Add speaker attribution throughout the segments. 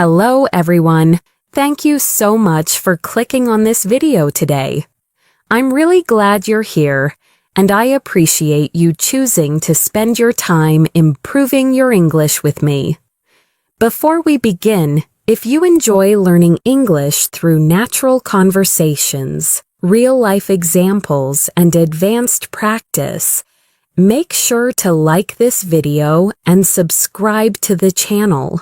Speaker 1: Hello everyone. Thank you so much for clicking on this video today. I'm really glad you're here, and I appreciate you choosing to spend your time improving your English with me. Before we begin, if you enjoy learning English through natural conversations, real-life examples, and advanced practice, make sure to like this video and subscribe to the channel.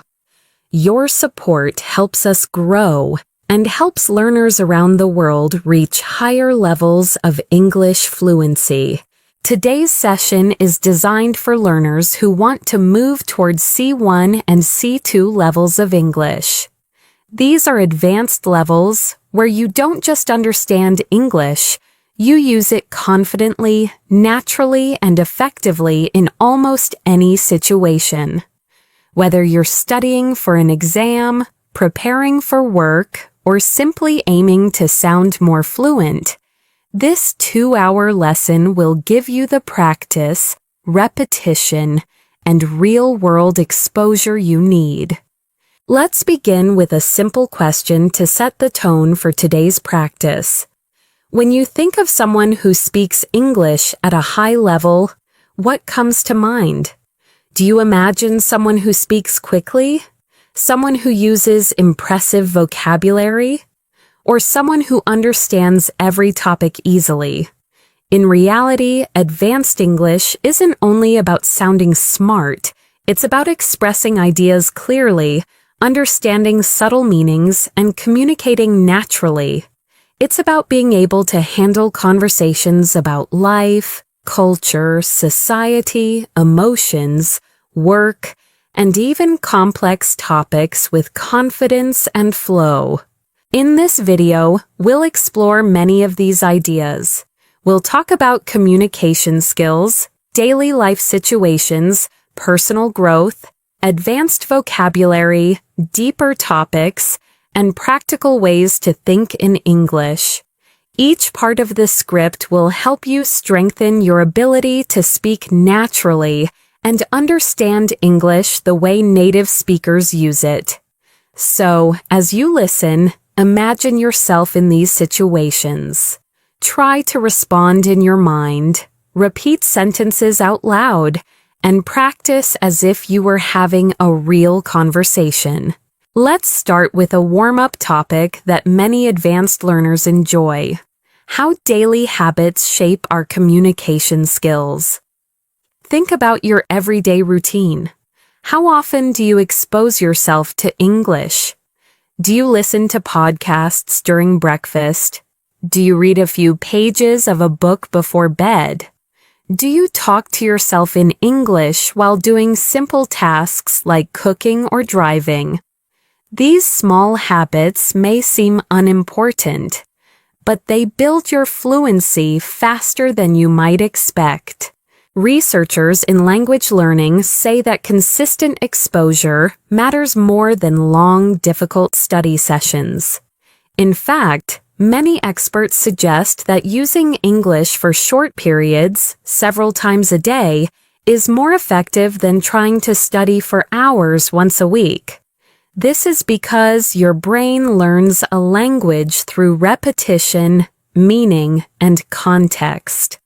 Speaker 1: Your support helps us grow and helps learners around the world reach higher levels of English fluency. Today's session is designed for learners who want to move towards C1 and C2 levels of English. These are advanced levels where you don't just understand English, you use it confidently, naturally, and effectively in almost any situation. Whether you're studying for an exam, preparing for work, or simply aiming to sound more fluent, this 2-hour lesson will give you the practice, repetition, and real-world exposure you need. Let's begin with a simple question to set the tone for today's practice. When you think of someone who speaks English at a high level, what comes to mind? Do you imagine someone who speaks quickly? Someone who uses impressive vocabulary? Or someone who understands every topic easily? In reality, advanced English isn't only about sounding smart, it's about expressing ideas clearly, understanding subtle meanings, and communicating naturally. It's about being able to handle conversations about life, culture, society, emotions, work, and even complex topics with confidence and flow. In this video, we'll explore many of these ideas. We'll talk about communication skills, daily life situations, personal growth, advanced vocabulary, deeper topics, and practical ways to think in English. Each part of the script will help you strengthen your ability to speak naturally and understand English the way native speakers use it. So, as you listen, imagine yourself in these situations. Try to respond in your mind, repeat sentences out loud, and practice as if you were having a real conversation. Let's start with a warm-up topic that many advanced learners enjoy: how daily habits shape our communication skills. Think about your everyday routine. How often do you expose yourself to English? Do you listen to podcasts during breakfast? Do you read a few pages of a book before bed? Do you talk to yourself in English while doing simple tasks like cooking or driving? These small habits may seem unimportant, but they build your fluency faster than you might expect. Researchers in language learning say that consistent exposure matters more than long, difficult study sessions. In fact, many experts suggest that using English for short periods, several times a day, is more effective than trying to study for hours once a week. This is because your brain learns a language through repetition, meaning, and context.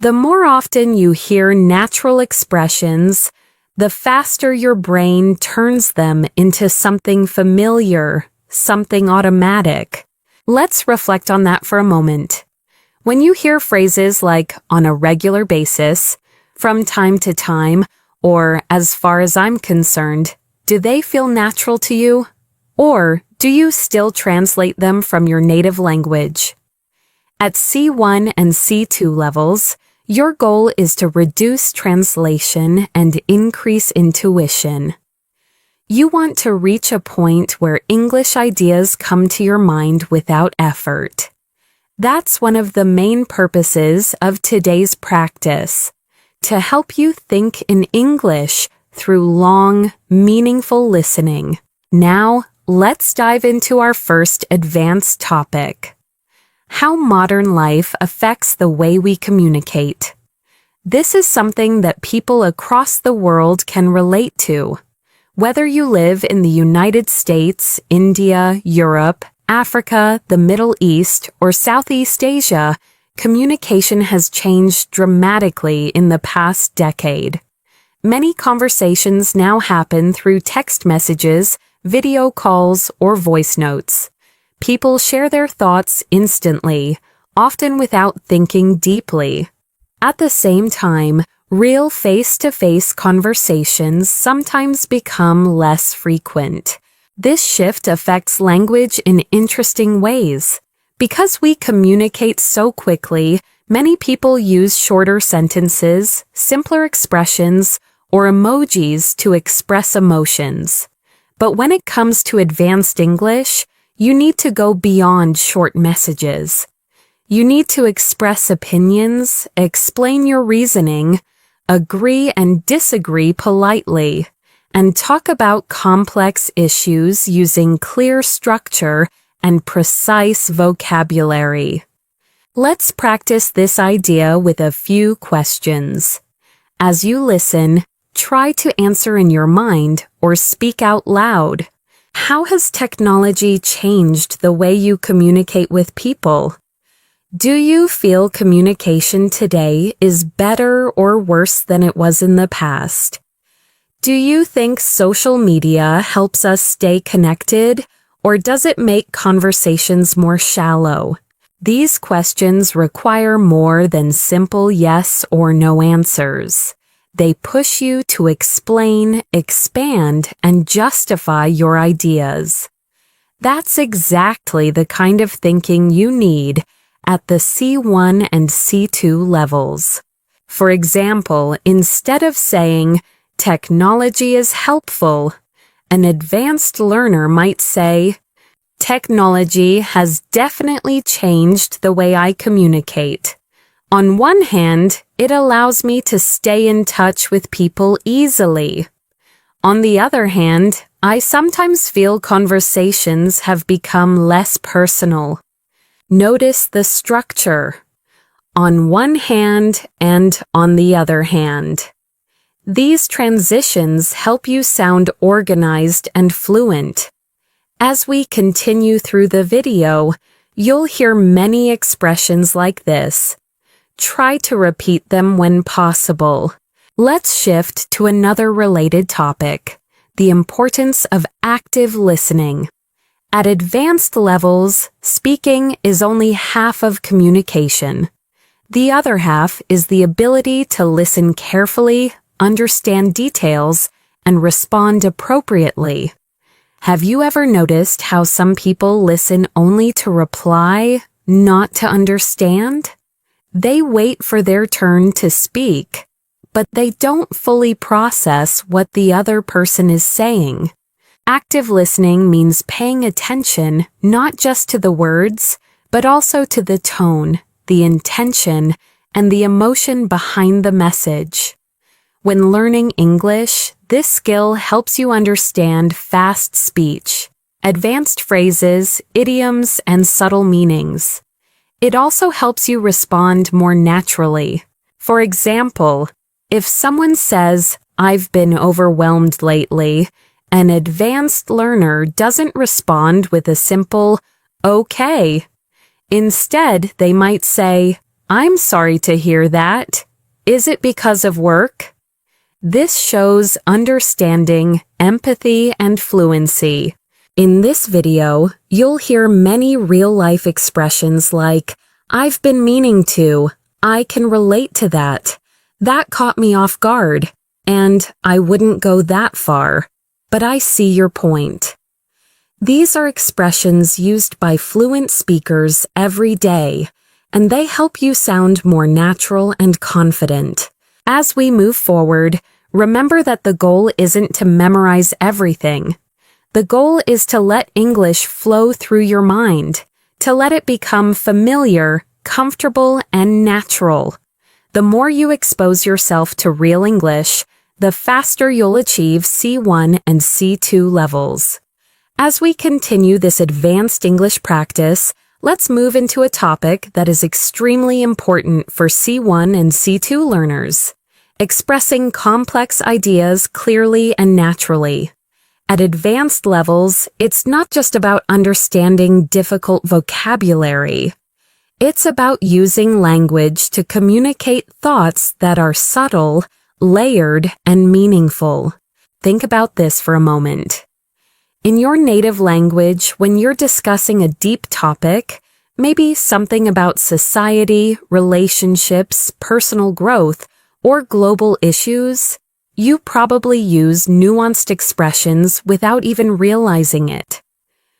Speaker 1: The more often you hear natural expressions, the faster your brain turns them into something familiar, something automatic. Let's reflect on that for a moment. When you hear phrases like on a regular basis, from time to time, or as far as I'm concerned, do they feel natural to you? Or do you still translate them from your native language? At C1 and C2 levels, your goal is to reduce translation and increase intuition. You want to reach a point where English ideas come to your mind without effort. That's one of the main purposes of today's practice, to help you think in English through long, meaningful listening. Now, let's dive into our first advanced topic: how modern life affects the way we communicate. This is something that people across the world can relate to. Whether you live in the United States, India, Europe, Africa, the Middle East, or Southeast Asia, communication has changed dramatically in the past decade. Many conversations now happen through text messages, video calls, or voice notes. People share their thoughts instantly, often without thinking deeply. At the same time, real face-to-face conversations sometimes become less frequent. This shift affects language in interesting ways. Because we communicate so quickly, many people use shorter sentences, simpler expressions, or emojis to express emotions. But when it comes to advanced English, you need to go beyond short messages. You need to express opinions, explain your reasoning, agree and disagree politely, and talk about complex issues using clear structure and precise vocabulary. Let's practice this idea with a few questions. As you listen, try to answer in your mind or speak out loud. How has technology changed the way you communicate with people? Do you feel communication today is better or worse than it was in the past? Do you think social media helps us stay connected, or does it make conversations more shallow? These questions require more than simple yes or no answers. They push you to explain, expand, and justify your ideas. That's exactly the kind of thinking you need at the C1 and C2 levels. For example, instead of saying, "Technology is helpful," an advanced learner might say, "Technology has definitely changed the way I communicate. On one hand, it allows me to stay in touch with people easily. On the other hand, I sometimes feel conversations have become less personal." Notice the structure. On one hand and on the other hand. These transitions help you sound organized and fluent. As we continue through the video, you'll hear many expressions like this. Try to repeat them when possible. Let's shift to another related topic, the importance of active listening. At advanced levels, speaking is only half of communication. The other half is the ability to listen carefully, understand details, and respond appropriately. Have you ever noticed how some people listen only to reply, not to understand? They wait for their turn to speak, but they don't fully process what the other person is saying. Active listening means paying attention not just to the words, but also to the tone, the intention, and the emotion behind the message. When learning English, this skill helps you understand fast speech, advanced phrases, idioms, and subtle meanings. It also helps you respond more naturally. For example, if someone says, "I've been overwhelmed lately," an advanced learner doesn't respond with a simple, "Okay." Instead, they might say, "I'm sorry to hear that. Is it because of work?" This shows understanding, empathy, and fluency. In this video, you'll hear many real-life expressions like, "I've been meaning to," "I can relate to that," "That caught me off guard," and "I wouldn't go that far, but I see your point." These are expressions used by fluent speakers every day, and they help you sound more natural and confident. As we move forward, remember that the goal isn't to memorize everything. The goal is to let English flow through your mind, to let it become familiar, comfortable, and natural. The more you expose yourself to real English, the faster you'll achieve C1 and C2 levels. As we continue this advanced English practice, let's move into a topic that is extremely important for C1 and C2 learners: expressing complex ideas clearly and naturally. At advanced levels, it's not just about understanding difficult vocabulary. It's about using language to communicate thoughts that are subtle, layered, and meaningful. Think about this for a moment. In your native language, when you're discussing a deep topic, maybe something about society, relationships, personal growth, or global issues, you probably use nuanced expressions without even realizing it.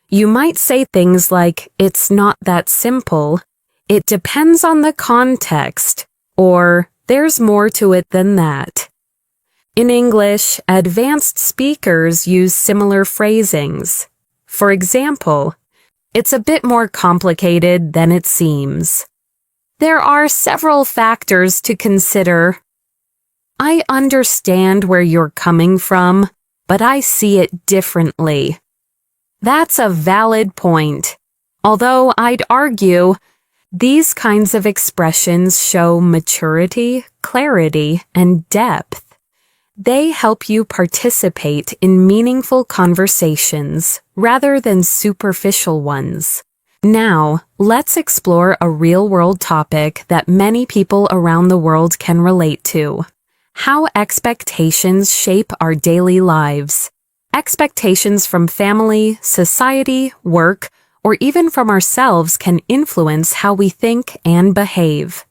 Speaker 1: You might say things like, "It's not that simple," "It depends on the context," or "There's more to it than that." In English, advanced speakers use similar phrasings. For example, "It's a bit more complicated than it seems." "There are several factors to consider." "I understand where you're coming from, but I see it differently." That's a valid point. Although I'd argue, these kinds of expressions show maturity, clarity, and depth. They help you participate in meaningful conversations rather than superficial ones. Now, let's explore a real-world topic that many people around the world can relate to: how expectations shape our daily lives. Expectations from family, society, work, or even from ourselves can influence how we think and behave.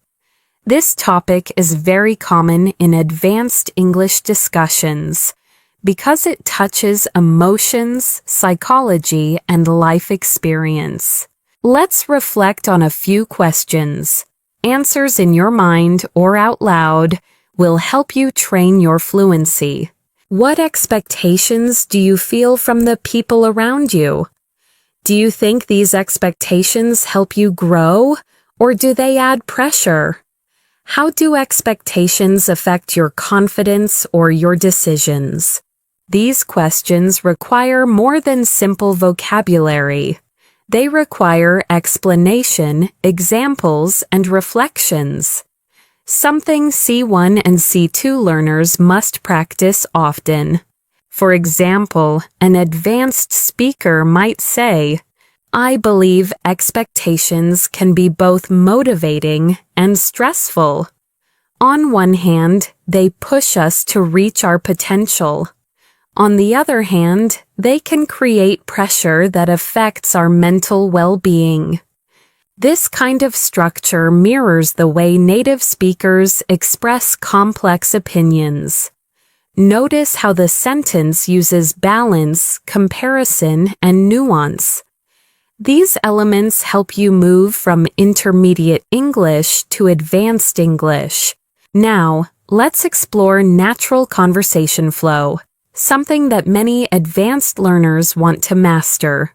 Speaker 1: This topic is very common in advanced English discussions because it touches emotions, psychology, and life experience. Let's reflect on a few questions. Answers in your mind or out loud will help you train your fluency. What expectations do you feel from the people around you? Do you think these expectations help you grow, or do they add pressure? How do expectations affect your confidence or your decisions? These questions require more than simple vocabulary. They require explanation, examples, and reflections. Something C1 and C2 learners must practice often. For example, an advanced speaker might say, "I believe expectations can be both motivating and stressful. On one hand, they push us to reach our potential. On the other hand, they can create pressure that affects our mental well-being." This kind of structure mirrors the way native speakers express complex opinions. Notice how the sentence uses balance, comparison, and nuance. These elements help you move from intermediate English to advanced English. Now, let's explore natural conversation flow, something that many advanced learners want to master.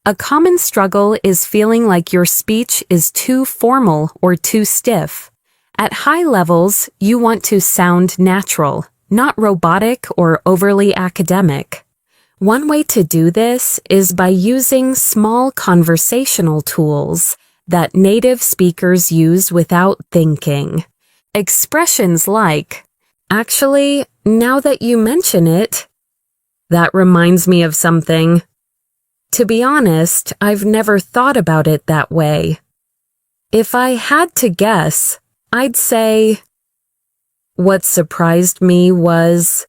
Speaker 1: A common struggle is feeling like your speech is too formal or too stiff. At high levels, you want to sound natural, not robotic or overly academic. One way to do this is by using small conversational tools that native speakers use without thinking. Expressions like, "Actually, now that you mention it, that reminds me of something. To be honest, I've never thought about it that way. If I had to guess, I'd say, what surprised me was..."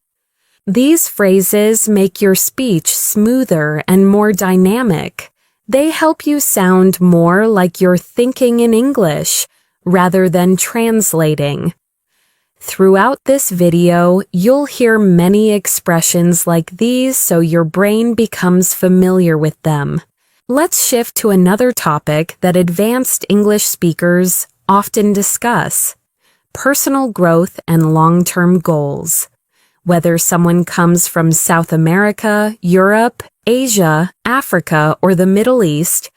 Speaker 1: These phrases make your speech smoother and more dynamic. They help you sound more like you're thinking in English rather than translating. Throughout this video, you'll hear many expressions like these so your brain becomes familiar with them. Let's shift to another topic that advanced English speakers often discuss: personal growth and long-term goals. Whether someone comes from South America, Europe, Asia, Africa, or the Middle East,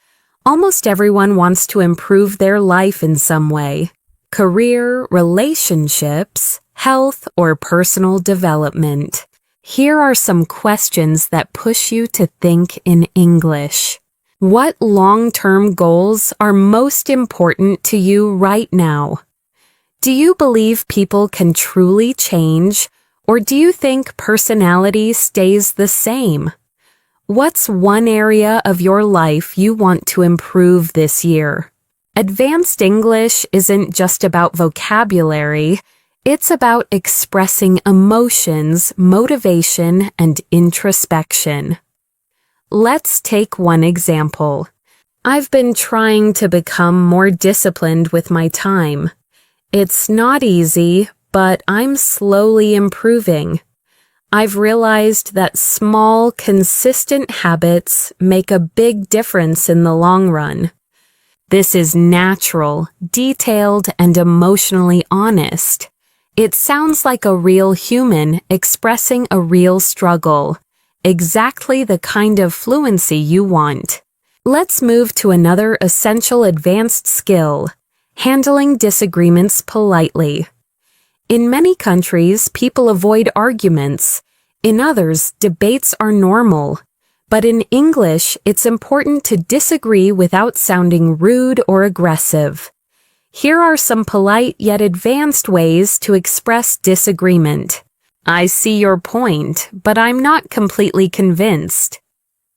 Speaker 1: almost everyone wants to improve their life in some way. Career, relationships, health, or personal development. Here are some questions that push you to think in English. What long-term goals are most important to you right now? Do you believe people can truly change, Or do you think personality stays the same? What's one area of your life you want to improve this year? Advanced English isn't just about vocabulary, it's about expressing emotions, motivation, and introspection. Let's take one example. I've been trying to become more disciplined with my time. It's not easy, but I'm slowly improving. I've realized that small, consistent habits make a big difference in the long run. This is natural, detailed, and emotionally honest. It sounds like a real human expressing a real struggle, exactly the kind of fluency you want. Let's move to another essential advanced skill, handling disagreements politely. In many countries, people avoid arguments. In others, debates are normal. But in English, it's important to disagree without sounding rude or aggressive. Here are some polite yet advanced ways to express disagreement. I see your point, but I'm not completely convinced.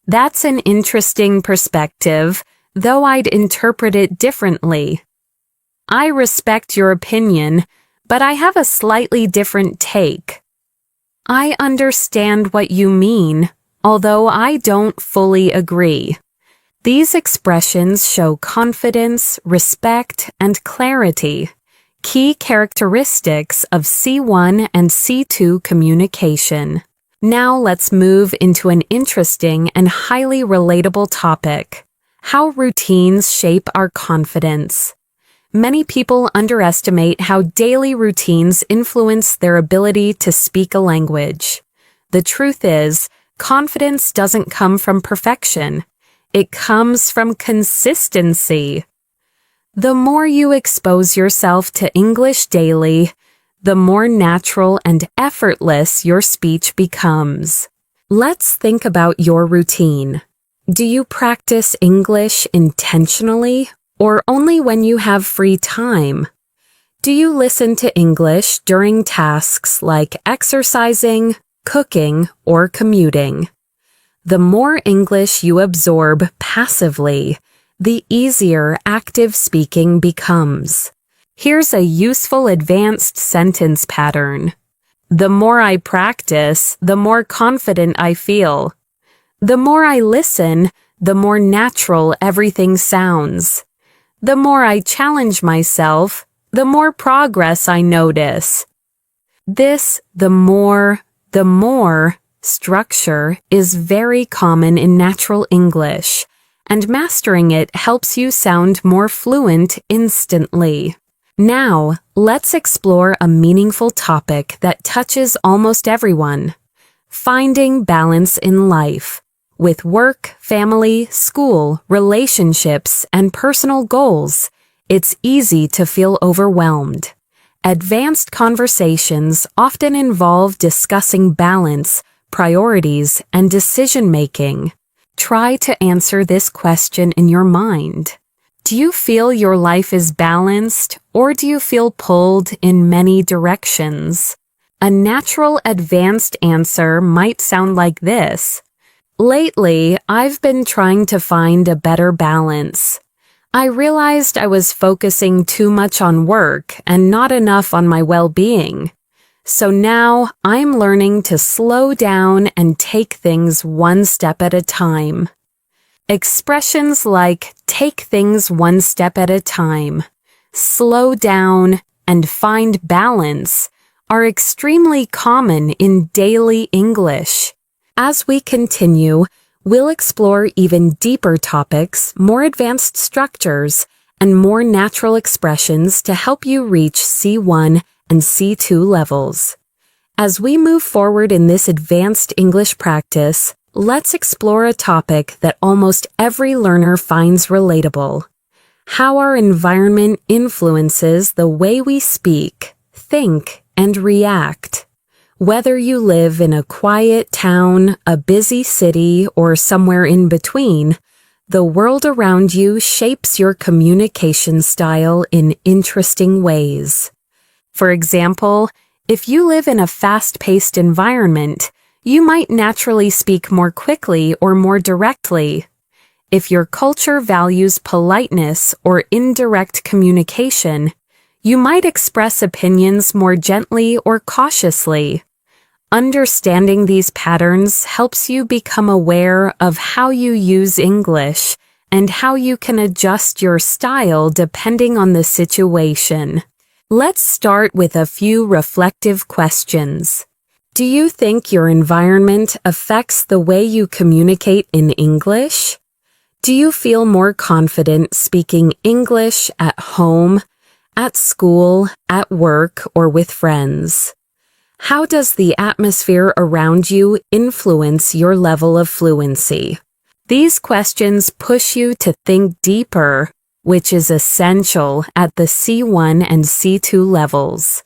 Speaker 1: That's an interesting perspective, though I'd interpret it differently. I respect your opinion, but I have a slightly different take. I understand what you mean, although I don't fully agree. These expressions show confidence, respect, and clarity, key characteristics of C1 and C2 communication. Now let's move into an interesting and highly relatable topic: how routines shape our confidence. Many people underestimate how daily routines influence their ability to speak a language. The truth is, confidence doesn't come from perfection. It comes from consistency. The more you expose yourself to English daily, the more natural and effortless your speech becomes. Let's think about your routine. Do you practice English intentionally, or only when you have free time? Do you listen to English during tasks like exercising, cooking, or commuting? The more English you absorb passively, the easier active speaking becomes. Here's a useful advanced sentence pattern. The more I practice, the more confident I feel. The more I listen, the more natural everything sounds. The more I challenge myself, the more progress I notice. This the more structure is very common in natural English, and mastering it helps you sound more fluent instantly. Now, let's explore a meaningful topic that touches almost everyone: finding balance in life. With work, family, school, relationships, and personal goals, it's easy to feel overwhelmed. Advanced conversations often involve discussing balance, priorities, and decision-making. Try to answer this question in your mind. Do you feel your life is balanced, or do you feel pulled in many directions? A natural advanced answer might sound like this: lately, I've been trying to find a better balance. I realized I was focusing too much on work and not enough on my well-being. So now I'm learning to slow down and take things one step at a time. Expressions like take things one step at a time, slow down, and find balance are extremely common in daily English. As we continue, we'll explore even deeper topics, more advanced structures, and more natural expressions to help you reach C1 and C2 levels. As we move forward in this advanced English practice, let's explore a topic that almost every learner finds relatable: how our environment influences the way we speak, think, and react. Whether you live in a quiet town, a busy city, or somewhere in between, the world around you shapes your communication style in interesting ways. For example, If you live in a fast-paced environment, you might naturally speak more quickly or more directly. If your culture values politeness or indirect communication, you might express opinions more gently or cautiously. Understanding these patterns helps you become aware of how you use English and how you can adjust your style depending on the situation. Let's start with a few reflective questions. Do you think your environment affects the way you communicate in English? Do you feel more confident speaking English at home, at school, at work, or with friends? How does the atmosphere around you influence your level of fluency? These questions push you to think deeper, which is essential at the C1 and C2 levels.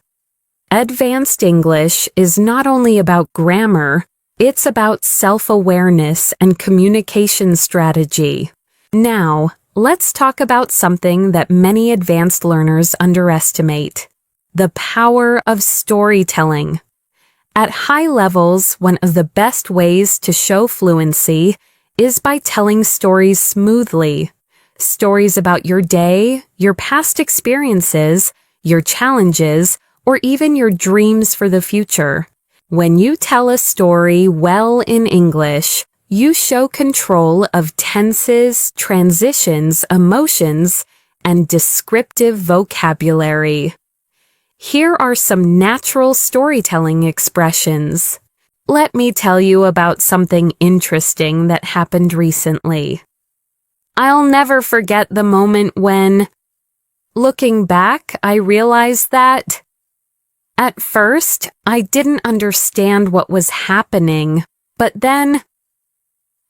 Speaker 1: Advanced English is not only about grammar, it's about self-awareness and communication strategy. Now, let's talk about something that many advanced learners underestimate: the power of storytelling. At high levels, one of the best ways to show fluency is by telling stories smoothly. Stories about your day, your past experiences, your challenges, or even your dreams for the future. When you tell a story well in English, you show control of tenses, transitions, emotions, and descriptive vocabulary. Here are some natural storytelling expressions. Let me tell you about something interesting that happened recently. I'll never forget the moment when, looking back, I realized that at first, I didn't understand what was happening, but then,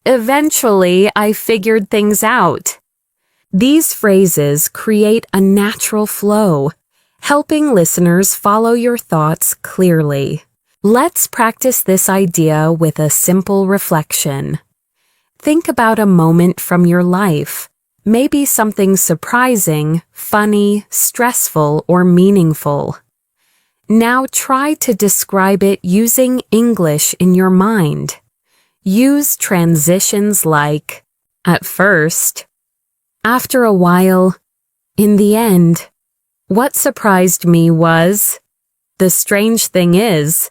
Speaker 1: eventually, I figured things out. These phrases create a natural flow, helping listeners follow your thoughts clearly. Let's practice this idea with a simple reflection. Think about a moment from your life, maybe something surprising, funny, stressful, or meaningful. Now try to describe it using English in your mind. Use transitions like, at first, after a while, in the end. What surprised me was, the strange thing is.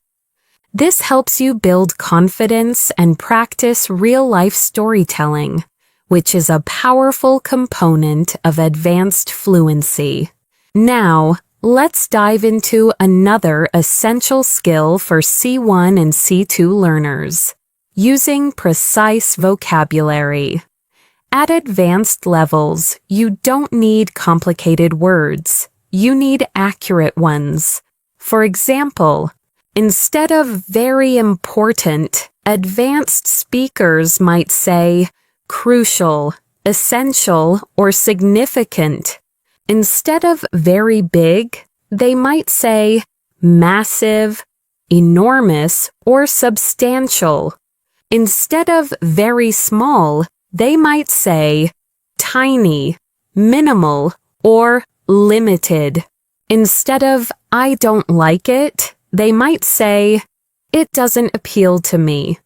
Speaker 1: This helps you build confidence and practice real-life storytelling, which is a powerful component of advanced fluency. Now, let's dive into another essential skill for C1 and C2 learners: using precise vocabulary. At advanced levels, you don't need complicated words. You need accurate ones. For example, instead of very important, advanced speakers might say crucial, essential, or significant. Instead of very big, they might say massive, enormous, or substantial. Instead of very small, they might say tiny, minimal, or limited. Instead of I don't like it, they might say, it doesn't appeal to me.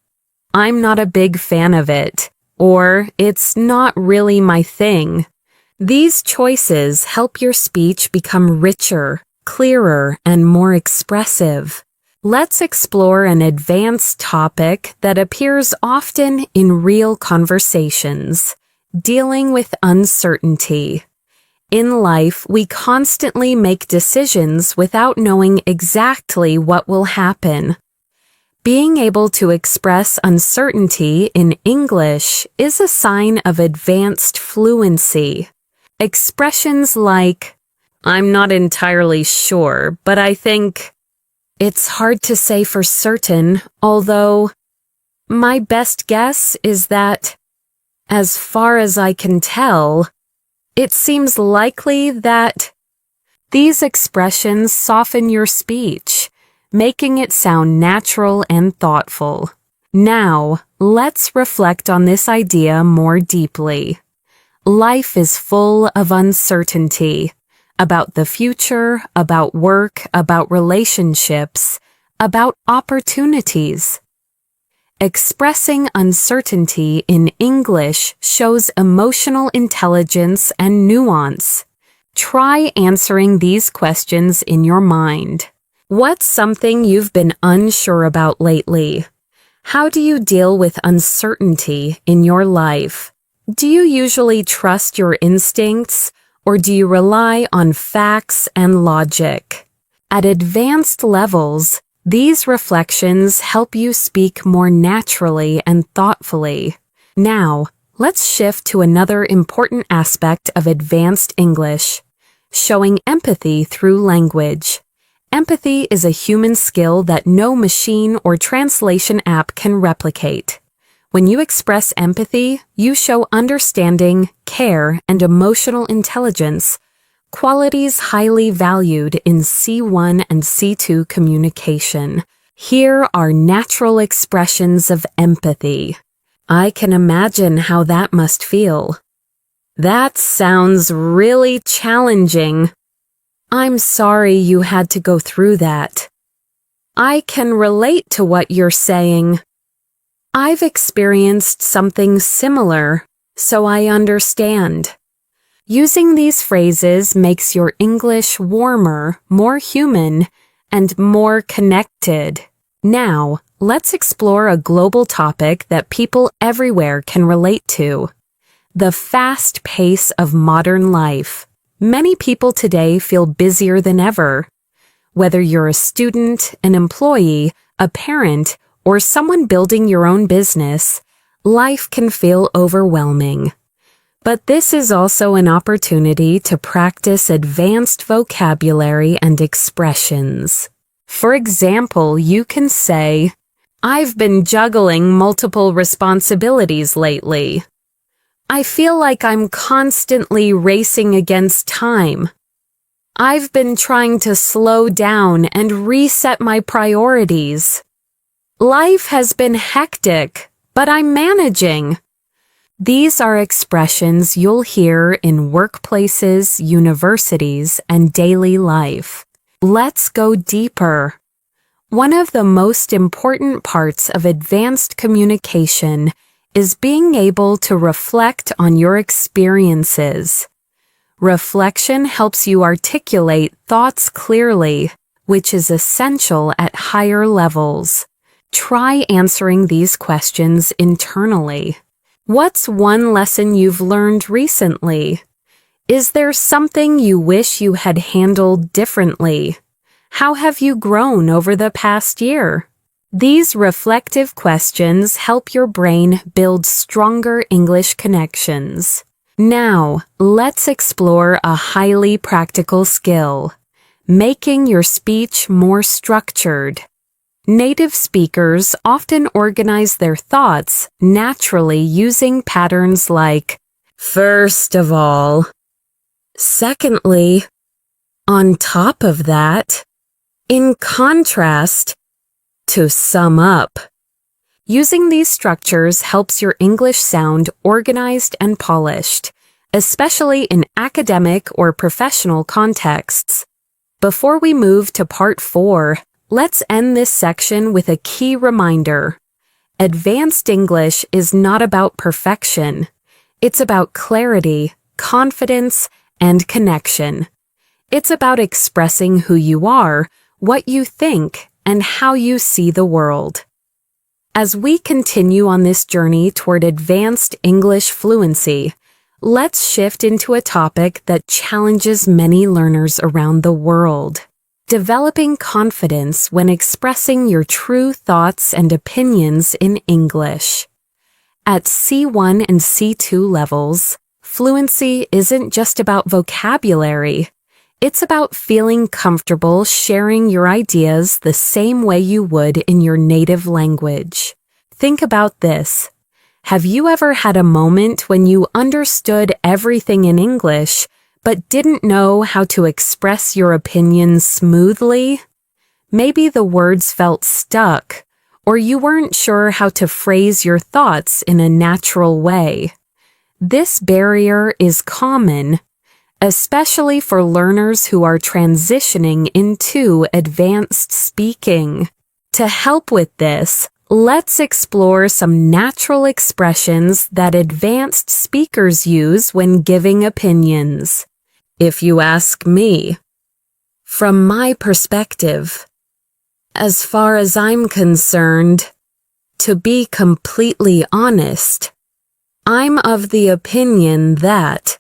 Speaker 1: I'm not a big fan of it, or it's not really my thing. These choices help your speech become richer, clearer, and more expressive. Let's explore an advanced topic that appears often in real conversations: dealing with uncertainty. In life, we constantly make decisions without knowing exactly what will happen. Being able to express uncertainty in English is a sign of advanced fluency. Expressions like, I'm not entirely sure, but I think, it's hard to say for certain, although my best guess is that, as far as I can tell, it seems likely that. These expressions soften your speech, making it sound natural and thoughtful. Now, let's reflect on this idea more deeply. Life is full of uncertainty. about the future, about work, about relationships, about opportunities. Expressing uncertainty in English shows emotional intelligence and nuance. Try answering these questions in your mind. What's something you've been unsure about lately? How do you deal with uncertainty in your life? Do you usually trust your instincts, or do you rely on facts and logic? At advanced levels, these reflections help you speak more naturally and thoughtfully. Now, let's shift to another important aspect of advanced English, showing empathy through language. Empathy is a human skill that no machine or translation app can replicate. When you express empathy, you show understanding, care, and emotional intelligence, qualities highly valued in C1 and C2 communication. Here are natural expressions of empathy. I can imagine how that must feel. That sounds really challenging. I'm sorry you had to go through that. I can relate to what you're saying. I've experienced something similar, so I understand. Using these phrases makes your English warmer, more human, and more connected. Now, let's explore a global topic that people everywhere can relate to: the fast pace of modern life. Many people today feel busier than ever. Whether you're a student, an employee, a parent, or someone building your own business, life can feel overwhelming. But this is also an opportunity to practice advanced vocabulary and expressions. For example, you can say, "I've been juggling multiple responsibilities lately. I feel like I'm constantly racing against time. I've been trying to slow down and reset my priorities. Life has been hectic, but I'm managing." These are expressions you'll hear in workplaces, universities, and daily life. Let's go deeper. One of the most important parts of advanced communication is being able to reflect on your experiences. Reflection helps you articulate thoughts clearly, which is essential at higher levels. Try answering these questions internally. What's one lesson you've learned recently? Is there something you wish you had handled differently? How have you grown over the past year? These reflective questions help your brain build stronger English connections. Now, let's explore a highly practical skill: making your speech more structured. Native speakers often organize their thoughts naturally using patterns like, "First of all," "Secondly," "On top of that," "In contrast," "To sum up." Using these structures helps your English sound organized and polished, especially in academic or professional contexts. Before we move to part 4, let's end this section with a key reminder. Advanced English is not about perfection. It's about clarity, confidence, and connection. It's about expressing who you are, what you think, and how you see the world. As we continue on this journey toward advanced English fluency, let's shift into a topic that challenges many learners around the world: developing confidence when expressing your true thoughts and opinions in English. At C1 and C2 levels, fluency isn't just about vocabulary. It's about feeling comfortable sharing your ideas the same way you would in your native language. Think about this. Have you ever had a moment when you understood everything in English, but didn't know how to express your opinions smoothly? Maybe the words felt stuck, or you weren't sure how to phrase your thoughts in a natural way. This barrier is common. especially for learners who are transitioning into advanced speaking. To help with this, let's explore some natural expressions that advanced speakers use when giving opinions. If you ask me, from my perspective, as far as I'm concerned, to be completely honest, I'm of the opinion that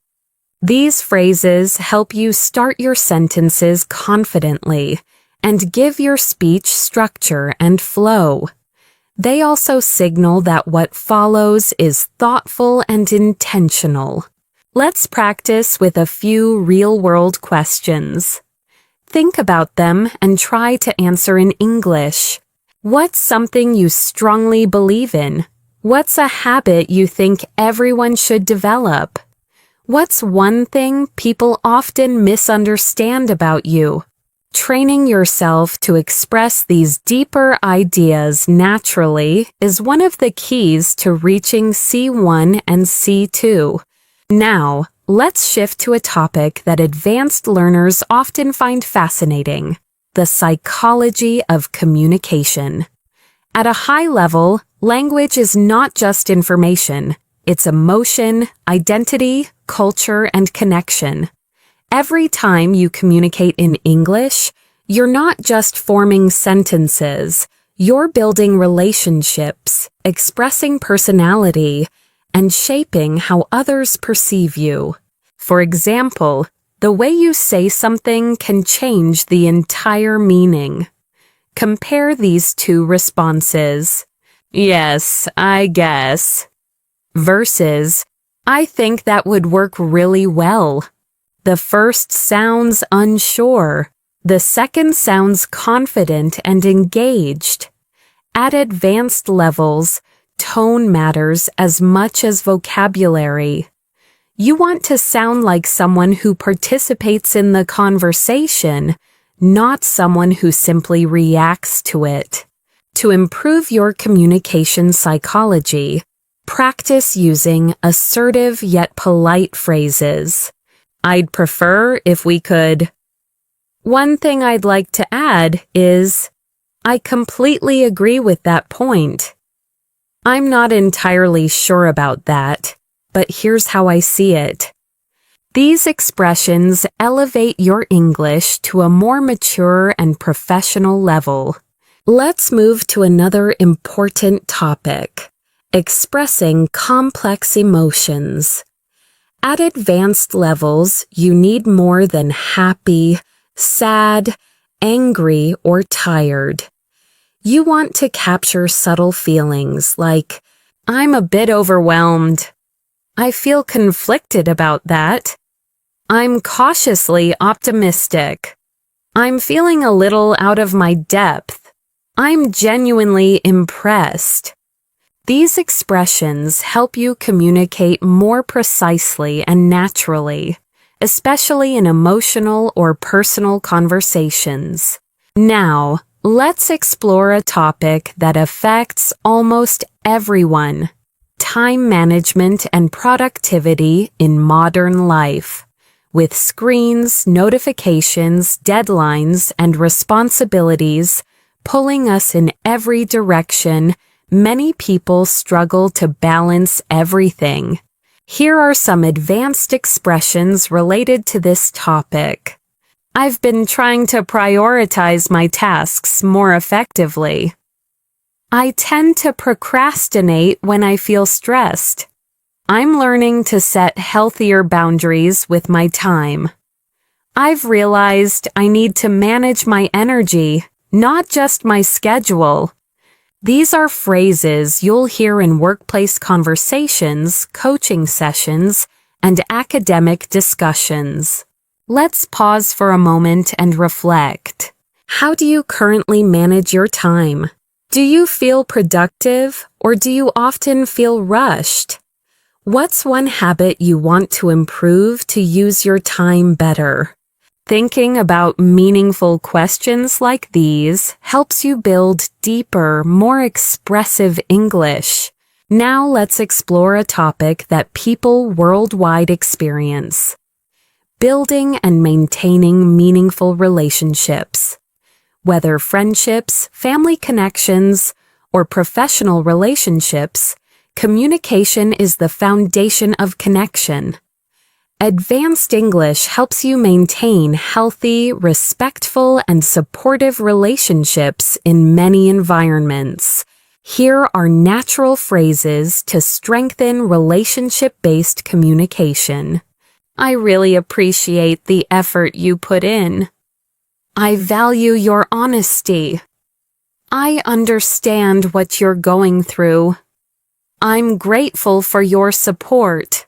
Speaker 1: these phrases help you start your sentences confidently and give your speech structure and flow. They also signal that what follows is thoughtful and intentional. Let's practice with a few real-world questions. Think about them and try to answer in English. What's something you strongly believe in? What's a habit you think everyone should develop? What's one thing people often misunderstand about you? Training yourself to express these deeper ideas naturally is one of the keys to reaching C1 and C2. Now, let's shift to a topic that advanced learners often find fascinating: the psychology of communication. At a high level, language is not just information. It's emotion, identity, culture, and connection. Every time you communicate in English, you're not just forming sentences, you're building relationships, expressing personality, and shaping how others perceive you. For example, the way you say something can change the entire meaning. Compare these two responses. Yes, I guess. Versus, I think that would work really well. The first sounds unsure. The second sounds confident and engaged. At advanced levels, tone matters as much as vocabulary. You want to sound like someone who participates in the conversation, not someone who simply reacts to it. To improve your communication psychology, practice using assertive yet polite phrases. I'd prefer if we could. One thing I'd like to add is, I completely agree with that point. I'm not entirely sure about that, but here's how I see it. These expressions elevate your English to a more mature and professional level. Let's move to another important topic: expressing complex emotions. At advanced levels, you need more than happy, sad, angry, or tired. You want to capture subtle feelings like, I'm a bit overwhelmed. I feel conflicted about that. I'm cautiously optimistic. I'm feeling a little out of my depth. I'm genuinely impressed. These expressions help you communicate more precisely and naturally, especially in emotional or personal conversations. Now, let's explore a topic that affects almost everyone: time management and productivity in modern life. With screens, notifications, deadlines, and responsibilities pulling us in every direction, many people struggle to balance everything. Here are some advanced expressions related to this topic. I've been trying to prioritize my tasks more effectively. I tend to procrastinate when I feel stressed. I'm learning to set healthier boundaries with my time. I've realized I need to manage my energy, not just my schedule. These are phrases you'll hear in workplace conversations, coaching sessions, and academic discussions. Let's pause for a moment and reflect. How do you currently manage your time? Do you feel productive, or do you often feel rushed? What's one habit you want to improve to use your time better? Thinking about meaningful questions like these helps you build deeper, more expressive English. Now let's explore a topic that people worldwide experience: building and maintaining meaningful relationships. Whether friendships, family connections, or professional relationships, communication is the foundation of connection. Advanced English helps you maintain healthy, respectful, and supportive relationships in many environments. Here are natural phrases to strengthen relationship-based communication. I really appreciate the effort you put in. I value your honesty. I understand what you're going through. I'm grateful for your support.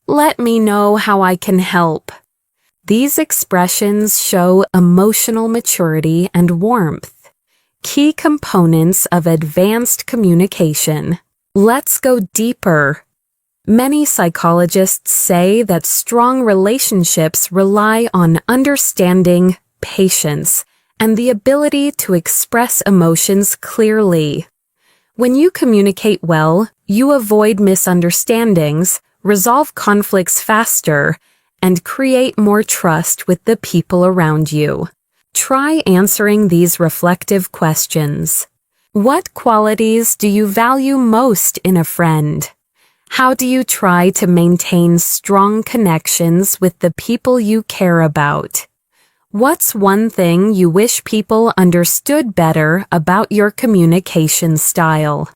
Speaker 1: Let me know how I can help. These expressions show emotional maturity and warmth, key components of advanced communication. Let's go deeper. Many psychologists say that strong relationships rely on understanding, patience, and the ability to express emotions clearly. When you communicate well, you avoid misunderstandings, resolve conflicts faster, and create more trust with the people around you. Try answering these reflective questions. What qualities do you value most in a friend? How do you try to maintain strong connections with the people you care about? What's one thing you wish people understood better about your communication style?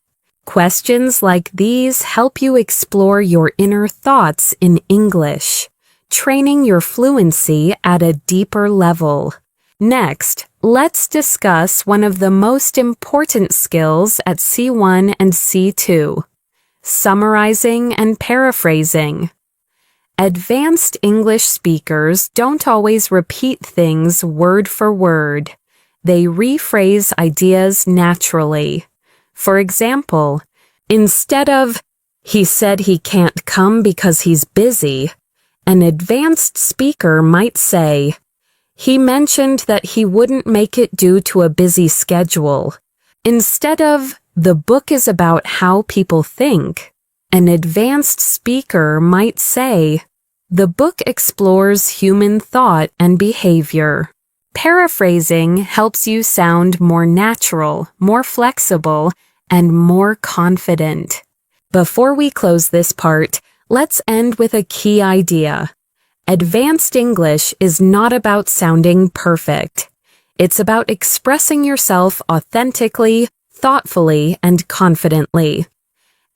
Speaker 1: Questions like these help you explore your inner thoughts in English, training your fluency at a deeper level. Next, let's discuss one of the most important skills at C1 and C2, summarizing and paraphrasing. Advanced English speakers don't always repeat things word for word. They rephrase ideas naturally. For example, instead of, "He said he can't come because he's busy," an advanced speaker might say, "He mentioned that he wouldn't make it due to a busy schedule." Instead of, "The book is about how people think," an advanced speaker might say, "The book explores human thought and behavior." Paraphrasing helps you sound more natural, more flexible, and more confident. Before we close this part, let's end with a key idea. Advanced English is not about sounding perfect. It's about expressing yourself authentically, thoughtfully, and confidently.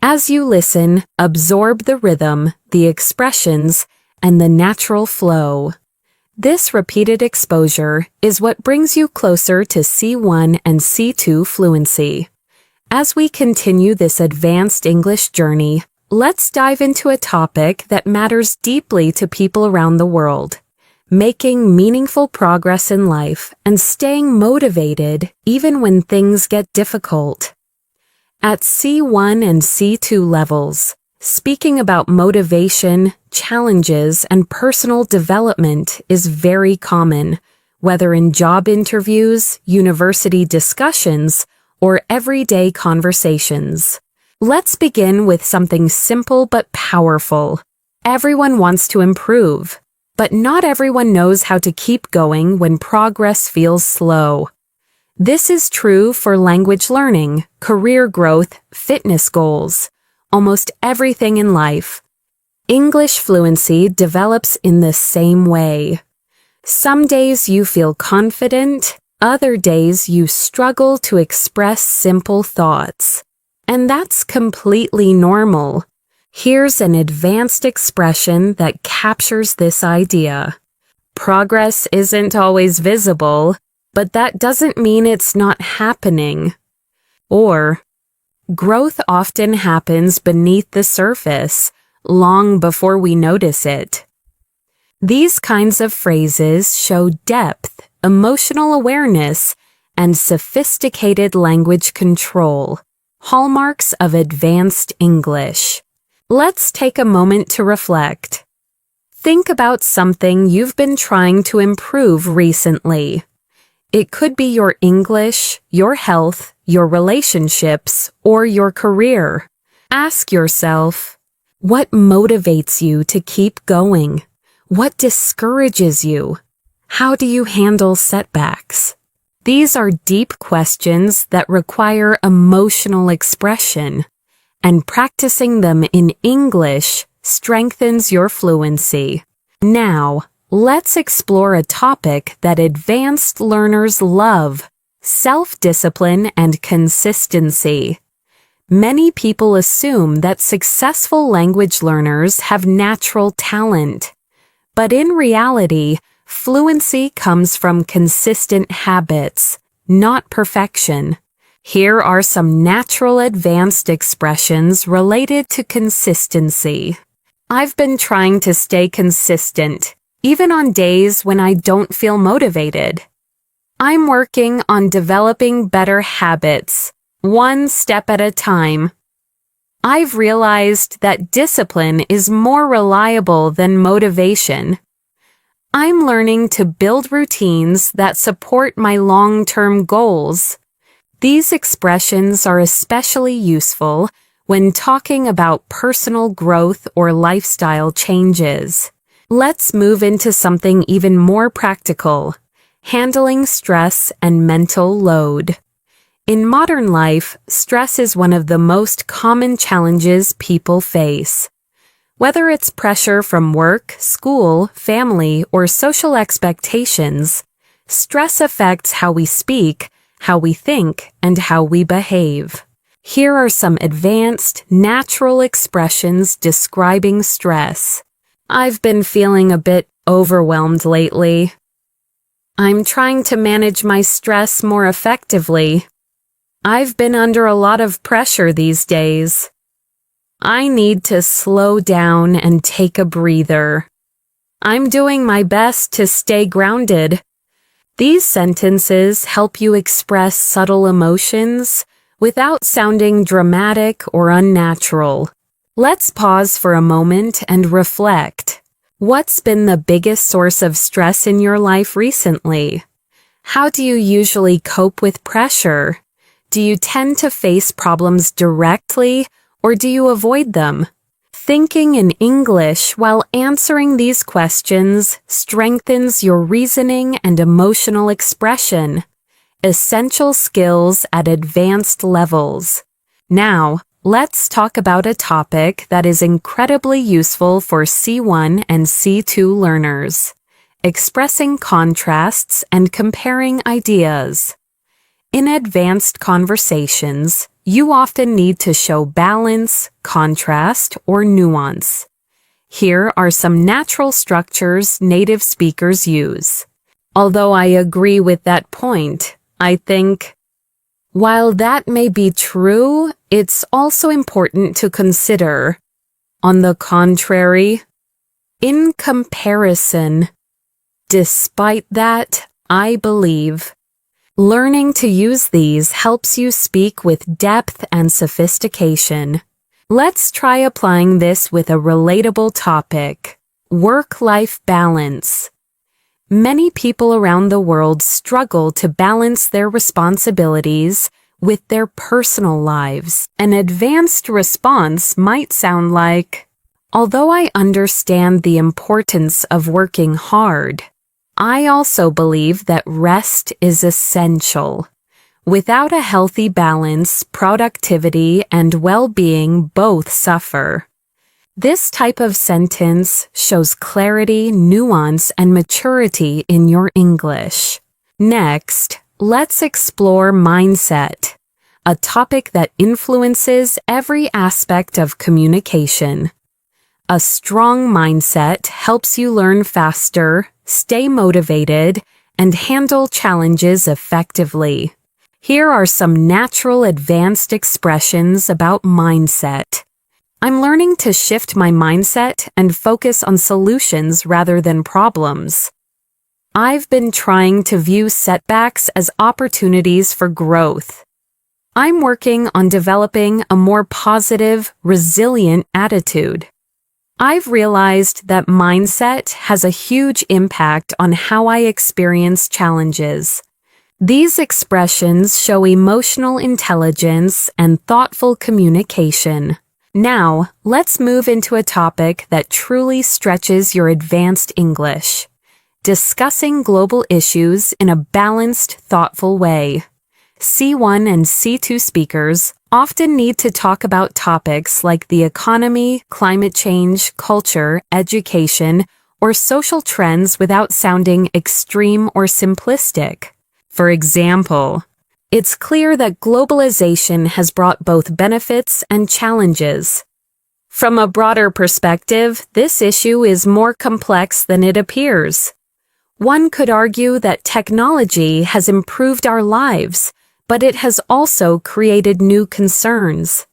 Speaker 1: As you listen, absorb the rhythm, the expressions, and the natural flow. This repeated exposure is what brings you closer to C1 and C2 fluency. As we continue this advanced English journey, let's dive into a topic that matters deeply to people around the world: making meaningful progress in life and staying motivated even when things get difficult. At C1 and C2 levels, speaking about motivation, challenges, and personal development is very common, whether in job interviews, university discussions, or everyday conversations. Let's begin with something simple but powerful. Everyone wants to improve, but not everyone knows how to keep going when progress feels slow. This is true for language learning, career growth, fitness goals, almost everything in life. English fluency develops in the same way. Some days you feel confident, other days you struggle to express simple thoughts. And that's completely normal. Here's an advanced expression that captures this idea. Progress isn't always visible, but that doesn't mean it's not happening. Or, growth often happens beneath the surface, long before we notice it. These kinds of phrases show depth, emotional awareness, and sophisticated language control, hallmarks of advanced English. Let's take a moment to reflect. Think about something you've been trying to improve recently. It could be your English, your health, your relationships, or your career. Ask yourself, what motivates you to keep going? What discourages you? How do you handle setbacks? These are deep questions that require emotional expression, and practicing them in English strengthens your fluency. Now, let's explore a topic that advanced learners love: self-discipline and consistency. Many people assume that successful language learners have natural talent, but in reality, fluency comes from consistent habits, not perfection. Here are some natural advanced expressions related to consistency. I've been trying to stay consistent, even on days when I don't feel motivated. I'm working on developing better habits, one step at a time. I've realized that discipline is more reliable than motivation. I'm learning to build routines that support my long-term goals. These expressions are especially useful when talking about personal growth or lifestyle changes. Let's move into something even more practical: handling stress and mental load. In modern life, stress is one of the most common challenges people face. Whether it's pressure from work, school, family, or social expectations, stress affects how we speak, how we think, and how we behave. Here are some advanced, natural expressions describing stress. I've been feeling a bit overwhelmed lately. I'm trying to manage my stress more effectively. I've been under a lot of pressure these days. I need to slow down and take a breather. I'm doing my best to stay grounded. These sentences help you express subtle emotions without sounding dramatic or unnatural. Let's pause for a moment and reflect. What's been the biggest source of stress in your life recently? How do you usually cope with pressure? Do you tend to face problems directly, or do you avoid them? Thinking in English while answering these questions strengthens your reasoning and emotional expression, essential skills at advanced levels. Now, let's talk about a topic that is incredibly useful for C1 and C2 learners: expressing contrasts and comparing ideas. In advanced conversations, you often need to show balance, contrast, or nuance. Here are some natural structures native speakers use. Although I agree with that point, I think, while that may be true, it's also important to consider, on the contrary, in comparison. Despite that, I believe, learning to use these helps you speak with depth and sophistication. Let's try applying this with a relatable topic: work-life balance. Many people around the world struggle to balance their responsibilities with their personal lives. An advanced response might sound like, although I understand the importance of working hard, I also believe that rest is essential. Without a healthy balance, productivity and well-being both suffer. This type of sentence shows clarity, nuance, and maturity in your English. Next, let's explore mindset, a topic that influences every aspect of communication. A strong mindset helps you learn faster, stay motivated, and handle challenges effectively. Here are some natural advanced expressions about mindset. I'm learning to shift my mindset and focus on solutions rather than problems. I've been trying to view setbacks as opportunities for growth. I'm working on developing a more positive, resilient attitude. I've realized that mindset has a huge impact on how I experience challenges. These expressions show emotional intelligence and thoughtful communication. Now, let's move into a topic that truly stretches your advanced English. Discussing global issues in a balanced, thoughtful way. C1 and C2 speakers often need to talk about topics like the economy, climate change, culture, education, or social trends without sounding extreme or simplistic. For example, it's clear that globalization has brought both benefits and challenges. From a broader perspective, this issue is more complex than it appears. One could argue that technology has improved our lives, but it has also created new concerns.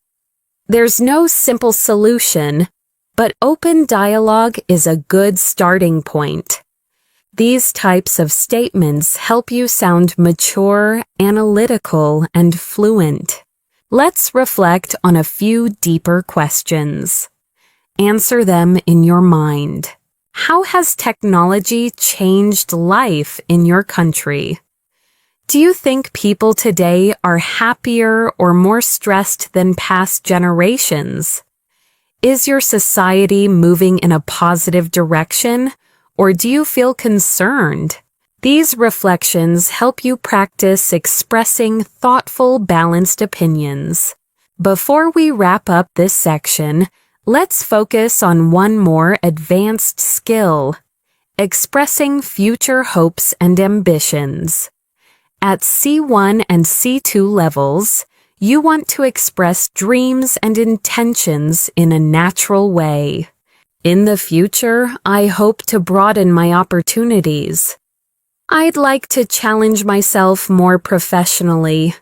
Speaker 1: There's no simple solution, but open dialogue is a good starting point. These types of statements help you sound mature, analytical, and fluent. Let's reflect on a few deeper questions. Answer them in your mind. How has technology changed life in your country? Do you think people today are happier or more stressed than past generations? Is your society moving in a positive direction, or do you feel concerned? These reflections help you practice expressing thoughtful, balanced opinions. Before we wrap up this section, let's focus on one more advanced skill: expressing future hopes and ambitions. At C1 and C2 levels, you want to express dreams and intentions in a natural way. In the future, I hope to broaden my opportunities. I'd like to challenge myself more professionally.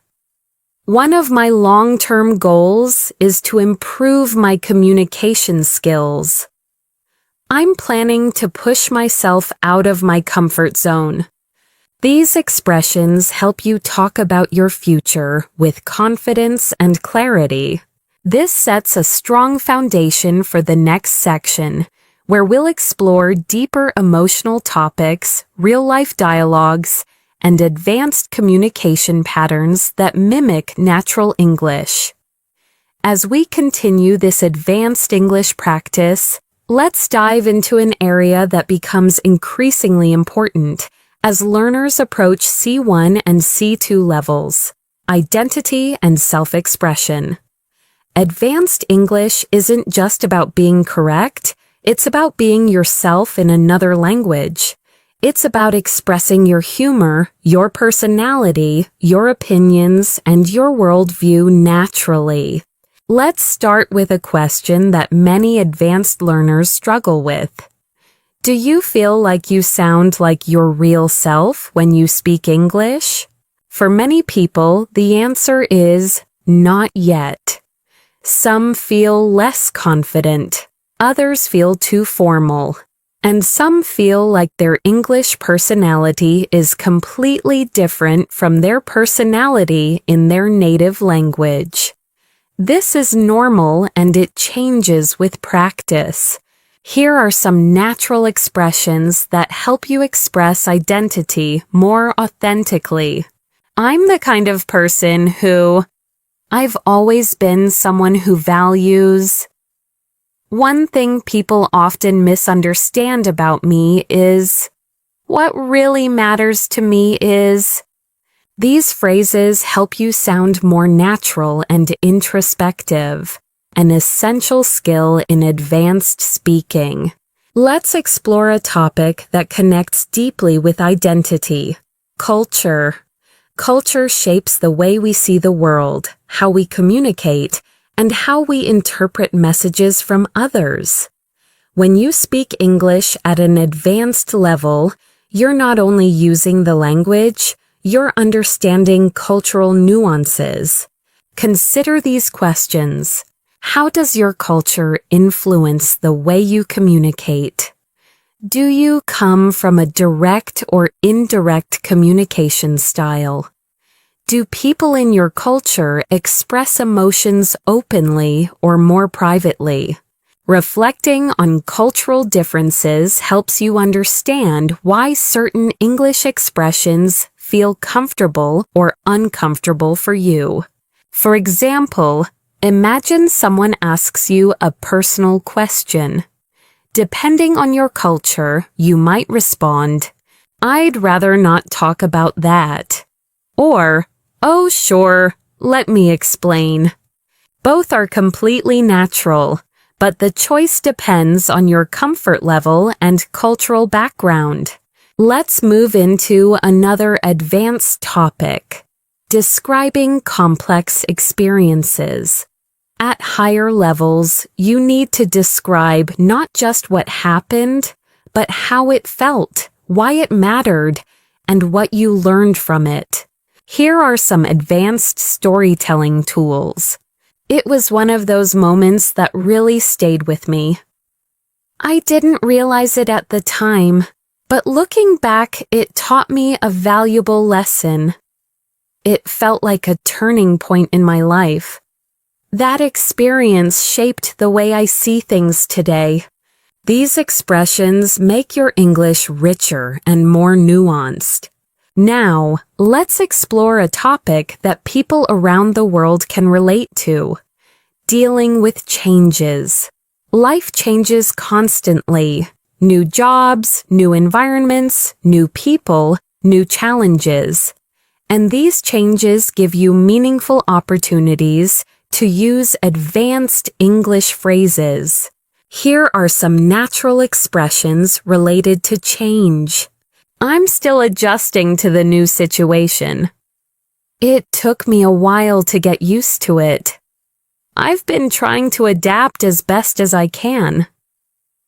Speaker 1: One of my long-term goals is to improve my communication skills. I'm planning to push myself out of my comfort zone. These expressions help you talk about your future with confidence and clarity. This sets a strong foundation for the next section, where we'll explore deeper emotional topics, real-life dialogues, and advanced communication patterns that mimic natural English. As we continue this advanced English practice, let's dive into an area that becomes increasingly important as learners approach C1 and C2 levels: identity and self-expression. Advanced English isn't just about being correct, it's about being yourself in another language. It's about expressing your humor, your personality, your opinions, and your worldview naturally. Let's start with a question that many advanced learners struggle with. Do you feel like you sound like your real self when you speak English? For many people, the answer is not yet. Some feel less confident, others feel too formal, and some feel like their English personality is completely different from their personality in their native language. This is normal and it changes with practice. Here are some natural expressions that help you express identity more authentically. I'm the kind of person who... I've always been someone who values... One thing people often misunderstand about me is... What really matters to me is... These phrases help you sound more natural and introspective, an essential skill in advanced speaking. Let's explore a topic that connects deeply with identity: culture. Culture shapes the way we see the world, how we communicate, and how we interpret messages from others. When you speak English at an advanced level, you're not only using the language, you're understanding cultural nuances. Consider these questions. How does your culture influence the way you communicate? Do you come from a direct or indirect communication style? Do people in your culture express emotions openly or more privately? Reflecting on cultural differences helps you understand why certain English expressions feel comfortable or uncomfortable for you. For example, Imagine someone asks you a personal question. Depending on your culture, you might respond, "I'd rather not talk about that." Or, "Oh, sure, let me explain." Both are completely natural, but the choice depends on your comfort level and cultural background. Let's move into another advanced topic, describing complex experiences. At higher levels, you need to describe not just what happened, but how it felt, why it mattered, and what you learned from it. Here are some advanced storytelling tools. It was one of those moments that really stayed with me. I didn't realize it at the time, but looking back, it taught me a valuable lesson. It felt like a turning point in my life. That experience shaped the way I see things today. These expressions make your English richer and more nuanced. Now, let's explore a topic that people around the world can relate to: dealing with changes. Life changes constantly. New jobs, new environments, new people, new challenges. And these changes give you meaningful opportunities to use advanced English phrases. Here are some natural expressions related to change. I'm still adjusting to the new situation. It took me a while to get used to it. I've been trying to adapt as best as I can.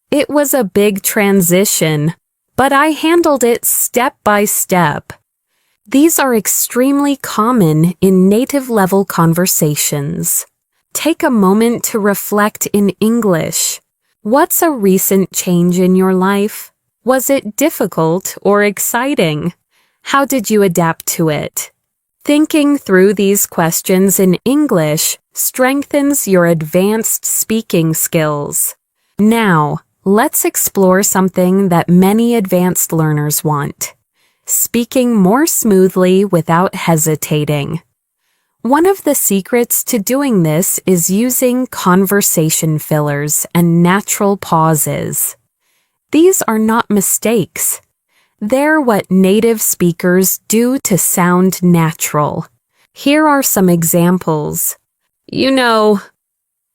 Speaker 1: It was a big transition, but I handled it step by step. These are extremely common in native-level conversations. Take a moment to reflect in English. What's a recent change in your life? Was it difficult or exciting? How did you adapt to it? Thinking through these questions in English strengthens your advanced speaking skills. Now, let's explore something that many advanced learners want: speaking more smoothly without hesitating. One of the secrets to doing this is using conversation fillers and natural pauses. These are not mistakes. They're what native speakers do to sound natural. Here are some examples.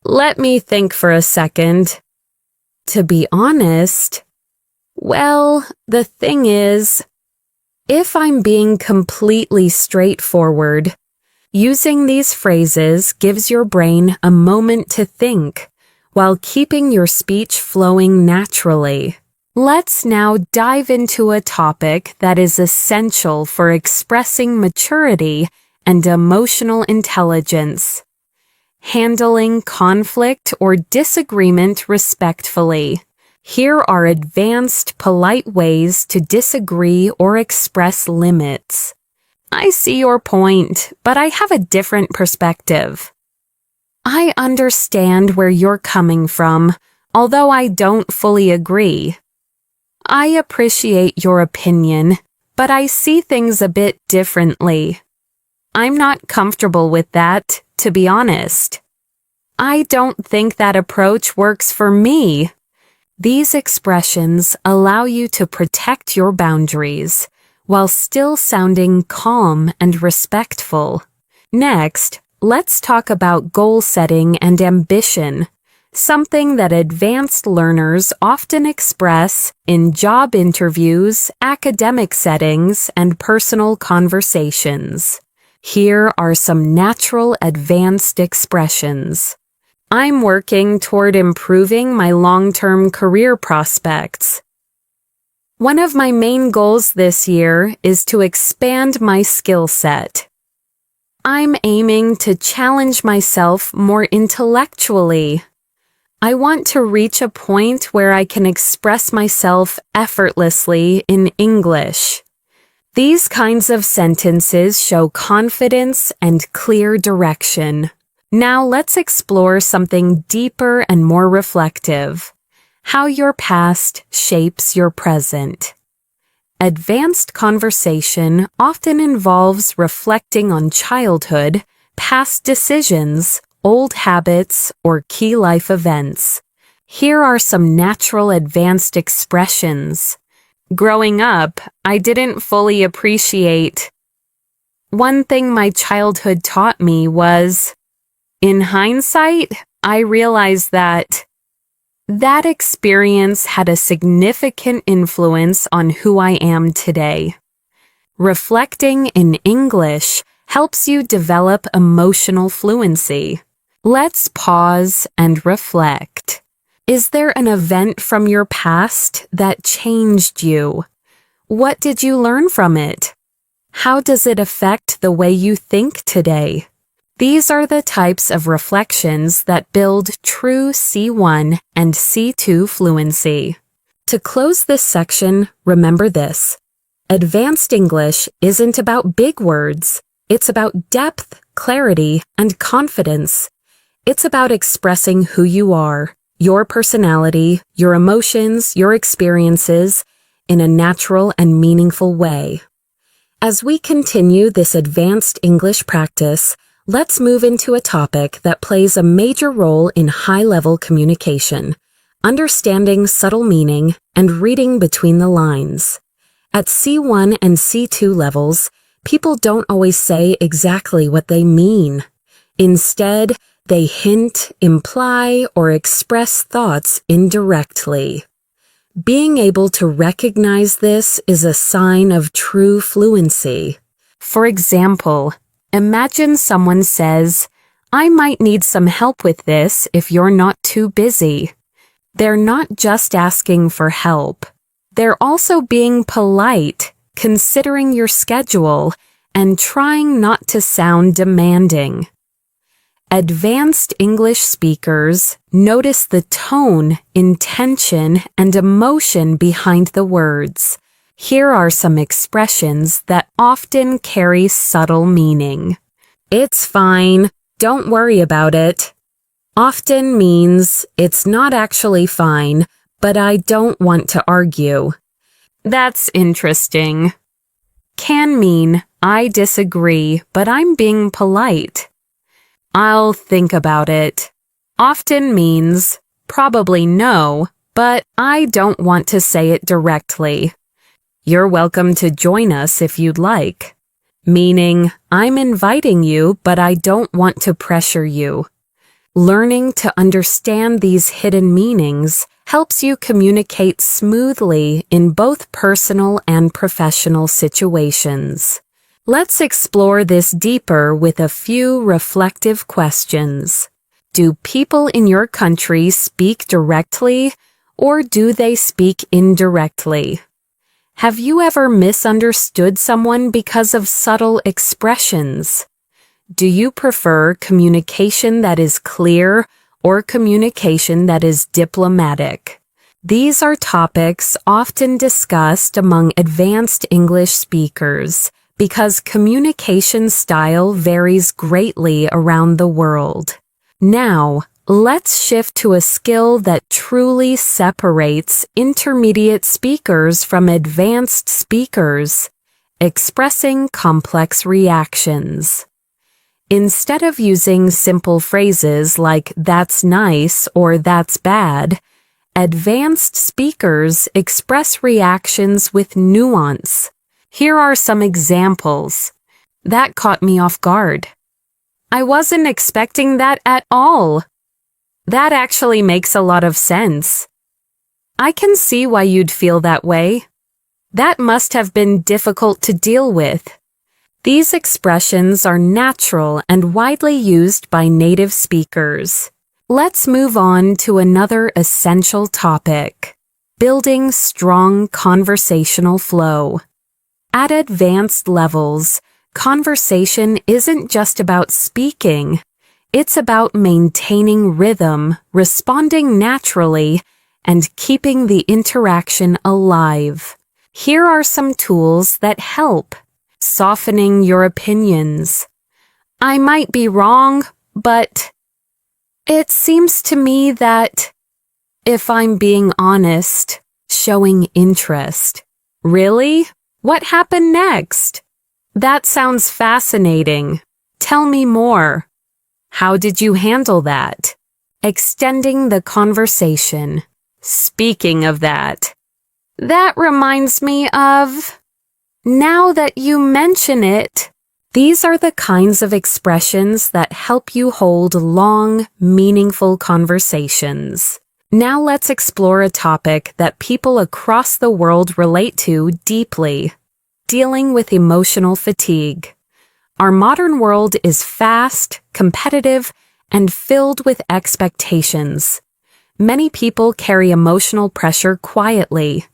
Speaker 1: Let me think for a second. To be honest, well, the thing is, if I'm being completely straightforward, using these phrases gives your brain a moment to think while keeping your speech flowing naturally. Let's now dive into a topic that is essential for expressing maturity and emotional intelligence: handling conflict or disagreement respectfully. Here are advanced, polite ways to disagree or express limits. I see your point, but I have a different perspective. I understand where you're coming from, although I don't fully agree. I appreciate your opinion, but I see things a bit differently. I'm not comfortable with that, to be honest. I don't think that approach works for me. These expressions allow you to protect your boundaries while still sounding calm and respectful. Next, let's talk about goal setting and ambition, something that advanced learners often express in job interviews, academic settings, and personal conversations. Here are some natural advanced expressions. I'm working toward improving my long-term career prospects. One of my main goals this year is to expand my skill set. I'm aiming to challenge myself more intellectually. I want to reach a point where I can express myself effortlessly in English. These kinds of sentences show confidence and clear direction. Now let's explore something deeper and more reflective: how your past shapes your present. Advanced conversation often involves reflecting on childhood, past decisions, old habits or key life events. Here are some natural advanced expressions. Growing up, I didn't fully appreciate. One thing my childhood taught me was, in hindsight, I realized that experience had a significant influence on who I am today. Reflecting in English helps you develop emotional fluency. Let's pause and reflect. Is there an event from your past that changed you? What did you learn from it? How does it affect the way you think today? These are the types of reflections that build true C1 and C2 fluency. To close this section, remember this. Advanced English isn't about big words. It's about depth, clarity, and confidence. It's about expressing who you are, your personality, your emotions, your experiences, in a natural and meaningful way. As we continue this advanced English practice, let's move into a topic that plays a major role in high-level communication, understanding subtle meaning and reading between the lines. At C1 and C2 levels, people don't always say exactly what they mean. Instead, they hint, imply, or express thoughts indirectly. Being able to recognize this is a sign of true fluency. For example, imagine someone says, "I might need some help with this if you're not too busy." They're not just asking for help. They're also being polite, considering your schedule, and trying not to sound demanding. Advanced English speakers notice the tone, intention, and emotion behind the words. Here are some expressions that often carry subtle meaning. "It's fine. Don't worry about it." Often means, "It's not actually fine, but I don't want to argue." That's interesting. Can mean, "I disagree, but I'm being polite." "I'll think about it." Often means, "Probably no, but I don't want to say it directly." "You're welcome to join us if you'd like." Meaning, "I'm inviting you, but I don't want to pressure you." Learning to understand these hidden meanings helps you communicate smoothly in both personal and professional situations. Let's explore this deeper with a few reflective questions. Do people in your country speak directly, or do they speak indirectly? Have you ever misunderstood someone because of subtle expressions? Do you prefer communication that is clear or communication that is diplomatic? These are topics often discussed among advanced English speakers because communication style varies greatly around the world. Now, let's shift to a skill that truly separates intermediate speakers from advanced speakers: expressing complex reactions. Instead of using simple phrases like "that's nice" or "that's bad," advanced speakers express reactions with nuance. Here are some examples. "That caught me off guard." "I wasn't expecting that at all." "That actually makes a lot of sense." "I can see why you'd feel that way." "That must have been difficult to deal with." These expressions are natural and widely used by native speakers. Let's move on to another essential topic: building strong conversational flow. At advanced levels, conversation isn't just about speaking. It's about maintaining rhythm, responding naturally, and keeping the interaction alive. Here are some tools that help. Softening your opinions. "I might be wrong, but it seems to me that..." If I'm being honest, showing interest. "Really? What happened next?" "That sounds fascinating. Tell me more." How did you handle that? Extending the conversation. Speaking of that reminds me of... Now that you mention it, these are the kinds of expressions that help you hold long, meaningful conversations. Now let's explore a topic that people across the world relate to deeply: dealing with emotional fatigue. Our modern world is fast, competitive, and filled with expectations. Many people carry emotional pressure quietly.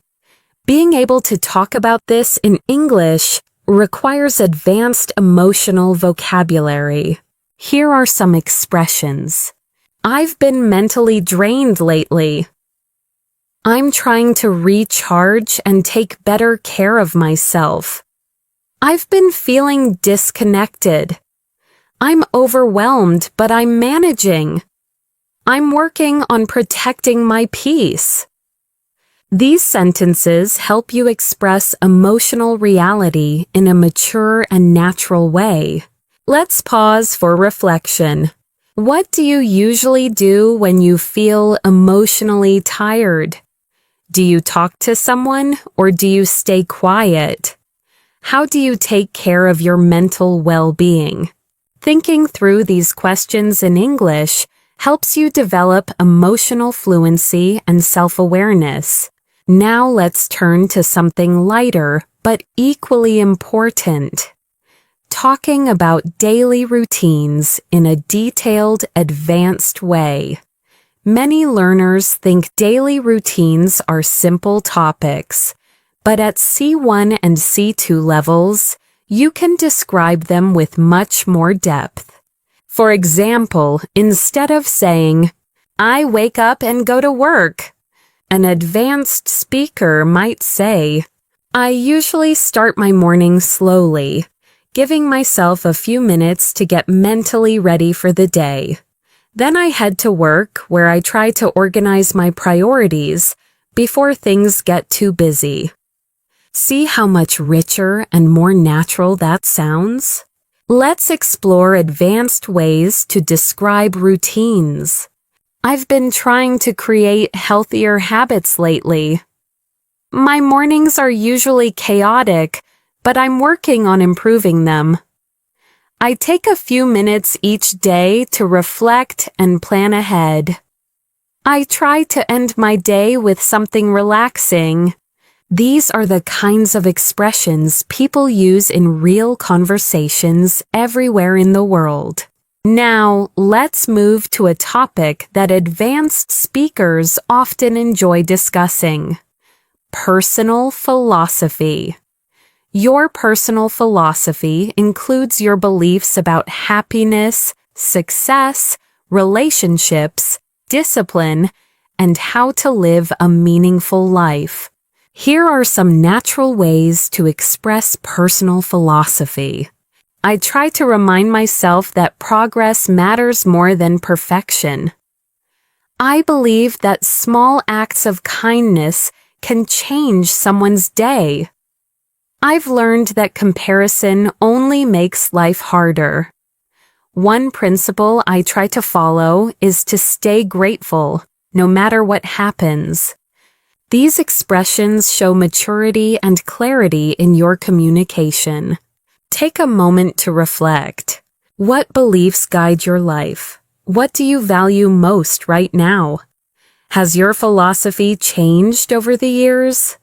Speaker 1: Being able to talk about this in English requires advanced emotional vocabulary. Here are some expressions. I've been mentally drained lately. I'm trying to recharge and take better care of myself. I've been feeling disconnected. I'm overwhelmed, but I'm managing. I'm working on protecting my peace. These sentences help you express emotional reality in a mature and natural way. Let's pause for reflection. What do you usually do when you feel emotionally tired? Do you talk to someone or do you stay quiet? How do you take care of your mental well-being? Thinking through these questions in English helps you develop emotional fluency and self-awareness. Now let's turn to something lighter but equally important. Talking about daily routines in a detailed, advanced way. Many learners think daily routines are simple topics, but at C1 and C2 levels, you can describe them with much more depth. For example, instead of saying, "I wake up and go to work," an advanced speaker might say, "I usually start my morning slowly, giving myself a few minutes to get mentally ready for the day. Then I head to work where I try to organize my priorities before things get too busy." See how much richer and more natural that sounds? Let's explore advanced ways to describe routines. I've been trying to create healthier habits lately. My mornings are usually chaotic, but I'm working on improving them. I take a few minutes each day to reflect and plan ahead. I try to end my day with something relaxing. These are the kinds of expressions people use in real conversations everywhere in the world. Now, let's move to a topic that advanced speakers often enjoy discussing: personal philosophy. Your personal philosophy includes your beliefs about happiness, success, relationships, discipline, and how to live a meaningful life. Here are some natural ways to express personal philosophy. I try to remind myself that progress matters more than perfection. I believe that small acts of kindness can change someone's day. I've learned that comparison only makes life harder. One principle I try to follow is to stay grateful, no matter what happens. These expressions show maturity and clarity in your communication. Take a moment to reflect. What beliefs guide your life? What do you value most right now? Has your philosophy changed over the years?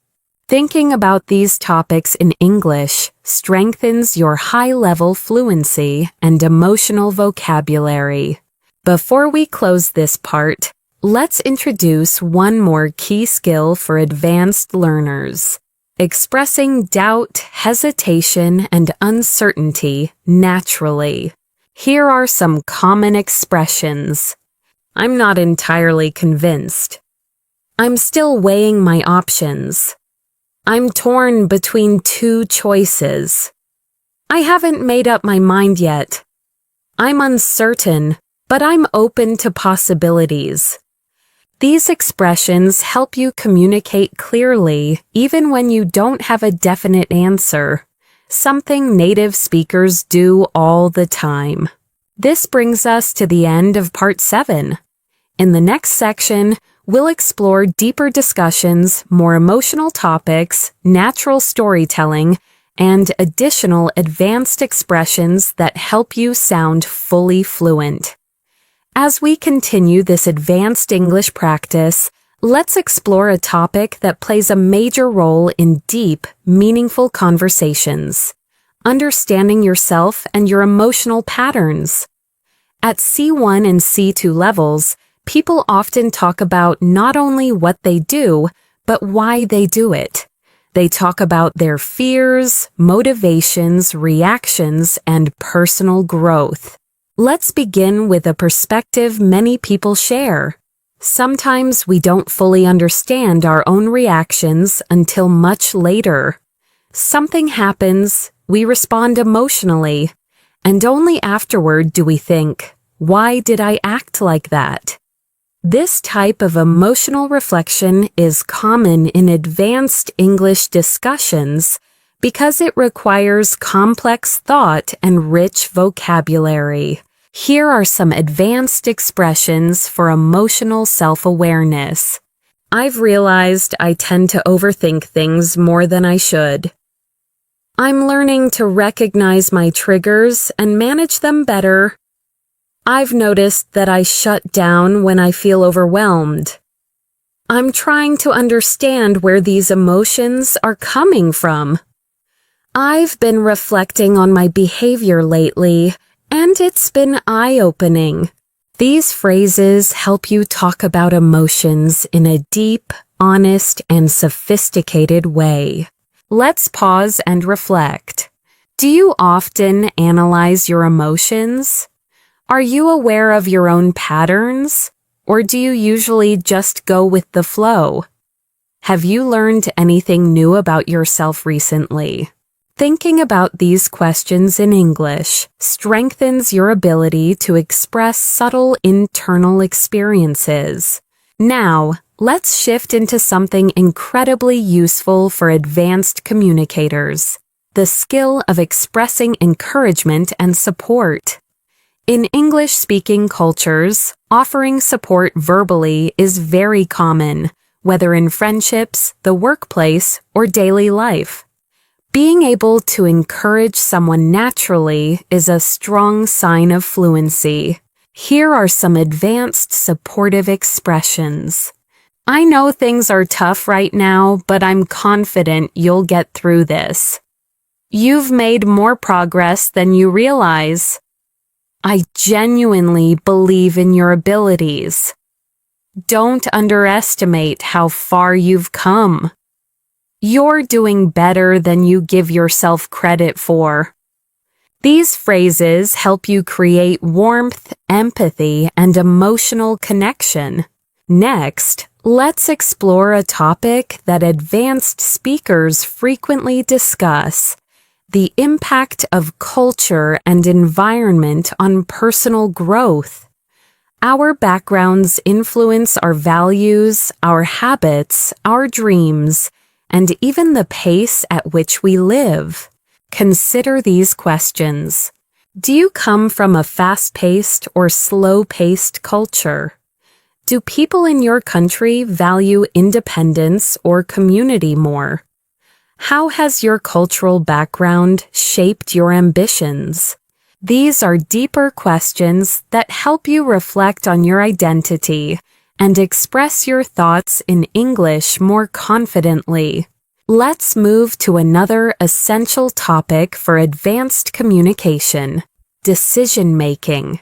Speaker 1: Thinking about these topics in English strengthens your high-level fluency and emotional vocabulary. Before we close this part, let's introduce one more key skill for advanced learners: expressing doubt, hesitation, and uncertainty naturally. Here are some common expressions. I'm not entirely convinced. I'm still weighing my options. I'm torn between two choices. I haven't made up my mind yet. I'm uncertain, but I'm open to possibilities. These expressions help you communicate clearly even when you don't have a definite answer, something native speakers do all the time. This brings us to the end of Part 7. In the next section, we'll explore deeper discussions, more emotional topics, natural storytelling, and additional advanced expressions that help you sound fully fluent. As we continue this advanced English practice, let's explore a topic that plays a major role in deep, meaningful conversations: understanding yourself and your emotional patterns. At C1 and C2 levels, people often talk about not only what they do, but why they do it. They talk about their fears, motivations, reactions, and personal growth. Let's begin with a perspective many people share. Sometimes we don't fully understand our own reactions until much later. Something happens, we respond emotionally, and only afterward do we think, "Why did I act like that?" This type of emotional reflection is common in advanced English discussions because it requires complex thought and rich vocabulary. Here are some advanced expressions for emotional self-awareness. I've realized I tend to overthink things more than I should. I'm learning to recognize my triggers and manage them better. I've noticed that I shut down when I feel overwhelmed. I'm trying to understand where these emotions are coming from. I've been reflecting on my behavior lately, and it's been eye-opening. These phrases help you talk about emotions in a deep, honest, and sophisticated way. Let's pause and reflect. Do you often analyze your emotions? Are you aware of your own patterns, or do you usually just go with the flow? Have you learned anything new about yourself recently? Thinking about these questions in English strengthens your ability to express subtle internal experiences. Now, let's shift into something incredibly useful for advanced communicators: the skill of expressing encouragement and support. In English-speaking cultures, offering support verbally is very common, whether in friendships, the workplace, or daily life. Being able to encourage someone naturally is a strong sign of fluency. Here are some advanced supportive expressions. I know things are tough right now, but I'm confident you'll get through this. You've made more progress than you realize. I genuinely believe in your abilities. Don't underestimate how far you've come. You're doing better than you give yourself credit for. These phrases help you create warmth, empathy, and emotional connection. Next, let's explore a topic that advanced speakers frequently discuss: the impact of culture and environment on personal growth. Our backgrounds influence our values, our habits, our dreams, and even the pace at which we live. Consider these questions. Do you come from a fast-paced or slow-paced culture? Do people in your country value independence or community more? How has your cultural background shaped your ambitions? These are deeper questions that help you reflect on your identity and express your thoughts in English more confidently. Let's move to another essential topic for advanced communication: decision-making.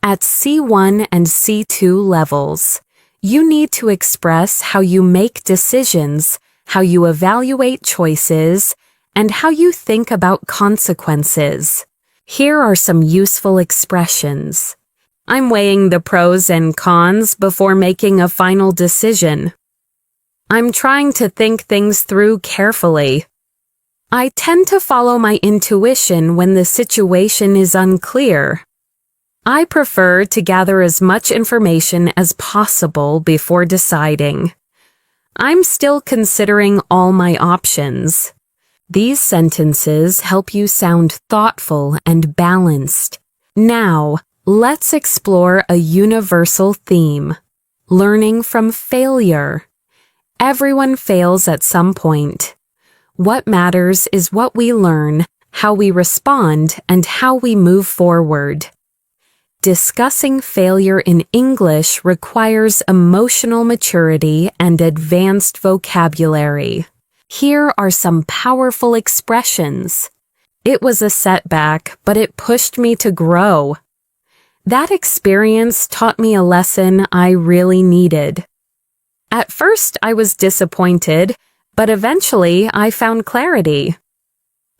Speaker 1: At C1 and C2 levels, you need to express how you make decisions, how you evaluate choices, and how you think about consequences. Here are some useful expressions. I'm weighing the pros and cons before making a final decision. I'm trying to think things through carefully. I tend to follow my intuition when the situation is unclear. I prefer to gather as much information as possible before deciding. I'm still considering all my options. These sentences help you sound thoughtful and balanced. Now, let's explore a universal theme: learning from failure. Everyone fails at some point. What matters is what we learn, how we respond, and how we move forward. Discussing failure in English requires emotional maturity and advanced vocabulary. Here are some powerful expressions. It was a setback, but it pushed me to grow. That experience taught me a lesson I really needed. At first, I was disappointed, but eventually I found clarity.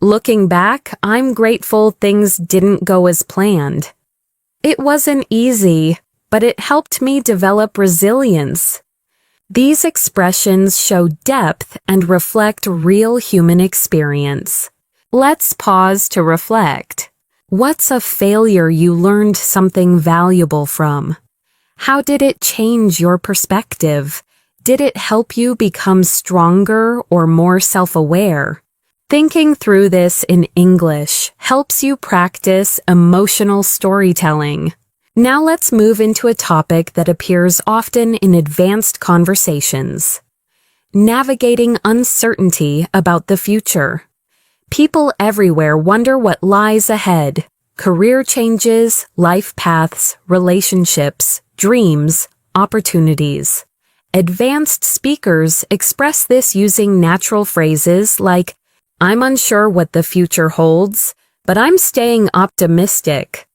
Speaker 1: Looking back, I'm grateful things didn't go as planned. It wasn't easy, but it helped me develop resilience. These expressions show depth and reflect real human experience. Let's pause to reflect. What's a failure you learned something valuable from? How did it change your perspective? Did it help you become stronger or more self-aware? Thinking through this in English helps you practice emotional storytelling. Now let's move into a topic that appears often in advanced conversations: navigating uncertainty about the future. People everywhere wonder what lies ahead: career changes, life paths, relationships, dreams, opportunities. Advanced speakers express this using natural phrases like, "I'm unsure what the future holds, but I'm staying optimistic."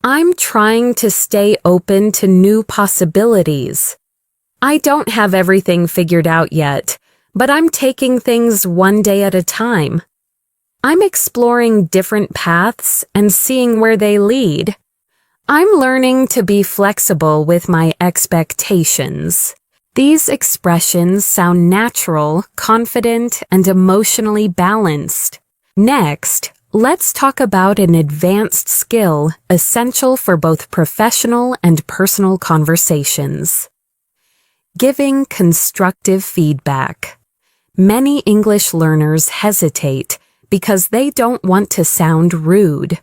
Speaker 1: "I'm trying to stay open to new possibilities." "I don't have everything figured out yet, but I'm taking things one day at a time." "I'm exploring different paths and seeing where they lead." "I'm learning to be flexible with my expectations." These expressions sound natural, confident, and emotionally balanced. Next, let's talk about an advanced skill essential for both professional and personal conversations: giving constructive feedback. Many English learners hesitate because they don't want to sound rude.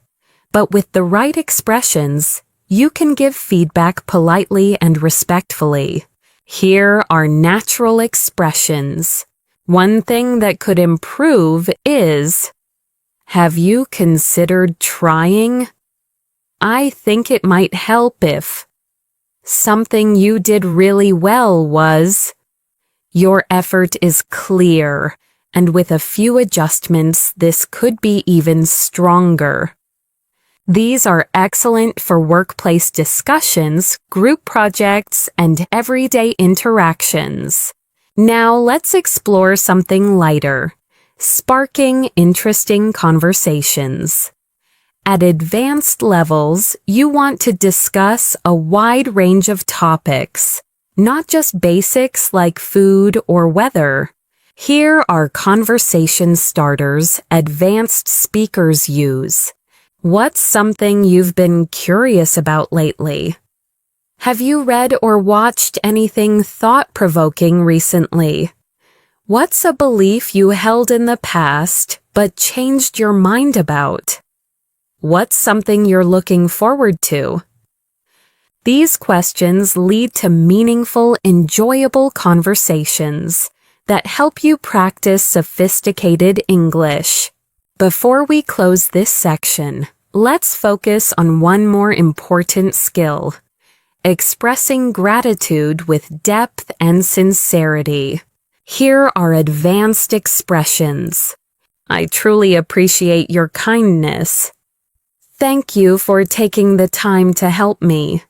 Speaker 1: But with the right expressions, you can give feedback politely and respectfully. Here are natural expressions. One thing that could improve is, "Have you considered trying?" "I think it might help if." "Something you did really well was." Your effort is clear, and with a few adjustments, this could be even stronger. These are excellent for workplace discussions, group projects, and everyday interactions. Now let's explore something lighter: sparking interesting conversations. At advanced levels, you want to discuss a wide range of topics, not just basics like food or weather. Here are conversation starters advanced speakers use. What's something you've been curious about lately? Have you read or watched anything thought-provoking recently? What's a belief you held in the past but changed your mind about? What's something you're looking forward to? These questions lead to meaningful, enjoyable conversations that help you practice sophisticated English. Before we close this section, let's focus on one more important skill: expressing gratitude with depth and sincerity. Here are advanced expressions. "I truly appreciate your kindness." "Thank you for taking the time to help me.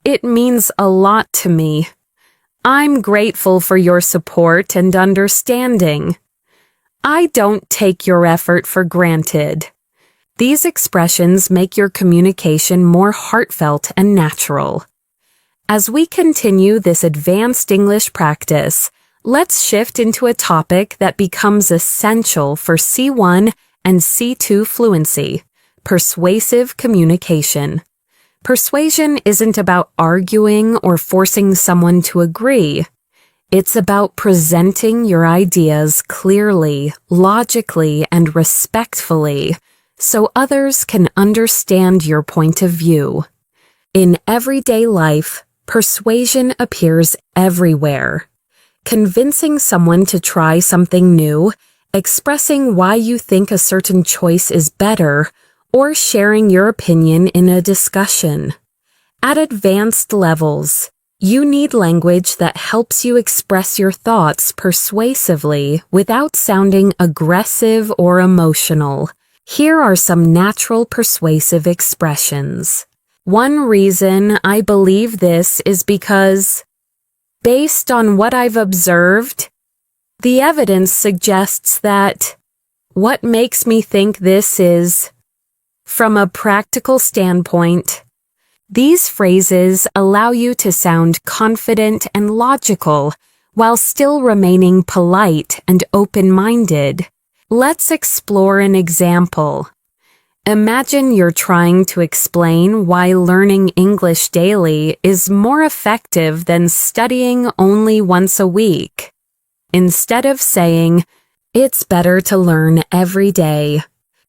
Speaker 1: It means a lot to me." "I'm grateful for your support and understanding." "I don't take your effort for granted." These expressions make your communication more heartfelt and natural. As we continue this advanced English practice, let's shift into a topic that becomes essential for C1 and C2 fluency: persuasive communication. Persuasion isn't about arguing or forcing someone to agree. It's about presenting your ideas clearly, logically, and respectfully, so others can understand your point of view. In everyday life, persuasion appears everywhere. Convincing someone to try something new, expressing why you think a certain choice is better, or sharing your opinion in a discussion. At advanced levels, you need language that helps you express your thoughts persuasively without sounding aggressive or emotional. Here are some natural persuasive expressions. One reason I believe this is because, based on what I've observed, the evidence suggests that. What makes me think this is, from a practical standpoint, these phrases allow you to sound confident and logical while still remaining polite and open-minded. Let's explore an example. Imagine you're trying to explain why learning English daily is more effective than studying only once a week. Instead of saying, "It's better to learn every day,"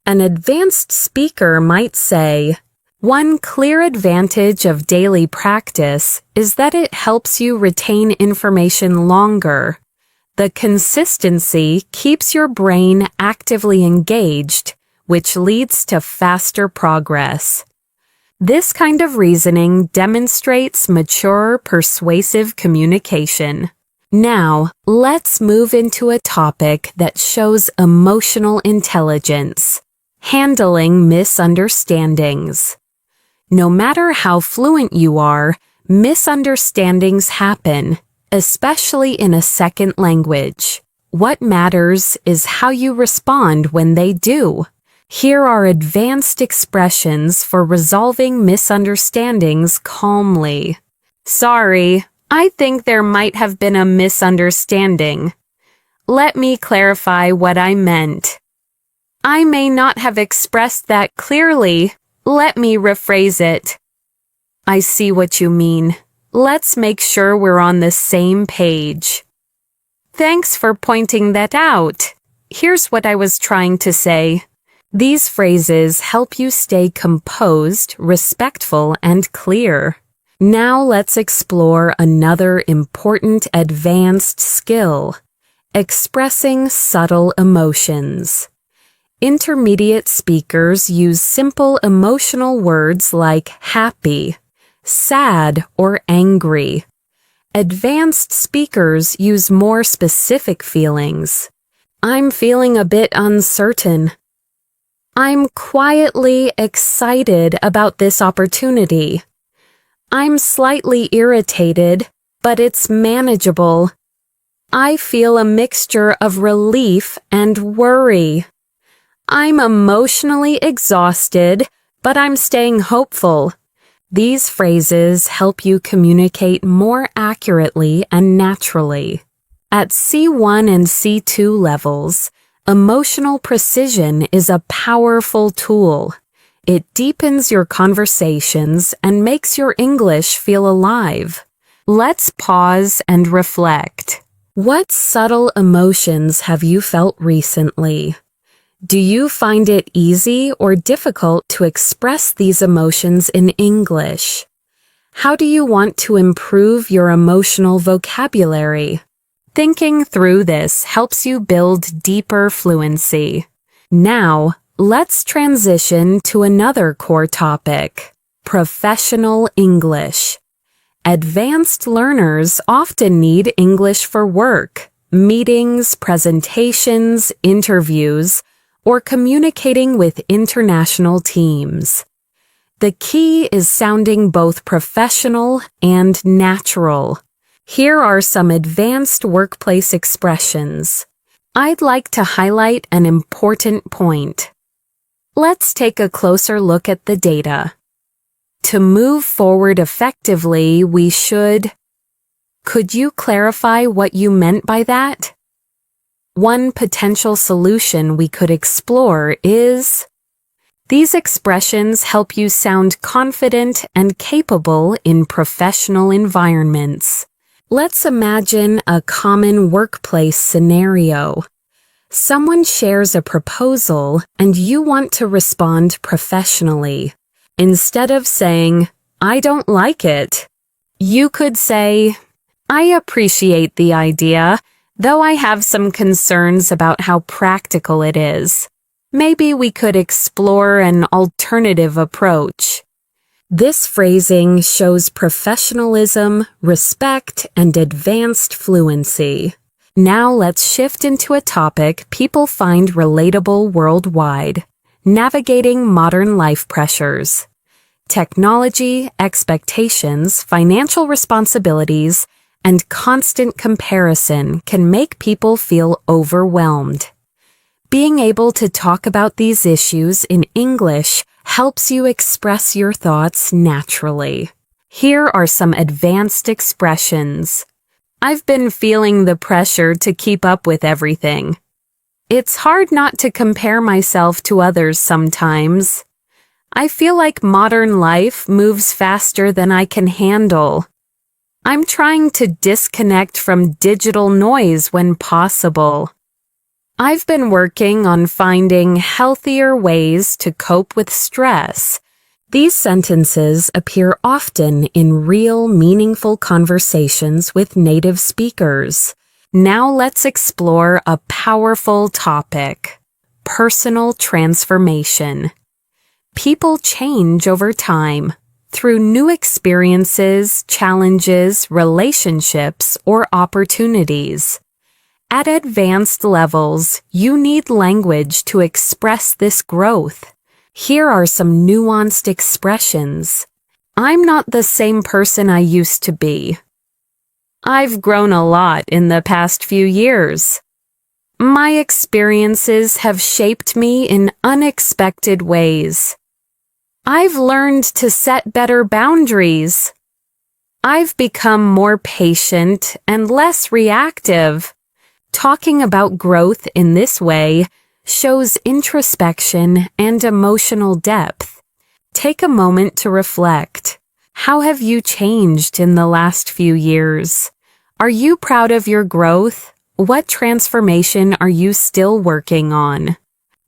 Speaker 1: an advanced speaker might say, "One clear advantage of daily practice is that it helps you retain information longer. The consistency keeps your brain actively engaged, which leads to faster progress." This kind of reasoning demonstrates mature, persuasive communication. Now, let's move into a topic that shows emotional intelligence: handling misunderstandings. No matter how fluent you are, misunderstandings happen, especially in a second language. What matters is how you respond when they do. Here are advanced expressions for resolving misunderstandings calmly. "Sorry, I think there might have been a misunderstanding. Let me clarify what I meant. I may not have expressed that clearly. Let me rephrase it. I see what you mean. Let's make sure we're on the same page. Thanks for pointing that out. Here's what I was trying to say." These phrases help you stay composed, respectful, and clear. Now let's explore another important advanced skill: expressing subtle emotions. Intermediate speakers use simple emotional words like happy, sad, or angry. Advanced speakers use more specific feelings. "I'm feeling a bit uncertain." "I'm quietly excited about this opportunity." "I'm slightly irritated, but it's manageable." "I feel a mixture of relief and worry." "I'm emotionally exhausted, but I'm staying hopeful." These phrases help you communicate more accurately and naturally. At C1 and C2 levels, emotional precision is a powerful tool. It deepens your conversations and makes your English feel alive. Let's pause and reflect. What subtle emotions have you felt recently? Do you find it easy or difficult to express these emotions in English? How do you want to improve your emotional vocabulary? Thinking through this helps you build deeper fluency. Now, let's transition to another core topic: professional English. Advanced learners often need English for work, meetings, presentations, interviews, or communicating with international teams. The key is sounding both professional and natural. Here are some advanced workplace expressions. I'd like to highlight an important point. Let's take a closer look at the data. To move forward effectively, we should... Could you clarify what you meant by that? One potential solution we could explore is... These expressions help you sound confident and capable in professional environments. Let's imagine a common workplace scenario. Someone shares a proposal and you want to respond professionally. Instead of saying, "I don't like it," you could say, "I appreciate the idea, though I have some concerns about how practical it is. Maybe we could explore an alternative approach." This phrasing shows professionalism, respect, and advanced fluency. Now let's shift into a topic people find relatable worldwide: navigating modern life pressures. Technology, expectations, financial responsibilities, and constant comparison can make people feel overwhelmed. Being able to talk about these issues in English helps you express your thoughts naturally. Here are some advanced expressions. I've been feeling the pressure to keep up with everything. It's hard not to compare myself to others sometimes. I feel like modern life moves faster than I can handle. I'm trying to disconnect from digital noise when possible. I've been working on finding healthier ways to cope with stress. These sentences appear often in real, meaningful conversations with native speakers. Now let's explore a powerful topic: personal transformation. People change over time through new experiences, challenges, relationships, or opportunities. At advanced levels, you need language to express this growth. Here are some nuanced expressions. I'm not the same person I used to be. I've grown a lot in the past few years. My experiences have shaped me in unexpected ways. I've learned to set better boundaries. I've become more patient and less reactive. Talking about growth in this way shows introspection and emotional depth. Take a moment to reflect. How have you changed in the last few years? Are you proud of your growth? What transformation are you still working on?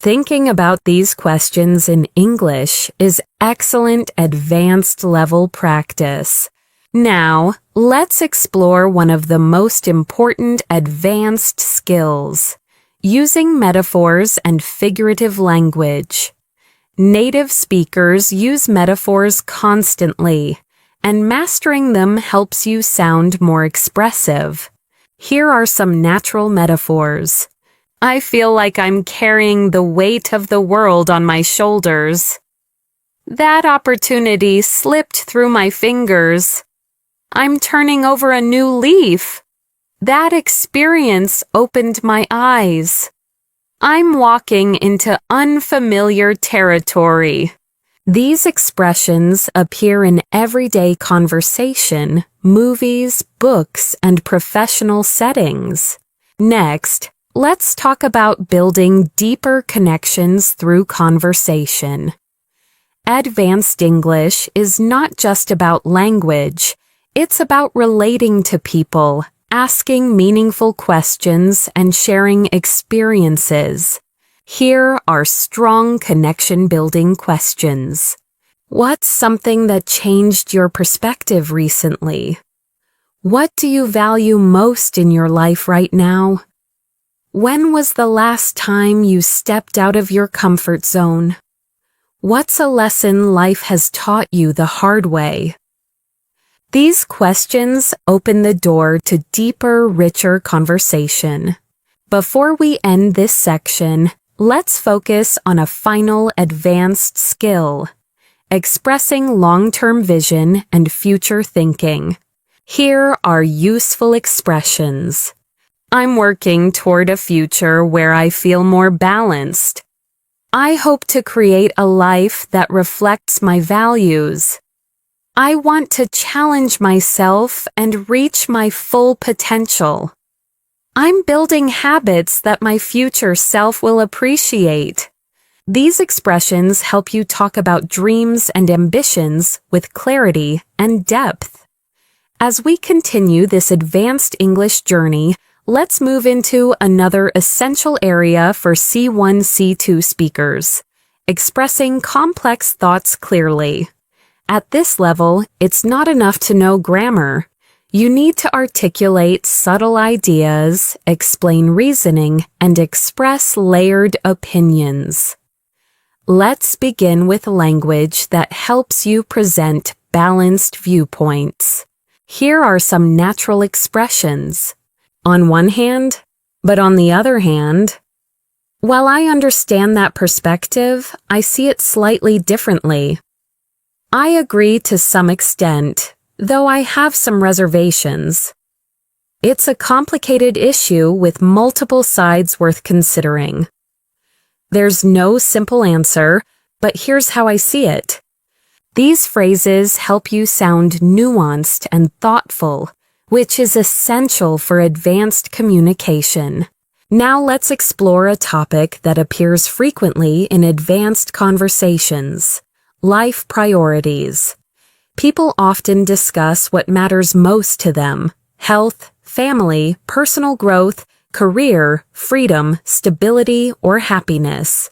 Speaker 1: Thinking about these questions in English is excellent advanced level practice. Now, let's explore one of the most important advanced skills: using metaphors and figurative language. Native speakers use metaphors constantly, and mastering them helps you sound more expressive. Here are some natural metaphors. I feel like I'm carrying the weight of the world on my shoulders. That opportunity slipped through my fingers. I'm turning over a new leaf. That experience opened my eyes. I'm walking into unfamiliar territory. These expressions appear in everyday conversation, movies, books, and professional settings. Next, let's talk about building deeper connections through conversation. Advanced English is not just about language. It's about relating to people, asking meaningful questions, and sharing experiences. Here are strong connection-building questions. What's something that changed your perspective recently? What do you value most in your life right now? When was the last time you stepped out of your comfort zone? What's a lesson life has taught you the hard way? These questions open the door to deeper, richer conversation. Before we end this section, let's focus on a final advanced skill: expressing long-term vision and future thinking. Here are useful expressions. I'm working toward a future where I feel more balanced. I hope to create a life that reflects my values. I want to challenge myself and reach my full potential. I'm building habits that my future self will appreciate. These expressions help you talk about dreams and ambitions with clarity and depth. As we continue this advanced English journey, Let's move into another essential area for C1, C2 speakers, expressing complex thoughts clearly. At this level, it's not enough to know grammar. You need to articulate subtle ideas, explain reasoning, and express layered opinions. Let's begin with language that helps you present balanced viewpoints. Here are some natural expressions. On one hand, but on the other hand. While I understand that perspective, I see it slightly differently. I agree to some extent, though I have some reservations. It's a complicated issue with multiple sides worth considering. There's no simple answer, but here's how I see it. These phrases help you sound nuanced and thoughtful, which is essential for advanced communication. Now let's explore a topic that appears frequently in advanced conversations: life priorities. People often discuss what matters most to them: health, family, personal growth, career, freedom, stability, or happiness.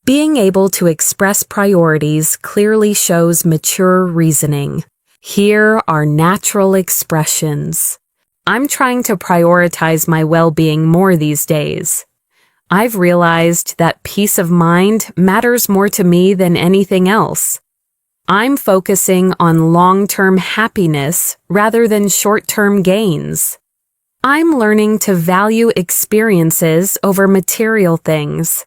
Speaker 1: Being able to express priorities clearly shows mature reasoning. Here are natural expressions. I'm trying to prioritize my well-being more these days. I've realized that peace of mind matters more to me than anything else. I'm focusing on long-term happiness rather than short-term gains. I'm learning to value experiences over material things.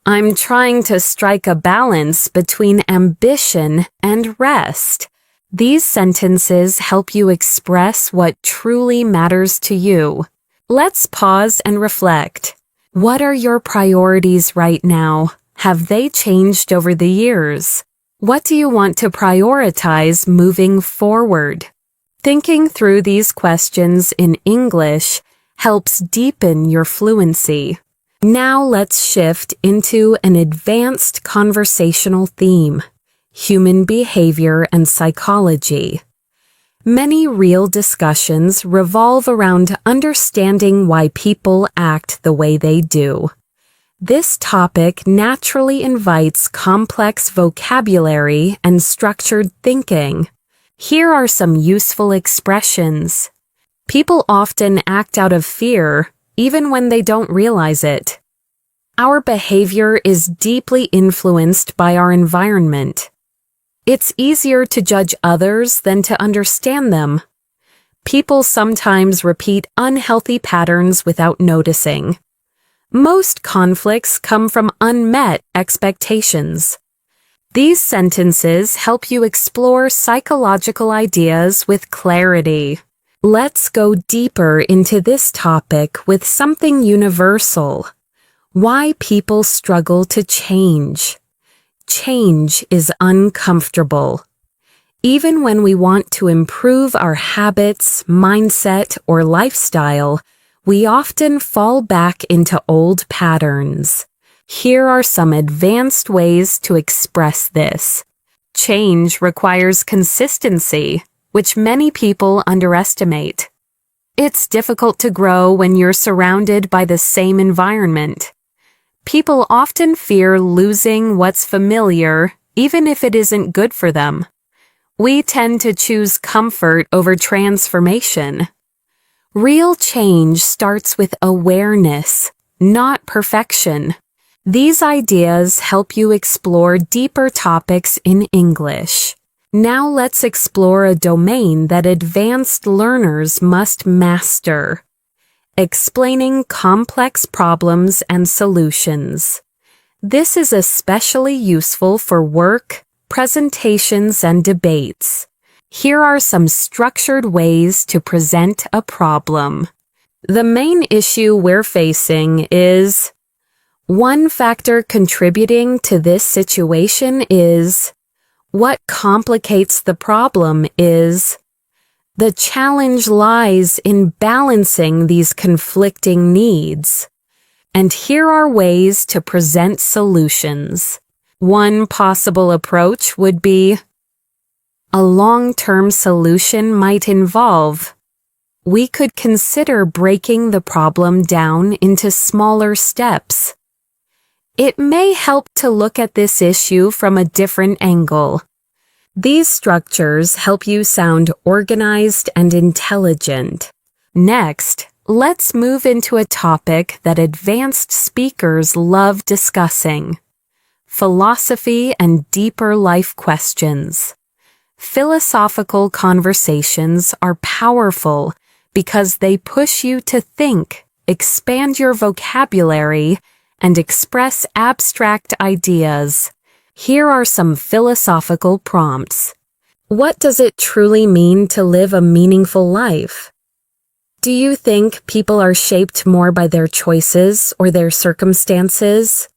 Speaker 1: I'm trying to strike a balance between ambition and rest. These sentences help you express what truly matters to you. Let's pause and reflect. What are your priorities right now? Have they changed over the years? What do you want to prioritize moving forward? Thinking through these questions in English helps deepen your fluency. Now let's shift into an advanced conversational theme: human behavior and psychology. Many real discussions revolve around understanding why people act the way they do. This topic naturally invites complex vocabulary and structured thinking. Here are some useful expressions. People often act out of fear, even when they don't realize it. Our behavior is deeply influenced by our environment. It's easier to judge others than to understand them. People sometimes repeat unhealthy patterns without noticing. Most conflicts come from unmet expectations. These sentences help you explore psychological ideas with clarity. Let's go deeper into this topic with something universal: why people struggle to change. Change is uncomfortable. Even when we want to improve our habits, mindset, or lifestyle, we often fall back into old patterns. Here are some advanced ways to express this. Change requires consistency, which many people underestimate. It's difficult to grow when you're surrounded by the same environment. People often fear losing what's familiar, even if it isn't good for them. We tend to choose comfort over transformation. Real change starts with awareness, not perfection. These ideas help you explore deeper topics in English. Now let's explore a domain that advanced learners must master: explaining complex problems and solutions. This is especially useful for work, presentations, and debates. Here are some structured ways to present a problem. The main issue we're facing is: one factor contributing to this situation is. What complicates the problem is. The challenge lies in balancing these conflicting needs. And here are ways to present solutions. One possible approach would be: a long-term solution might involve. we could consider breaking the problem down into smaller steps. It may help to look at this issue from a different angle. These structures help you sound organized and intelligent. Next, let's move into a topic that advanced speakers love discussing: philosophy and deeper life questions. Philosophical conversations are powerful because they push you to think, expand your vocabulary, and express abstract ideas. Here are some philosophical prompts. What does it truly mean to live a meaningful life? Do you think people are shaped more by their choices or their circumstances?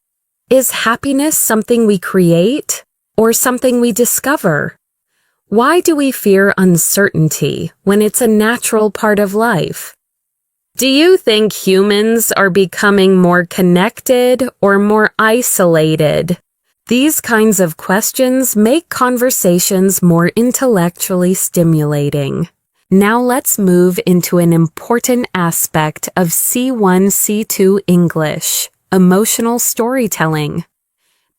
Speaker 1: Is happiness something we create or something we discover? Why do we fear uncertainty when it's a natural part of life? Do you think humans are becoming more connected or more isolated? These kinds of questions make conversations more intellectually stimulating. Now let's move into an important aspect of C1, C2 English: emotional storytelling.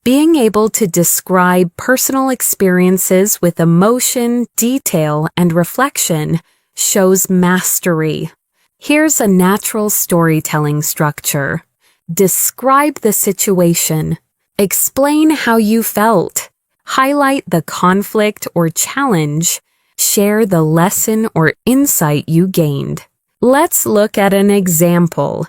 Speaker 1: Being able to describe personal experiences with emotion, detail, and reflection shows mastery. Here's a natural storytelling structure. Describe the situation. Explain how you felt. Highlight the conflict or challenge. Share the lesson or insight you gained. Let's look at an example.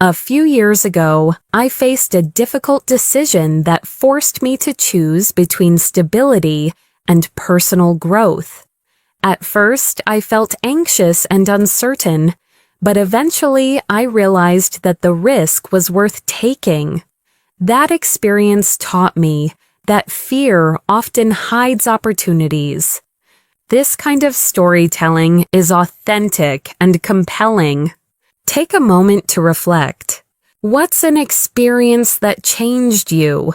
Speaker 1: A few years ago, I faced a difficult decision that forced me to choose between stability and personal growth. At first, I felt anxious and uncertain, but eventually I realized that the risk was worth taking. That experience taught me that fear often hides opportunities. This kind of storytelling is authentic and compelling. Take a moment to reflect. What's an experience that changed you?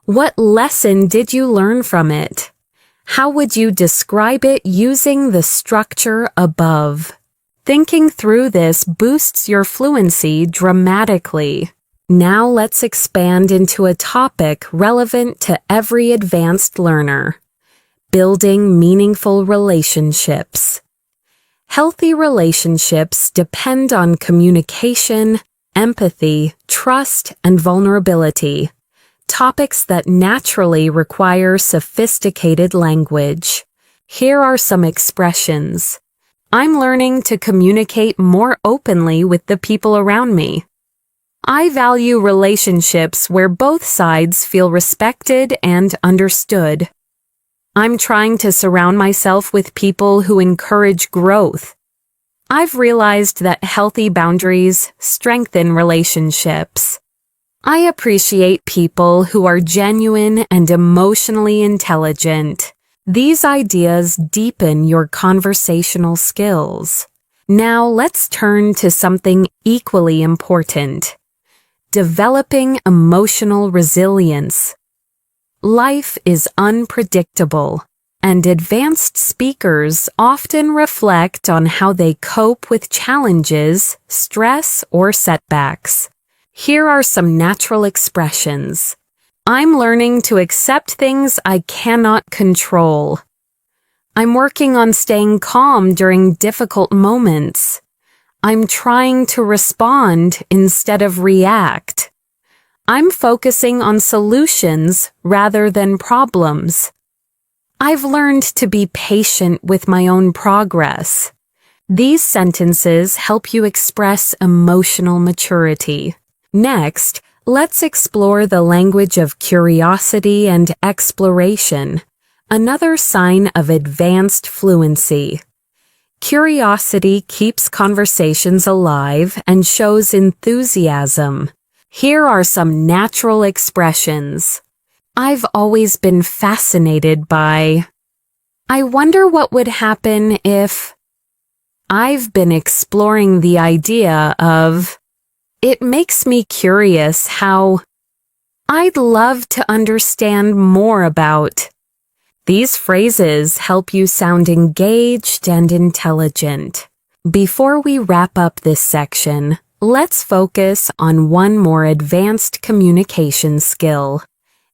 Speaker 1: What lesson did you learn from it? How would you describe it using the structure above? Thinking through this boosts your fluency dramatically. Now let's expand into a topic relevant to every advanced learner: building meaningful relationships. Healthy relationships depend on communication, empathy, trust, and vulnerability, topics that naturally require sophisticated language. Here are some expressions. I'm learning to communicate more openly with the people around me. I value relationships where both sides feel respected and understood. I'm trying to surround myself with people who encourage growth. I've realized that healthy boundaries strengthen relationships. I appreciate people who are genuine and emotionally intelligent. These ideas deepen your conversational skills. Now let's turn to something equally important: developing emotional resilience. Life is unpredictable, and advanced speakers often reflect on how they cope with challenges, stress, or setbacks. Here are some natural expressions. I'm learning to accept things I cannot control. I'm working on staying calm during difficult moments. I'm trying to respond instead of react. I'm focusing on solutions rather than problems. I've learned to be patient with my own progress. These sentences help you express emotional maturity. Next, let's explore the language of curiosity and exploration, another sign of advanced fluency. Curiosity keeps conversations alive and shows enthusiasm. Here are some natural expressions. I've always been fascinated by. I wonder what would happen if. I've been exploring the idea of. It makes me curious how. I'd love to understand more about. These phrases help you sound engaged and intelligent. Before we wrap up this section, let's focus on one more advanced communication skill: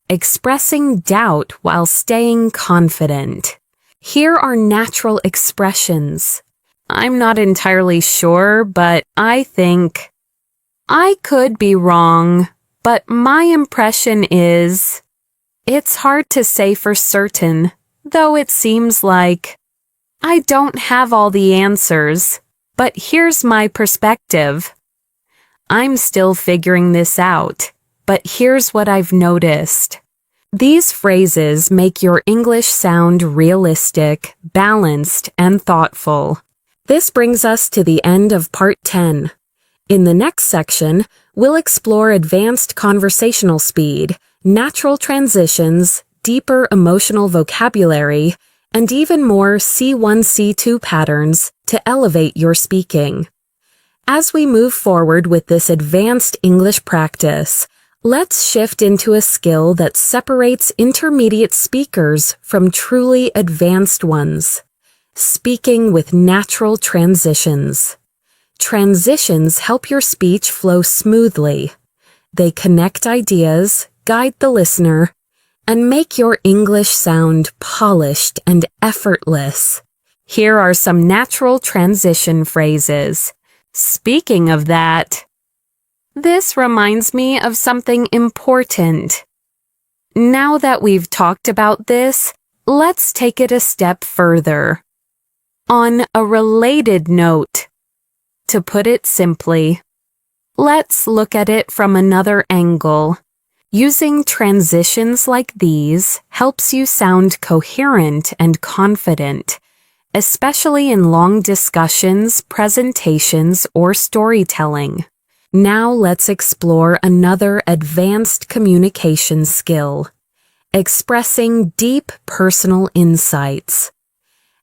Speaker 1: expressing doubt while staying confident. Here are natural expressions. I'm not entirely sure, but I think. I could be wrong, but my impression is. It's hard to say for certain, though it seems like. I don't have all the answers, but here's my perspective. I'm still figuring this out, but here's what I've noticed. These phrases make your English sound realistic, balanced, and thoughtful. This brings us to the end of Part 10. In the next section, we'll explore advanced conversational speed, natural transitions, deeper emotional vocabulary, and even more C1, C2 patterns to elevate your speaking. As we move forward with this advanced English practice, let's shift into a skill that separates intermediate speakers from truly advanced ones: speaking with natural transitions. Transitions help your speech flow smoothly. They connect ideas, guide the listener, and make your English sound polished and effortless. Here are some natural transition phrases. Speaking of that, this reminds me of something important. Now that we've talked about this, let's take it a step further. On a related note, to put it simply, let's look at it from another angle. Using transitions like these helps you sound coherent and confident, especially in long discussions, presentations, or storytelling. Now let's explore another advanced communication skill: expressing deep personal insights.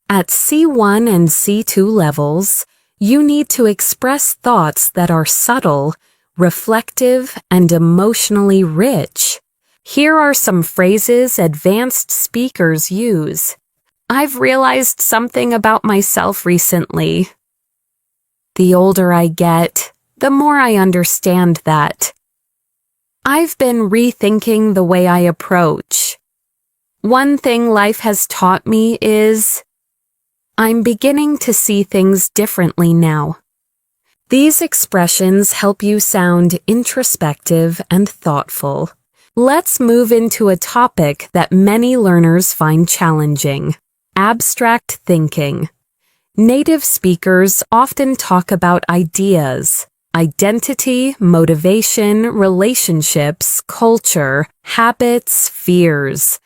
Speaker 1: At C1 and C2 levels, you need to express thoughts that are subtle, reflective, and emotionally rich. Here are some phrases advanced speakers use. I've realized something about myself recently. The older I get, the more I understand that. I've been rethinking the way I approach. One thing life has taught me is I'm beginning to see things differently now. These expressions help you sound introspective and thoughtful. Let's move into a topic that many learners find challenging: abstract thinking. Native speakers often talk about ideas, identity, motivation, relationships, culture, habits, fears,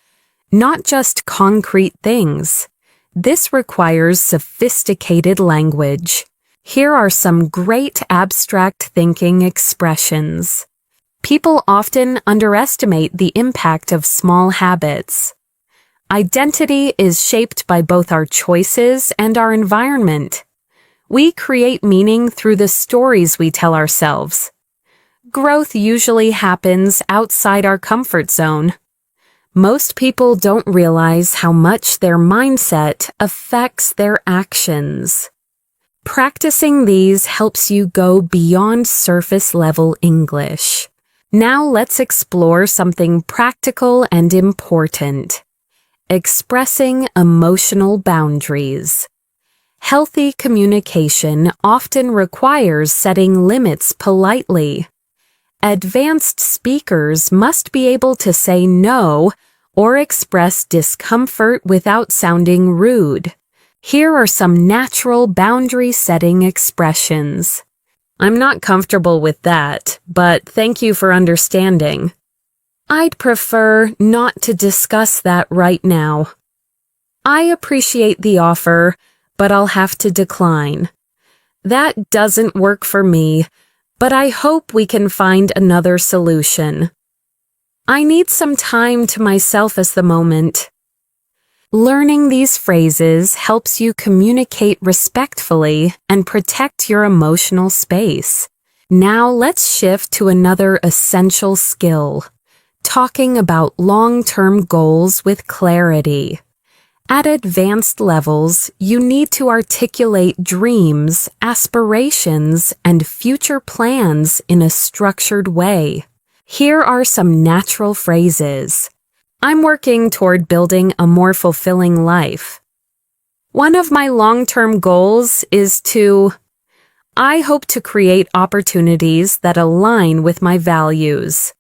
Speaker 1: not just concrete things. This requires sophisticated language. Here are some great abstract thinking expressions. People often underestimate the impact of small habits. Identity is shaped by both our choices and our environment. We create meaning through the stories we tell ourselves. Growth usually happens outside our comfort zone. Most people don't realize how much their mindset affects their actions. Practicing these helps you go beyond surface-level English. Now let's explore something practical and important: expressing emotional boundaries. Healthy communication often requires setting limits politely. Advanced speakers must be able to say no or express discomfort without sounding rude. Here are some natural boundary-setting expressions. I'm not comfortable with that, but thank you for understanding. I'd prefer not to discuss that right now. I appreciate the offer, but I'll have to decline. That doesn't work for me, but I hope we can find another solution. I need some time to myself at the moment. Learning these phrases helps you communicate respectfully and protect your emotional space. Now let's shift to another essential skill: talking about long-term goals with clarity. At advanced levels, you need to articulate dreams, aspirations, and future plans in a structured way. Here are some natural phrases. I'm working toward building a more fulfilling life. One of my long-term goals is I hope to create opportunities that align with my values.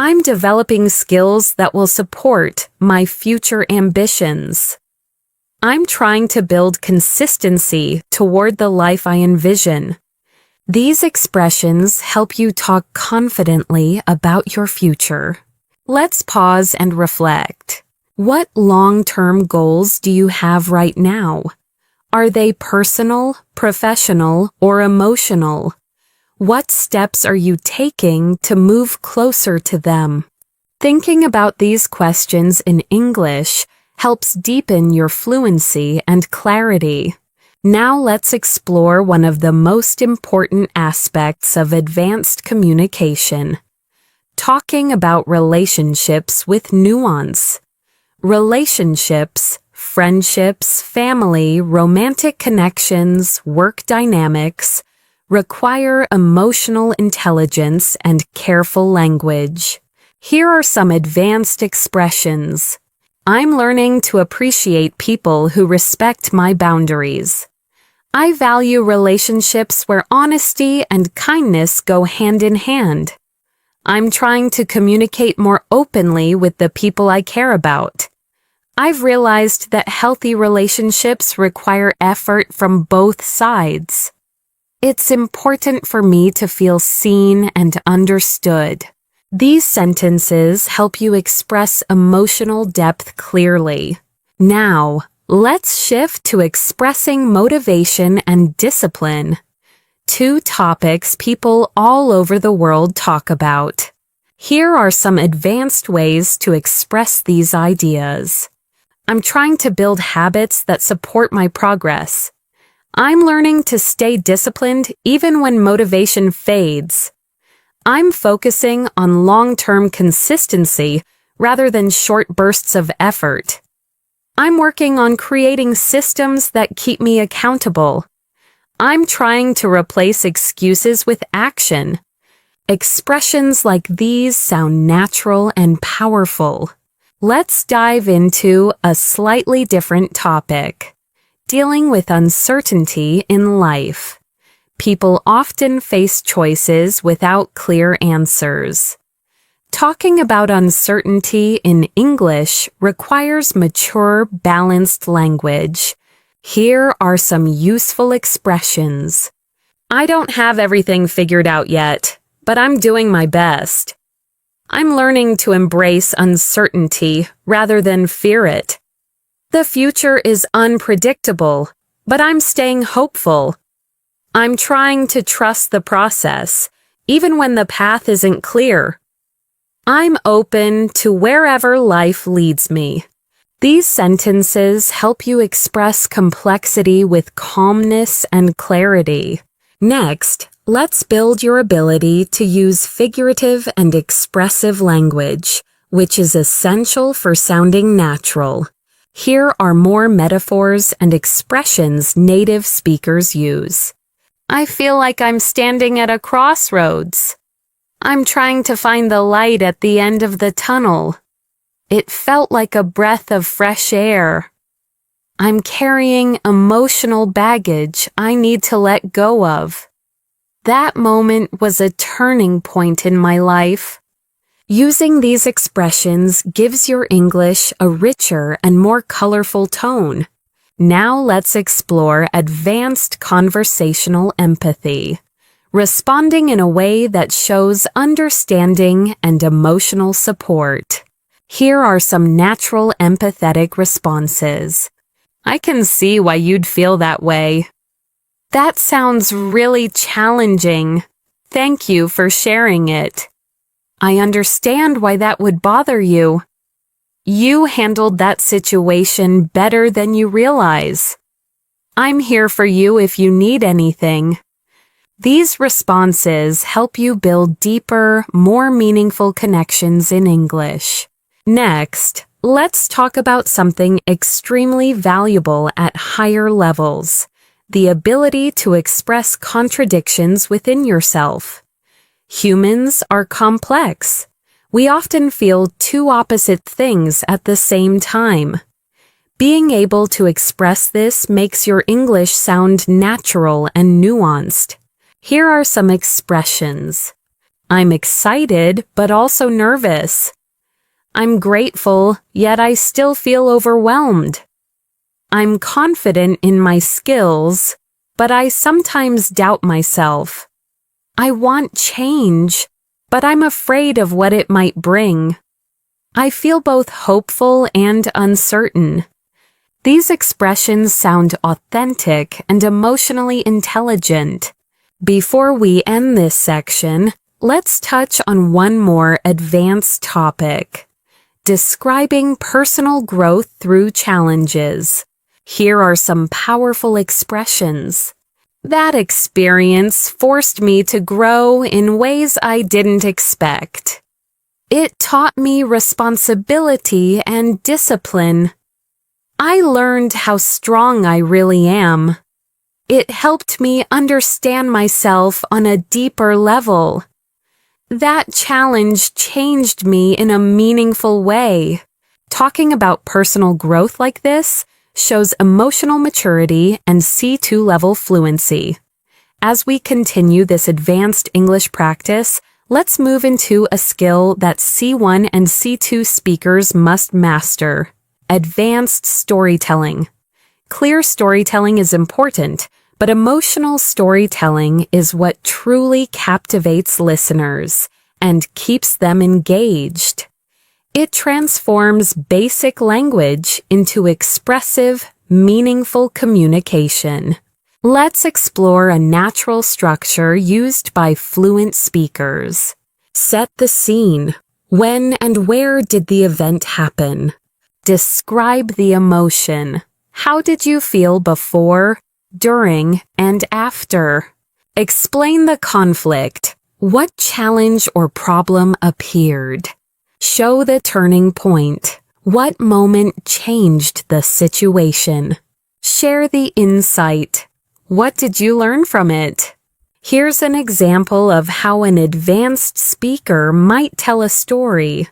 Speaker 1: I'm developing skills that will support my future ambitions. I'm trying to build consistency toward the life I envision. These expressions help you talk confidently about your future. Let's pause and reflect. What long-term goals do you have right now? Are they personal, professional, or emotional? What steps are you taking to move closer to them? Thinking about these questions in English helps deepen your fluency and clarity. Now let's explore one of the most important aspects of advanced communication. Talking about relationships with nuance. Relationships, friendships, family, romantic connections, work dynamics require emotional intelligence and careful language. Here are some advanced expressions. I'm learning to appreciate people who respect my boundaries. I value relationships where honesty and kindness go hand in hand. I'm trying to communicate more openly with the people I care about. I've realized that healthy relationships require effort from both sides. It's important for me to feel seen and understood. These sentences help you express emotional depth clearly. Now, let's shift to expressing motivation and discipline. Two topics people all over the world talk about. Here are some advanced ways to express these ideas. I'm trying to build habits that support my progress. I'm learning to stay disciplined even when motivation fades. I'm focusing on long-term consistency rather than short bursts of effort. I'm working on creating systems that keep me accountable. I'm trying to replace excuses with action. Expressions like these sound natural and powerful. Let's dive into a slightly different topic. Dealing with uncertainty in life. People often face choices without clear answers. Talking about uncertainty in English requires mature, balanced language. Here are some useful expressions. I don't have everything figured out yet, but I'm doing my best. I'm learning to embrace uncertainty rather than fear it. The future is unpredictable, but I'm staying hopeful. I'm trying to trust the process, even when the path isn't clear. I'm open to wherever life leads me. These sentences help you express complexity with calmness and clarity. Next, let's build your ability to use figurative and expressive language, which is essential for sounding natural. Here are more metaphors and expressions native speakers use. I feel like I'm standing at a crossroads. I'm trying to find the light at the end of the tunnel. It felt like a breath of fresh air. I'm carrying emotional baggage I need to let go of. That moment was a turning point in my life. Using these expressions gives your English a richer and more colorful tone. Now let's explore advanced conversational empathy, responding in a way that shows understanding and emotional support. Here are some natural empathetic responses. I can see why you'd feel that way. That sounds really challenging. Thank you for sharing it. I understand why that would bother you. You handled that situation better than you realize. I'm here for you if you need anything. These responses help you build deeper, more meaningful connections in English. Next, Let's talk about something extremely valuable at higher levels: the ability to express contradictions within yourself. Humans are complex. We often feel two opposite things at the same time. Being able to express this makes your English sound natural and nuanced. Here are some expressions. I'm excited, but also nervous. I'm grateful, yet I still feel overwhelmed. I'm confident in my skills, but I sometimes doubt myself. I want change, but I'm afraid of what it might bring. I feel both hopeful and uncertain. These expressions sound authentic and emotionally intelligent. Before we end this section, let's touch on one more advanced topic: describing personal growth through challenges. Here are some powerful expressions. That experience forced me to grow in ways I didn't expect. It taught me responsibility and discipline. I learned how strong I really am. It helped me understand myself on a deeper level. That challenge changed me in a meaningful way. Talking about personal growth like this shows emotional maturity and C2 level fluency. As we continue this advanced English practice, let's move into a skill that C1 and C2 speakers must master: advanced storytelling. Clear storytelling is important, but emotional storytelling is what truly captivates listeners and keeps them engaged. It transforms basic language into expressive, meaningful communication. Let's explore a natural structure used by fluent speakers. Set the scene. When and where did the event happen? Describe the emotion. How did you feel before, during, and after? Explain the conflict. What challenge or problem appeared? Show the turning point. What moment changed the situation? Share the insight. What did you learn from it? Here's an example of how an advanced speaker might tell a story.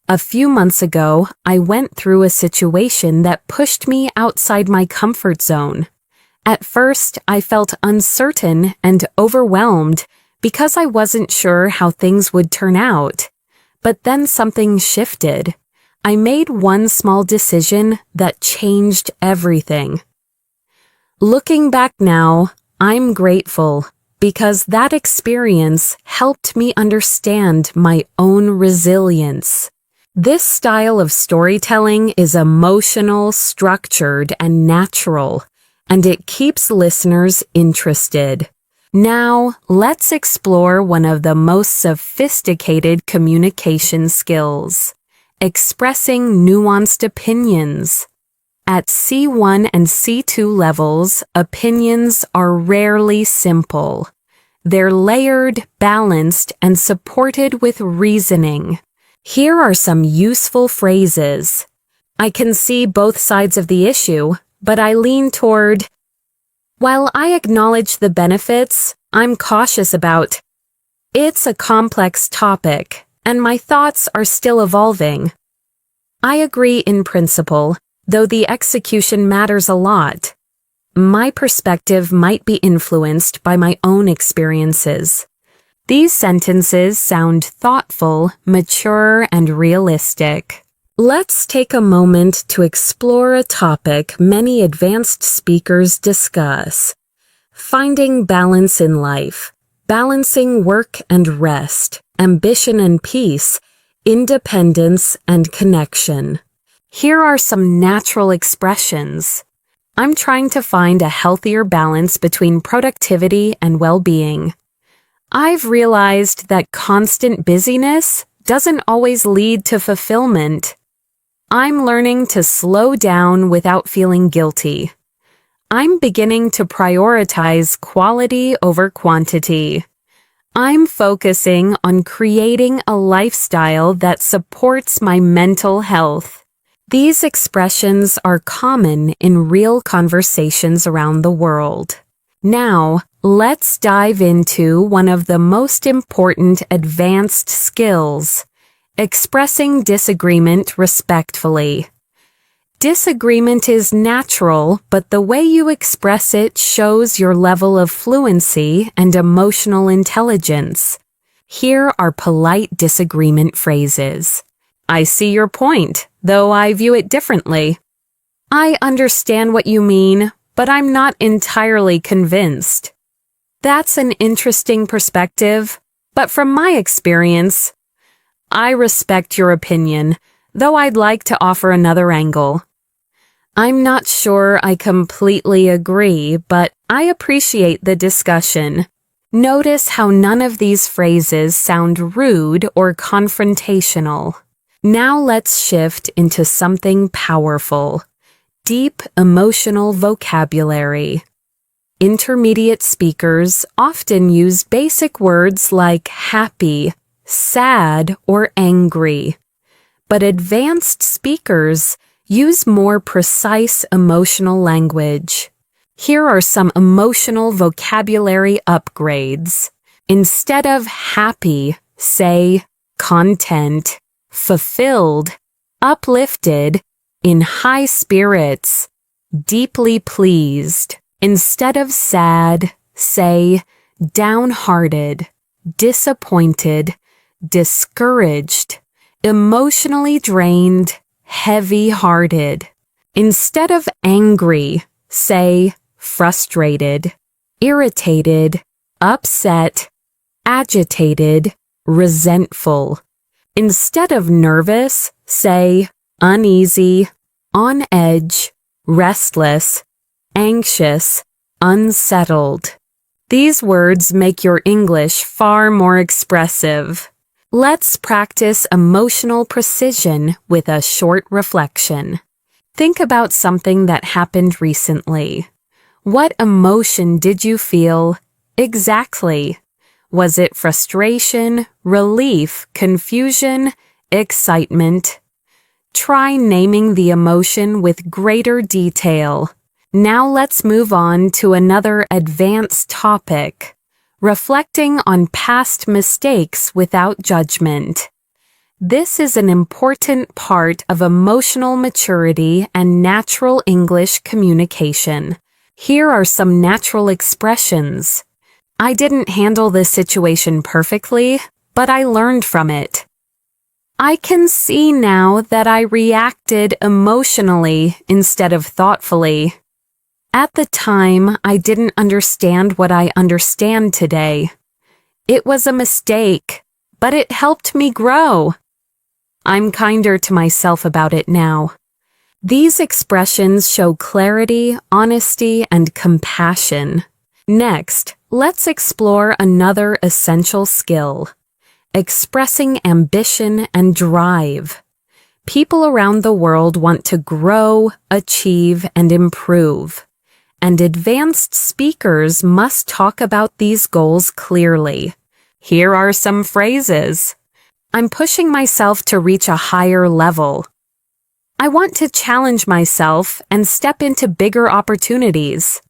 Speaker 1: A few months ago, I went through a situation that pushed me outside my comfort zone. At first, I felt uncertain and overwhelmed because I wasn't sure how things would turn out. But then something shifted. I made one small decision that changed everything. Looking back now, I'm grateful because that experience helped me understand my own resilience. This style of storytelling is emotional, structured, and natural, and it keeps listeners interested. Now, let's explore one of the most sophisticated communication skills: expressing nuanced opinions. At C1 and C2 levels, opinions are rarely simple. They're layered, balanced, and supported with reasoning. Here are some useful phrases. I can see both sides of the issue, but I lean toward. While I acknowledge the benefits, I'm cautious about. It's a complex topic, and my thoughts are still evolving. I agree in principle, though the execution matters a lot. My perspective might be influenced by my own experiences. These sentences sound thoughtful, mature, and realistic. Let's take a moment to explore a topic many advanced speakers discuss: finding balance in life, balancing work and rest, ambition and peace, independence and connection. Here are some natural expressions. I'm trying to find a healthier balance between productivity and well-being. I've realized that constant busyness doesn't always lead to fulfillment. I'm learning to slow down without feeling guilty. I'm beginning to prioritize quality over quantity. I'm focusing on creating a lifestyle that supports my mental health. These expressions are common in real conversations around the world. Now, let's dive into one of the most important advanced skills, expressing disagreement respectfully. Disagreement is natural, but the way you express it shows your level of fluency and emotional intelligence. Here are polite disagreement phrases. I see your point, though I view it differently. I understand what you mean, but I'm not entirely convinced. That's an interesting perspective, but from my experience, I respect your opinion, though I'd like to offer another angle. I'm not sure I completely agree, but I appreciate the discussion. Notice how none of these phrases sound rude or confrontational. Now let's shift into something powerful. Deep emotional vocabulary. Intermediate speakers often use basic words like happy, sad, or angry. But advanced speakers use more precise emotional language. Here are some emotional vocabulary upgrades. Instead of happy, say content, fulfilled, uplifted, in high spirits, deeply pleased. Instead of sad, say downhearted, disappointed, discouraged, emotionally drained, heavy-hearted. Instead of angry, say frustrated, irritated, upset, agitated, resentful. Instead of nervous, say uneasy, on edge, restless, anxious, unsettled. These words make your English far more expressive. Let's practice emotional precision with a short reflection. Think about something that happened recently. What emotion did you feel exactly? Was it frustration, relief, confusion, excitement? Try naming the emotion with greater detail. Now let's move on to another advanced topic, reflecting on past mistakes without judgment. This is an important part of emotional maturity and natural English communication. Here are some natural expressions. I didn't handle this situation perfectly, but I learned from it. I can see now that I reacted emotionally instead of thoughtfully. At the time, I didn't understand what I understand today. It was a mistake, but it helped me grow. I'm kinder to myself about it now. These expressions show clarity, honesty, and compassion. Next, let's explore another essential skill, expressing ambition and drive. People around the world want to grow, achieve, and improve. And advanced speakers must talk about these goals clearly. Here are some phrases. I'm pushing myself to reach a higher level. I want to challenge myself and step into bigger opportunities.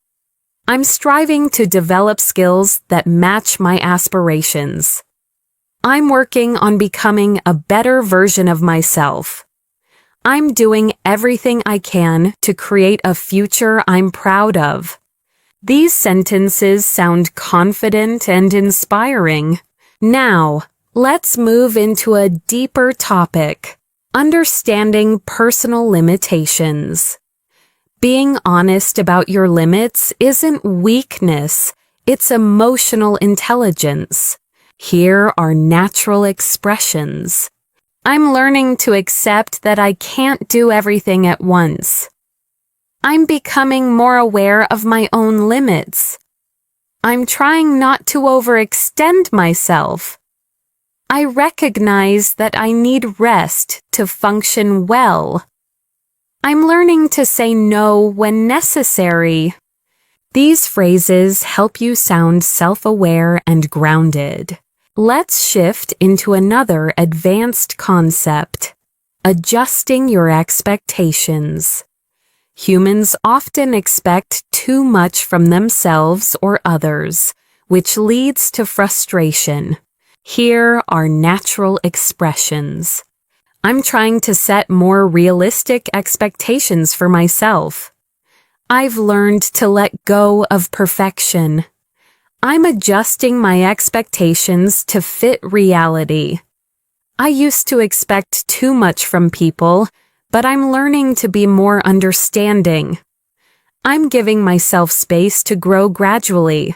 Speaker 1: I'm striving to develop skills that match my aspirations. I'm working on becoming a better version of myself. I'm doing everything I can to create a future I'm proud of. These sentences sound confident and inspiring. Now, let's move into a deeper topic, understanding personal limitations. Being honest about your limits isn't weakness, it's emotional intelligence. Here are natural expressions. I'm learning to accept that I can't do everything at once. I'm becoming more aware of my own limits. I'm trying not to overextend myself. I recognize that I need rest to function well. I'm learning to say no when necessary. These phrases help you sound self-aware and grounded. Let's shift into another advanced concept, adjusting your expectations. Humans often expect too much from themselves or others, which leads to frustration. Here are natural expressions. I'm trying to set more realistic expectations for myself. I've learned to let go of perfection. I'm adjusting my expectations to fit reality. I used to expect too much from people, but I'm learning to be more understanding. I'm giving myself space to grow gradually.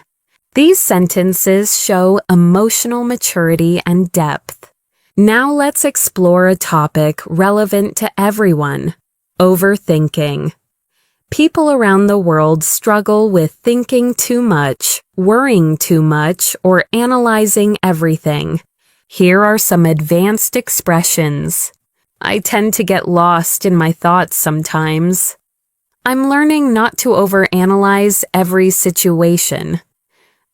Speaker 1: These sentences show emotional maturity and depth. Now let's explore a topic relevant to everyone: overthinking. People around the world struggle with thinking too much, worrying too much, or analyzing everything. Here are some advanced expressions. I tend to get lost in my thoughts sometimes. I'm learning not to overanalyze every situation.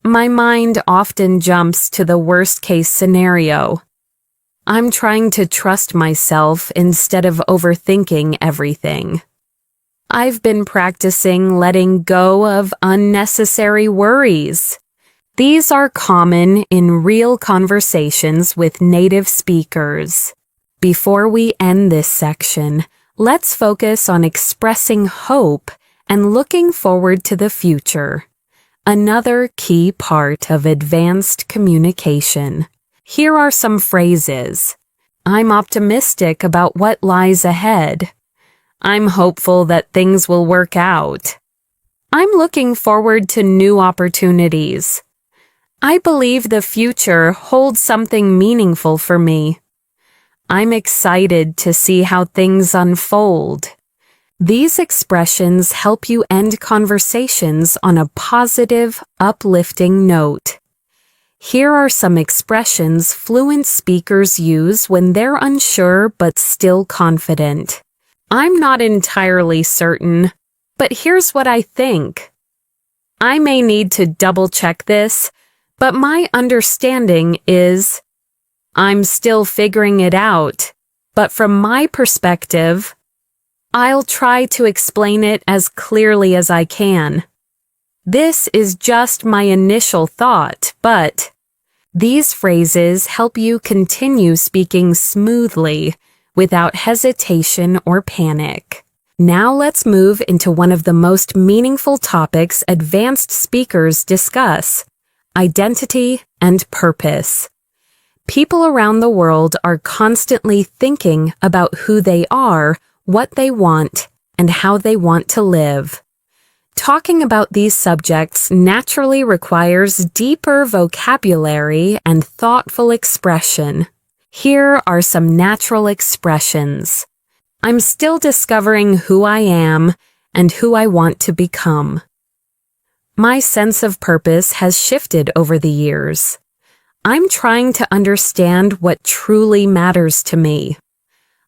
Speaker 1: My mind often jumps to the worst-case scenario. I'm trying to trust myself instead of overthinking everything. I've been practicing letting go of unnecessary worries. These are common in real conversations with native speakers. Before we end this section, let's focus on expressing hope and looking forward to the future. Another key part of advanced communication. Here are some phrases. I'm optimistic about what lies ahead. I'm hopeful that things will work out. I'm looking forward to new opportunities. I believe the future holds something meaningful for me. I'm excited to see how things unfold. These expressions help you end conversations on a positive, uplifting note. Here are some expressions fluent speakers use when they're unsure but still confident. I'm not entirely certain, but here's what I think. I may need to double-check this, but my understanding is I'm still figuring it out, but from my perspective, I'll try to explain it as clearly as I can. This is just my initial thought, but these phrases help you continue speaking smoothly without hesitation or panic. Now let's move into one of the most meaningful topics advanced speakers discuss: identity and purpose. People around the world are constantly thinking about who they are, what they want, and how they want to live. Talking about these subjects naturally requires deeper vocabulary and thoughtful expression. Here are some natural expressions. I'm still discovering who I am and who I want to become. My sense of purpose has shifted over the years. I'm trying to understand what truly matters to me.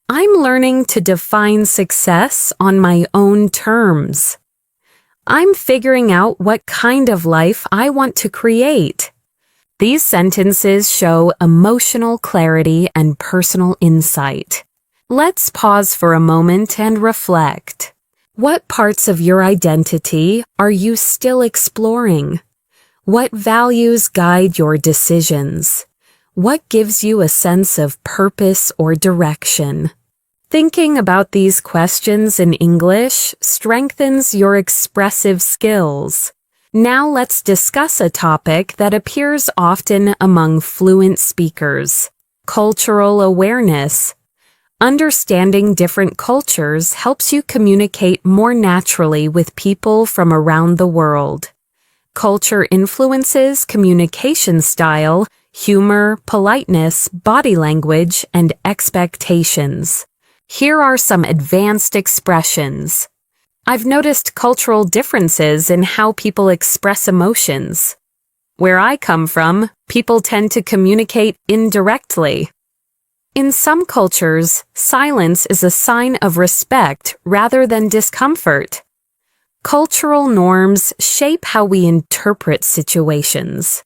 Speaker 1: I'm learning to define success on my own terms. I'm figuring out what kind of life I want to create. These sentences show emotional clarity and personal insight. Let's pause for a moment and reflect. What parts of your identity are you still exploring? What values guide your decisions? What gives you a sense of purpose or direction? Thinking about these questions in English strengthens your expressive skills. Now let's discuss a topic that appears often among fluent speakers: cultural awareness. Understanding different cultures helps you communicate more naturally with people from around the world. Culture influences communication style, humor, politeness, body language, and expectations. Here are some advanced expressions. I've noticed cultural differences in how people express emotions. Where I come from, people tend to communicate indirectly. In some cultures, silence is a sign of respect rather than discomfort. Cultural norms shape how we interpret situations.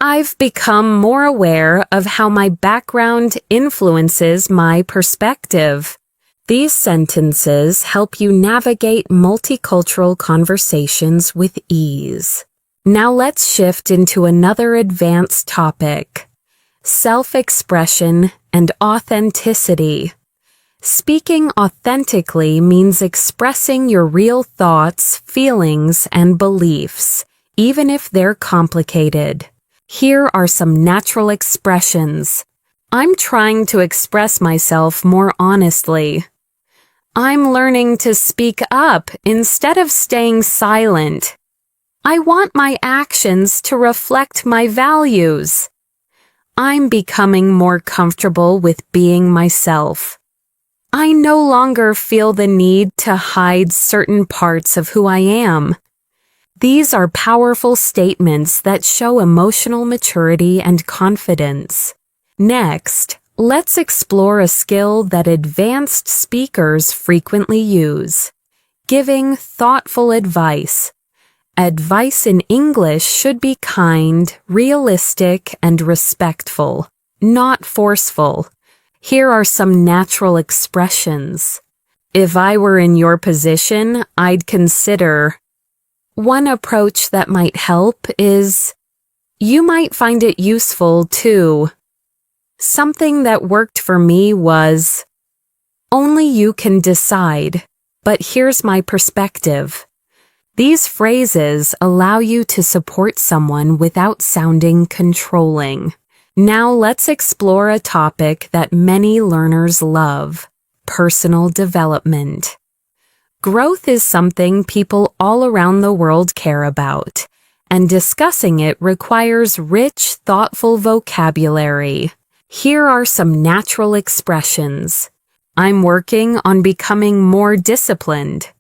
Speaker 1: I've become more aware of how my background influences my perspective. These sentences help you navigate multicultural conversations with ease. Now let's shift into another advanced topic: self-expression and authenticity. Speaking authentically means expressing your real thoughts, feelings, and beliefs, even if they're complicated. Here are some natural expressions. I'm trying to express myself more honestly. I'm learning to speak up instead of staying silent. I want my actions to reflect my values. I'm becoming more comfortable with being myself. I no longer feel the need to hide certain parts of who I am. These are powerful statements that show emotional maturity and confidence. Next, let's explore a skill that advanced speakers frequently use: giving thoughtful advice. Advice in English should be kind, realistic, and respectful, not forceful. Here are some natural expressions. If I were in your position, I'd consider. One approach that might help is, you might find it useful too. Something that worked for me was, only you can decide, but here's my perspective. These phrases allow you to support someone without sounding controlling. Now let's explore a topic that many learners love: personal development. Growth is something people all around the world care about, and discussing it requires rich, thoughtful vocabulary. Here are some natural expressions. I'm working on becoming more disciplined.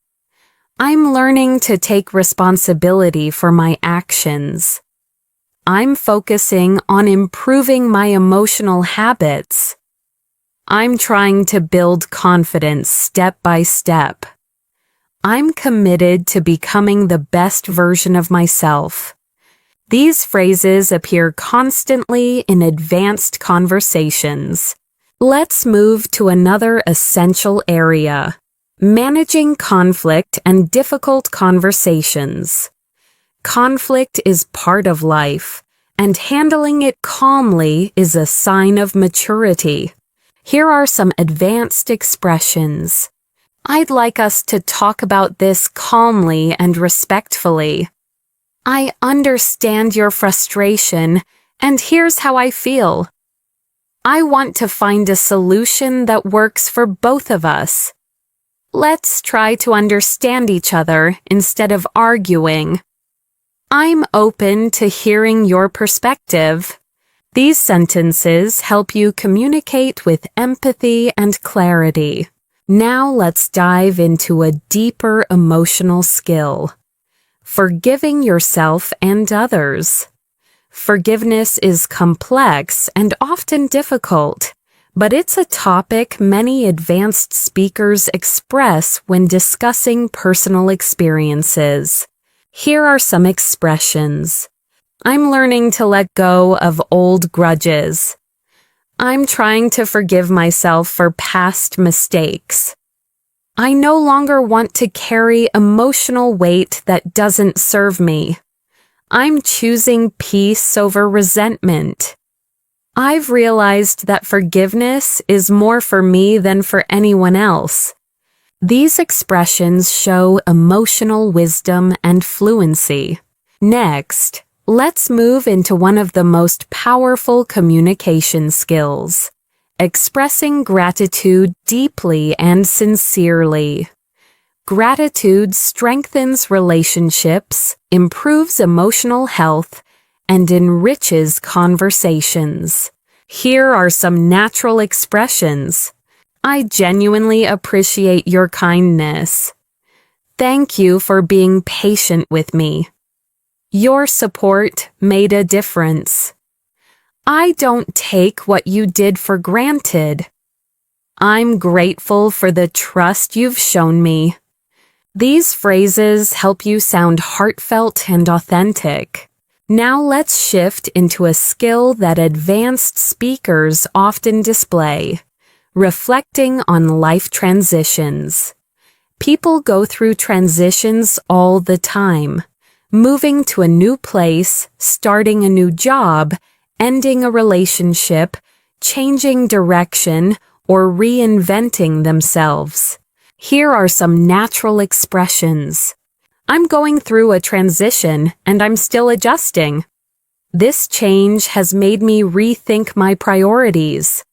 Speaker 1: I'm learning to take responsibility for my actions. I'm focusing on improving my emotional habits. I'm trying to build confidence step by step. I'm committed to becoming the best version of myself. These phrases appear constantly in advanced conversations. Let's move to another essential area: managing conflict and difficult conversations. Conflict is part of life, and handling it calmly is a sign of maturity. Here are some advanced expressions. I'd like us to talk about this calmly and respectfully. I understand your frustration, and here's how I feel. I want to find a solution that works for both of us. Let's try to understand each other instead of arguing. I'm open to hearing your perspective. These sentences help you communicate with empathy and clarity. Now let's dive into a deeper emotional skill: forgiving yourself and others. Forgiveness is complex and often difficult, but it's a topic many advanced speakers express when discussing personal experiences. Here are some expressions. I'm learning to let go of old grudges. I'm trying to forgive myself for past mistakes. I no longer want to carry emotional weight that doesn't serve me. I'm choosing peace over resentment. I've realized that forgiveness is more for me than for anyone else. These expressions show emotional wisdom and fluency. Next, let's move into one of the most powerful communication skills: expressing gratitude deeply and sincerely. Gratitude strengthens relationships, improves emotional health, and enriches conversations. Here are some natural expressions. I genuinely appreciate your kindness. Thank you for being patient with me. Your support made a difference. I don't take what you did for granted. I'm grateful for the trust you've shown me. These phrases help you sound heartfelt and authentic. Now let's shift into a skill that advanced speakers often display: reflecting on life transitions. People go through transitions all the time, moving to a new place, starting a new job, ending a relationship, changing direction, or reinventing themselves. Here are some natural expressions. I'm going through a transition and I'm still adjusting. This change has made me rethink my priorities.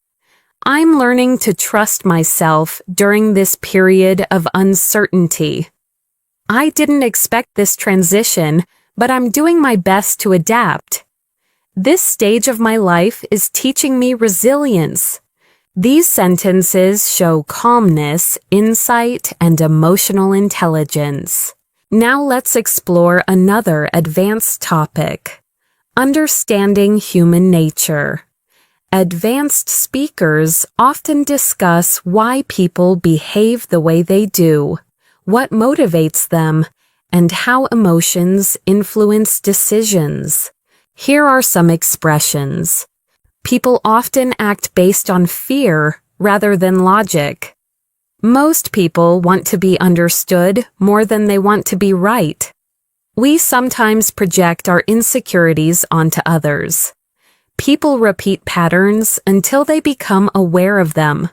Speaker 1: I'm learning to trust myself during this period of uncertainty. I didn't expect this transition, but I'm doing my best to adapt. This stage of my life is teaching me resilience. These sentences show calmness, insight, and emotional intelligence. Now let's explore another advanced topic: understanding human nature. Advanced speakers often discuss why people behave the way they do, what motivates them, and how emotions influence decisions. Here are some expressions. People often act based on fear rather than logic. Most people want to be understood more than they want to be right. We sometimes project our insecurities onto others. People repeat patterns until they become aware of them.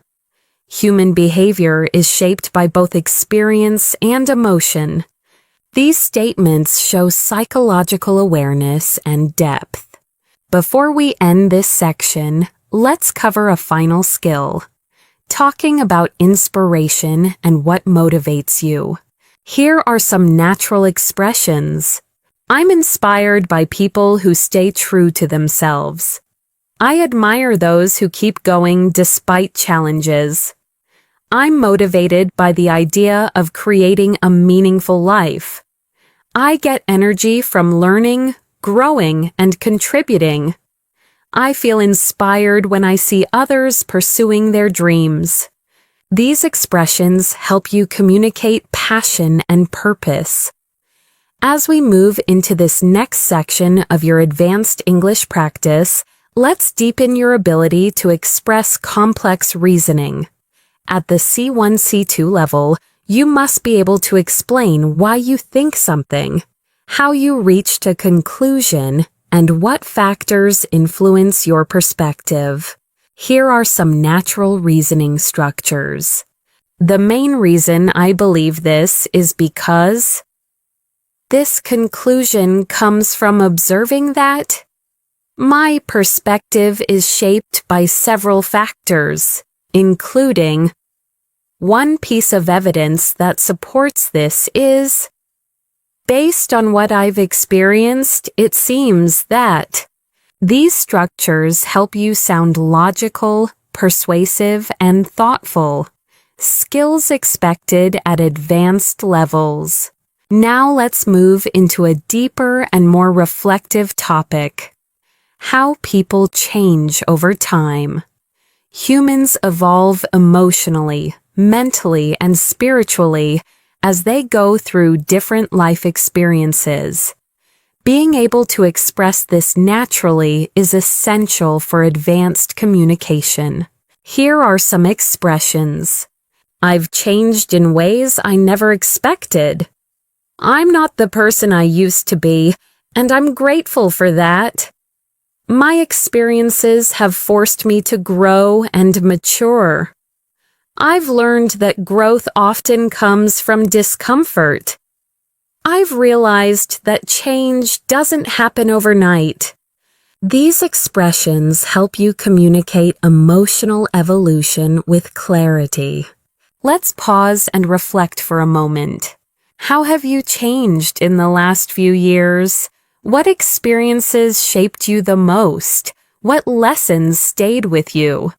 Speaker 1: Human behavior is shaped by both experience and emotion. These statements show psychological awareness and depth. Before we end this section, let's cover a final skill: talking about inspiration and what motivates you. Here are some natural expressions. I'm inspired by people who stay true to themselves. I admire those who keep going despite challenges. I'm motivated by the idea of creating a meaningful life. I get energy from learning, growing, and contributing. I feel inspired when I see others pursuing their dreams. These expressions help you communicate passion and purpose. As we move into this next section of your advanced English practice, let's deepen your ability to express complex reasoning. At the C1, C2 level, you must be able to explain why you think something, how you reached a conclusion, and what factors influence your perspective. Here are some natural reasoning structures. The main reason I believe this is because this conclusion comes from observing that my perspective is shaped by several factors, including one piece of evidence that supports this is, based on what I've experienced, it seems that. These structures help you sound logical, persuasive, and thoughtful. Skills expected at advanced levels. Now let's move into a deeper and more reflective topic: how people change over time. Humans evolve emotionally, mentally, and spiritually as they go through different life experiences. Being able to express this naturally is essential for advanced communication. Here are some expressions. I've changed in ways I never expected. I'm not the person I used to be, and I'm grateful for that. My experiences have forced me to grow and mature. I've learned that growth often comes from discomfort. I've realized that change doesn't happen overnight. These expressions help you communicate emotional evolution with clarity. Let's pause and reflect for a moment. How have you changed in the last few years? What experiences shaped you the most? What lessons stayed with you?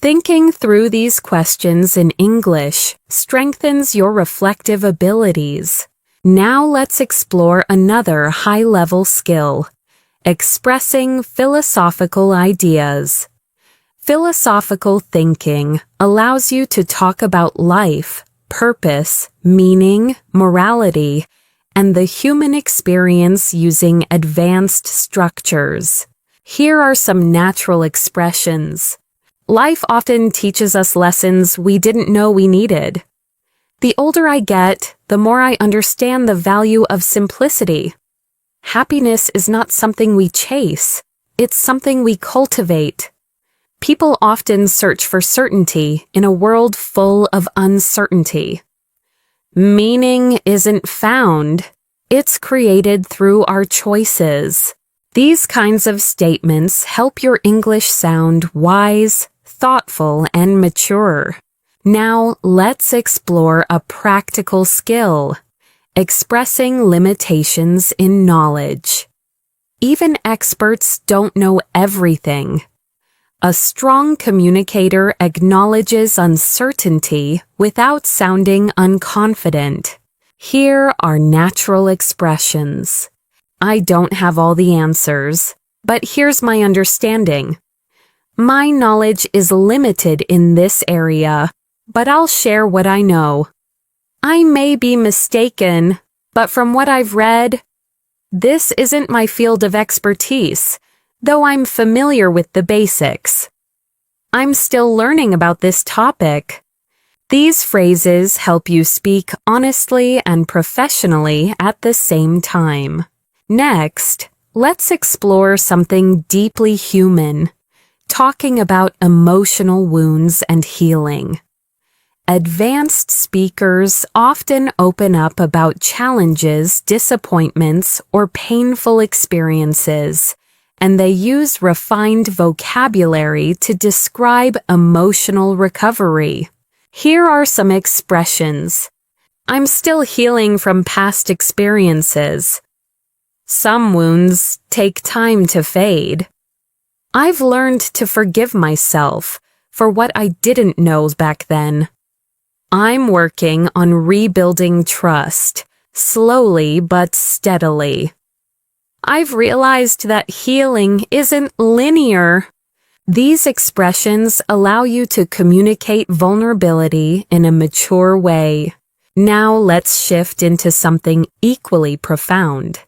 Speaker 1: Thinking through these questions in English strengthens your reflective abilities. Now let's explore another high-level skill: expressing philosophical ideas. Philosophical thinking allows you to talk about life, purpose, meaning, morality, and the human experience using advanced structures. Here are some natural expressions. Life often teaches us lessons we didn't know we needed. The older I get, the more I understand the value of simplicity. Happiness is not something we chase, it's something we cultivate. People often search for certainty in a world full of uncertainty. Meaning isn't found, it's created through our choices. These kinds of statements help your English sound wise, thoughtful, and mature. Now let's explore a practical skill, expressing limitations in knowledge. Even experts don't know everything. A strong communicator acknowledges uncertainty without sounding unconfident. Here are natural expressions. I don't have all the answers, but here's my understanding. My knowledge is limited in this area, but I'll share what I know. I may be mistaken, but from what I've read, this isn't my field of expertise, though I'm familiar with the basics. I'm still learning about this topic. These phrases help you speak honestly and professionally at the same time. Next, let's explore something deeply human, talking about emotional wounds and healing. Advanced speakers often open up about challenges, disappointments, or painful experiences, and they use refined vocabulary to describe emotional recovery. Here are some expressions. I'm still healing from past experiences. Some wounds take time to fade. I've learned to forgive myself for what I didn't know back then. I'm working on rebuilding trust, slowly but steadily. I've realized that healing isn't linear. These expressions allow you to communicate vulnerability in a mature way. Now let's shift into something equally profound,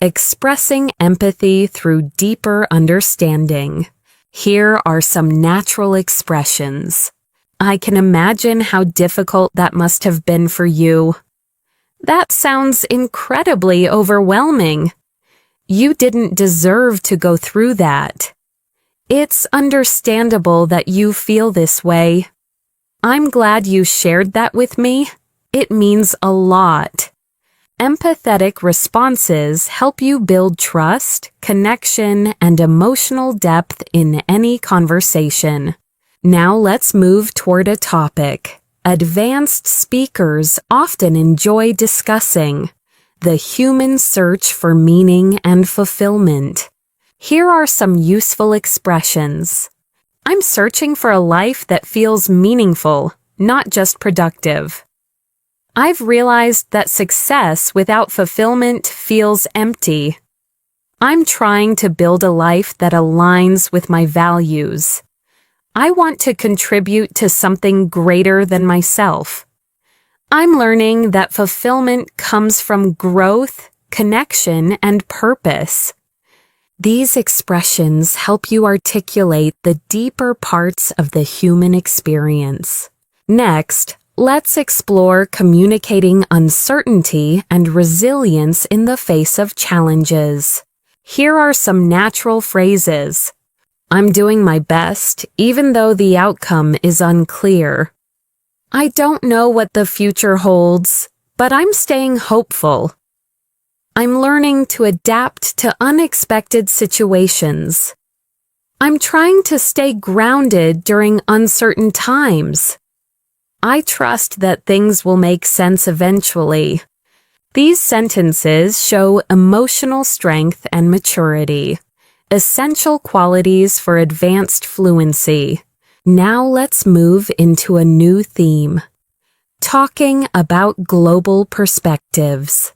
Speaker 1: expressing empathy through deeper understanding. Here are some natural expressions. I can imagine how difficult that must have been for you. That sounds incredibly overwhelming. You didn't deserve to go through that. It's understandable that you feel this way. I'm glad you shared that with me. It means a lot. Empathetic responses help you build trust, connection, and emotional depth in any conversation. Now let's move toward a topic advanced speakers often enjoy discussing: the human search for meaning and fulfillment. Here are some useful expressions. I'm searching for a life that feels meaningful, not just productive. I've realized that success without fulfillment feels empty. I'm trying to build a life that aligns with my values. I want to contribute to something greater than myself. I'm learning that fulfillment comes from growth, connection, and purpose. These expressions help you articulate the deeper parts of the human experience. Next, let's explore communicating uncertainty and resilience in the face of challenges. Here are some natural phrases. I'm doing my best, even though the outcome is unclear. I don't know what the future holds, but I'm staying hopeful. I'm learning to adapt to unexpected situations. I'm trying to stay grounded during uncertain times. I trust that things will make sense eventually. These sentences show emotional strength and maturity, essential qualities for advanced fluency. Now let's move into a new theme, talking about global perspectives.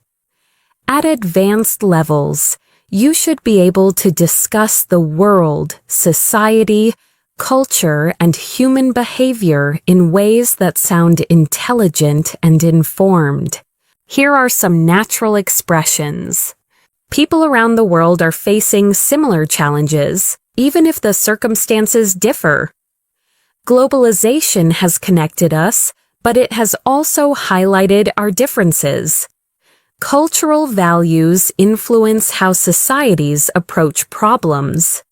Speaker 1: At advanced levels, you should be able to discuss the world, society, culture, and human behavior in ways that sound intelligent and informed. Here are some natural expressions. People around the world are facing similar challenges, even if the circumstances differ. Globalization has connected us, but it has also highlighted our differences. Cultural values influence how societies approach problems.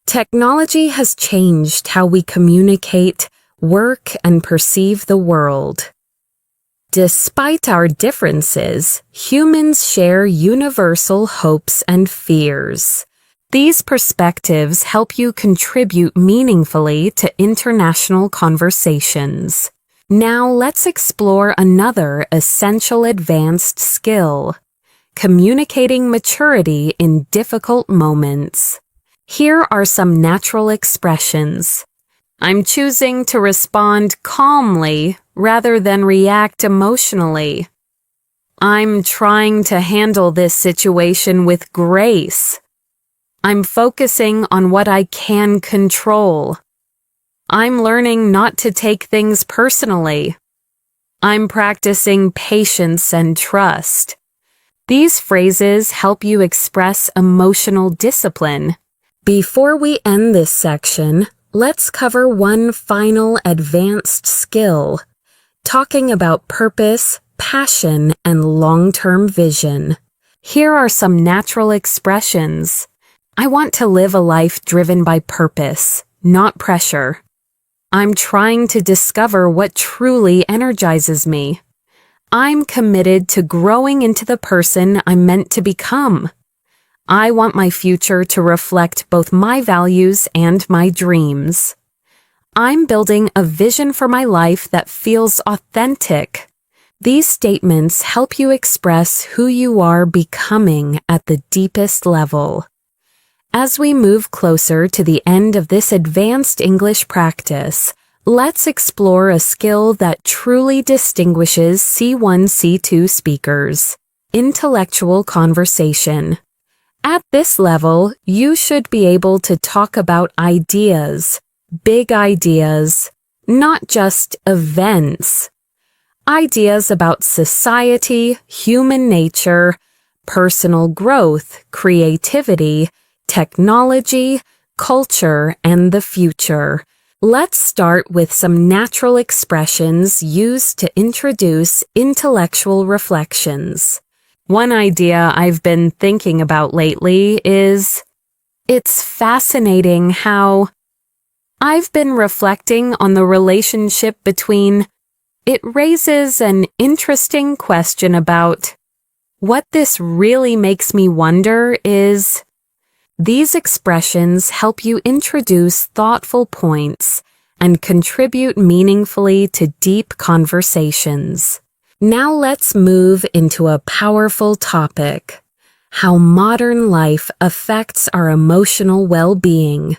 Speaker 1: Technology has changed how we communicate, work, and perceive the world. Despite our differences, humans share universal hopes and fears. These perspectives help you contribute meaningfully to international conversations. Now let's explore another essential advanced skill: communicating maturity in difficult moments. Here are some natural expressions. I'm choosing to respond calmly rather than react emotionally. I'm trying to handle this situation with grace. I'm focusing on what I can control. I'm learning not to take things personally. I'm practicing patience and trust. These phrases help you express emotional discipline. Before we end this section, let's cover one final advanced skill, talking about purpose, passion, and long-term vision. Here are some natural expressions. I want to live a life driven by purpose, not pressure. I'm trying to discover what truly energizes me. I'm committed to growing into the person I'm meant to become. I want my future to reflect both my values and my dreams. I'm building a vision for my life that feels authentic. These statements help you express who you are becoming at the deepest level. As we move closer to the end of this advanced English practice, let's explore a skill that truly distinguishes C1, C2 speakers: intellectual conversation. At this level, you should be able to talk about ideas, big ideas, not just events. Ideas about society, human nature, personal growth, creativity, technology, culture, and the future. Let's start with some natural expressions used to introduce intellectual reflections. One idea I've been thinking about lately is, it's fascinating how I've been reflecting on the relationship between. It raises an interesting question about what this really makes me wonder is. These expressions help you introduce thoughtful points and contribute meaningfully to deep conversations. Now let's move into a powerful topic: how modern life affects our emotional well-being.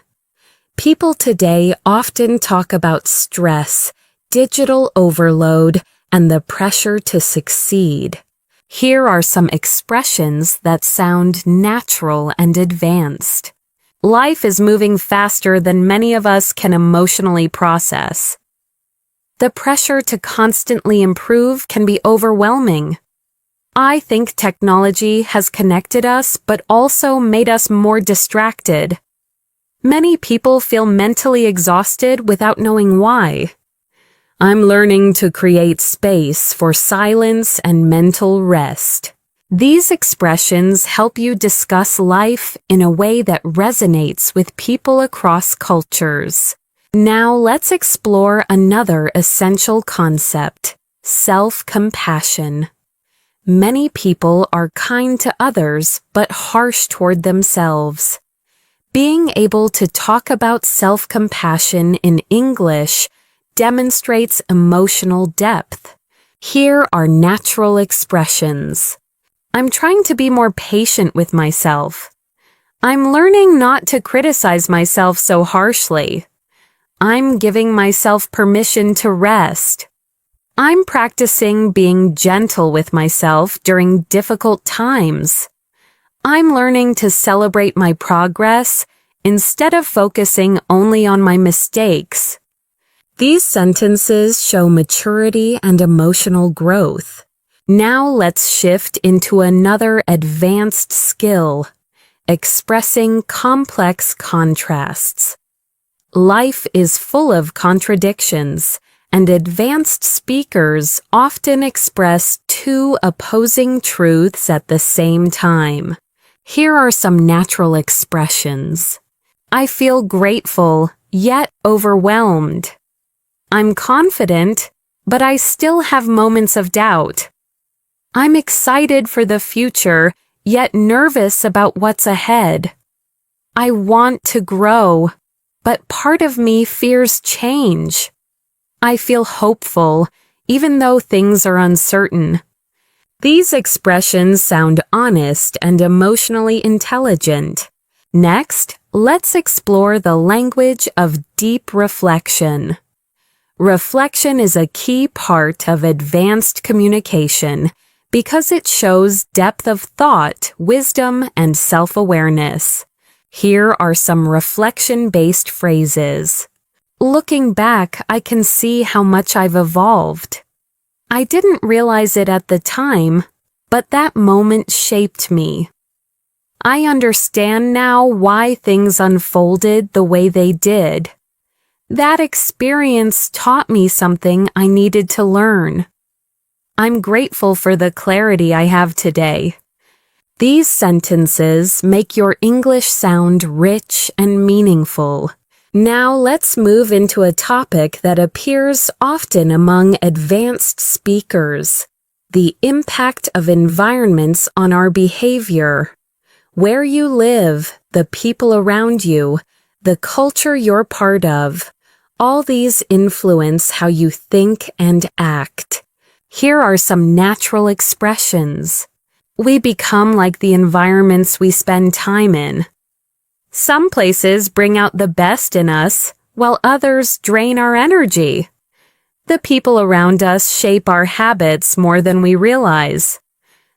Speaker 1: People today often talk about stress, digital overload, and the pressure to succeed. Here are some expressions that sound natural and advanced. Life is moving faster than many of us can emotionally process. The pressure to constantly improve can be overwhelming. I think technology has connected us but also made us more distracted. Many people feel mentally exhausted without knowing why. I'm learning to create space for silence and mental rest. These expressions help you discuss life in a way that resonates with people across cultures. Now let's explore another essential concept: self-compassion. Many people are kind to others but harsh toward themselves. Being able to talk about self-compassion in English demonstrates emotional depth. Here are natural expressions. I'm trying to be more patient with myself. I'm learning not to criticize myself so harshly. I'm giving myself permission to rest. I'm practicing being gentle with myself during difficult times. I'm learning to celebrate my progress instead of focusing only on my mistakes. These sentences show maturity and emotional growth. Now let's shift into another advanced skill, expressing complex contrasts. Life is full of contradictions, and advanced speakers often express two opposing truths at the same time. Here are some natural expressions. I feel grateful, yet overwhelmed. I'm confident, but I still have moments of doubt. I'm excited for the future, yet nervous about what's ahead. I want to grow, but part of me fears change. I feel hopeful, even though things are uncertain. These expressions sound honest and emotionally intelligent. Next, let's explore the language of deep reflection. Reflection is a key part of advanced communication because it shows depth of thought, wisdom, and self-awareness. Here are some reflection-based phrases. Looking back, I can see how much I've evolved. I didn't realize it at the time, but that moment shaped me. I understand now why things unfolded the way they did. That experience taught me something I needed to learn. I'm grateful for the clarity I have today. These sentences make your English sound rich and meaningful. Now let's move into a topic that appears often among advanced speakers: the impact of environments on our behavior. Where you live, the people around you, the culture you're part of, all these influence how you think and act. Here are some natural expressions. We become like the environments we spend time in. Some places bring out the best in us, while others drain our energy. The people around us shape our habits more than we realize.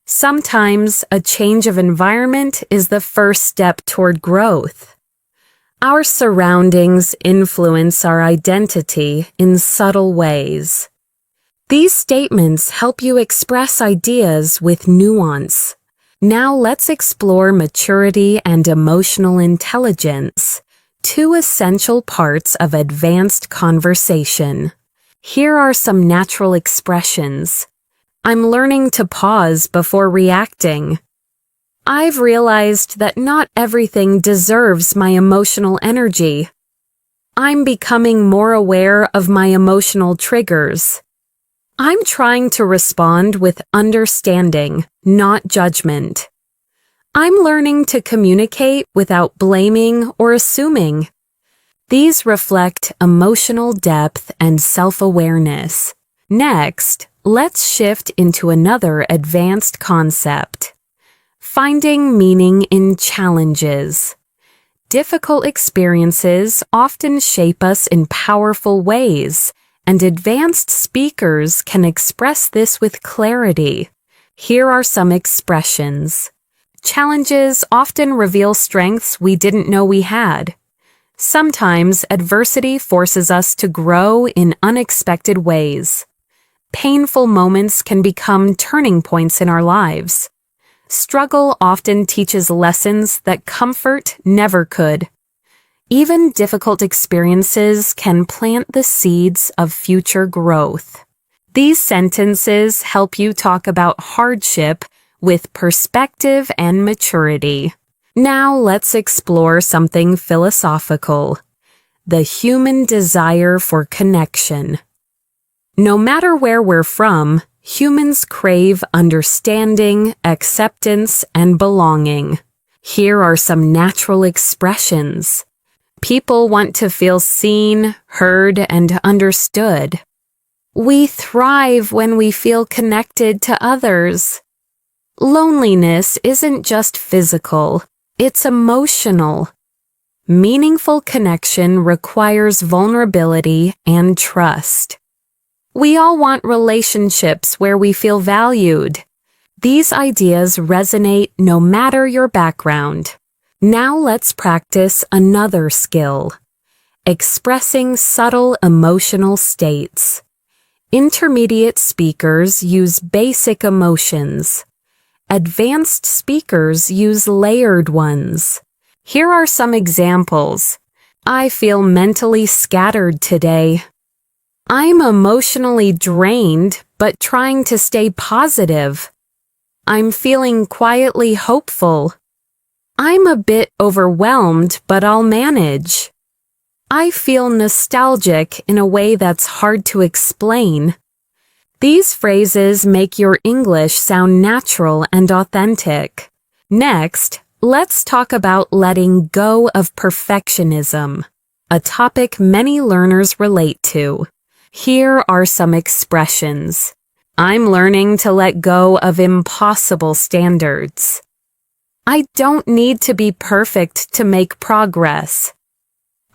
Speaker 1: Sometimes a change of environment is the first step toward growth. Our surroundings influence our identity in subtle ways. These statements help you express ideas with nuance. Now let's explore maturity and emotional intelligence, two essential parts of advanced conversation. Here are some natural expressions. I'm learning to pause before reacting. I've realized that not everything deserves my emotional energy. I'm becoming more aware of my emotional triggers. I'm trying to respond with understanding, not judgment. I'm learning to communicate without blaming or assuming. These reflect emotional depth and self-awareness. Next, let's shift into another advanced concept: finding meaning in challenges. Difficult experiences often shape us in powerful ways, and advanced speakers can express this with clarity. Here are some expressions. Challenges often reveal strengths we didn't know we had. Sometimes adversity forces us to grow in unexpected ways. Painful moments can become turning points in our lives. Struggle often teaches lessons that comfort never could. Even difficult experiences can plant the seeds of future growth. These sentences help you talk about hardship with perspective and maturity. Now let's explore something philosophical: the human desire for connection. No matter where we're from, humans crave understanding, acceptance, and belonging. Here are some natural expressions. People want to feel seen, heard, and understood. We thrive when we feel connected to others. Loneliness isn't just physical, it's emotional. Meaningful connection requires vulnerability and trust. We all want relationships where we feel valued. These ideas resonate no matter your background. Now let's practice another skill: expressing subtle emotional states. Intermediate speakers use basic emotions. Advanced speakers use layered ones. Here are some examples. I feel mentally scattered today. I'm emotionally drained, but trying to stay positive. I'm feeling quietly hopeful. I'm a bit overwhelmed, but I'll manage. I feel nostalgic in a way that's hard to explain. These phrases make your English sound natural and authentic. Next, let's talk about letting go of perfectionism, a topic many learners relate to. Here are some expressions. I'm learning to let go of impossible standards. I don't need to be perfect to make progress.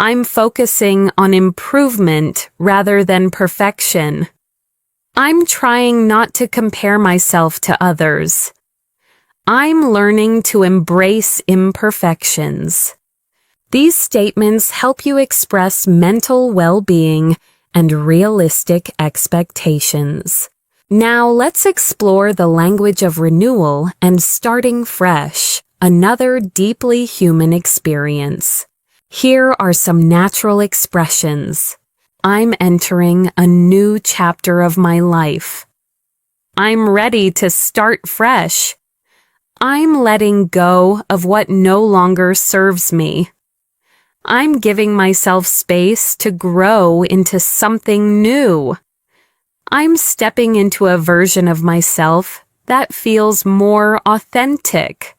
Speaker 1: I'm focusing on improvement rather than perfection. I'm trying not to compare myself to others. I'm learning to embrace imperfections. These statements help you express mental well-being and realistic expectations. Now let's explore the language of renewal and starting fresh, another deeply human experience. Here are some natural expressions. I'm entering a new chapter of my life. I'm ready to start fresh. I'm letting go of what no longer serves me. I'm giving myself space to grow into something new. I'm stepping into a version of myself that feels more authentic.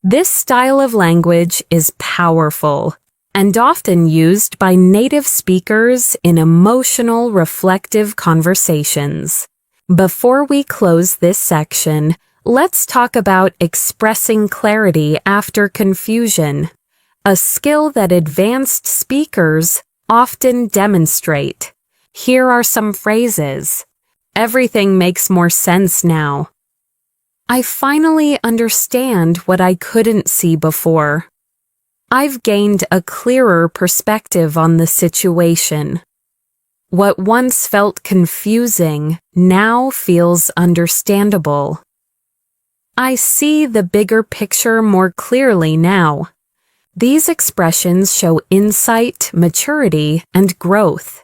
Speaker 1: This style of language is powerful and often used by native speakers in emotional, reflective conversations. Before we close this section, let's talk about expressing clarity after confusion, a skill that advanced speakers often demonstrate. Here are some phrases. Everything makes more sense now. I finally understand what I couldn't see before. I've gained a clearer perspective on the situation. What once felt confusing now feels understandable. I see the bigger picture more clearly now. These expressions show insight, maturity, and growth.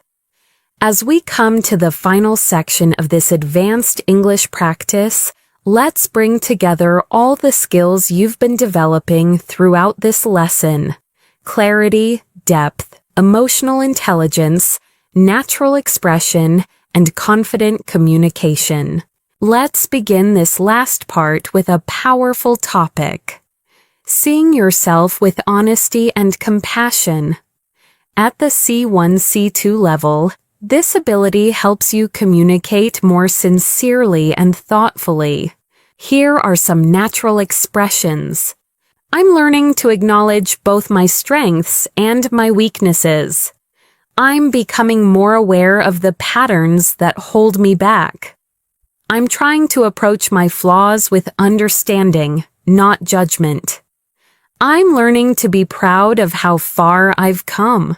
Speaker 1: As we come to the final section of this advanced English practice, let's bring together all the skills you've been developing throughout this lesson: clarity, depth, emotional intelligence, natural expression, and confident communication. Let's begin this last part with a powerful topic: seeing yourself with honesty and compassion. At the C1, C2 level, this ability helps you communicate more sincerely and thoughtfully. Here are some natural expressions. I'm learning to acknowledge both my strengths and my weaknesses. I'm becoming more aware of the patterns that hold me back. I'm trying to approach my flaws with understanding, not judgment. I'm learning to be proud of how far I've come.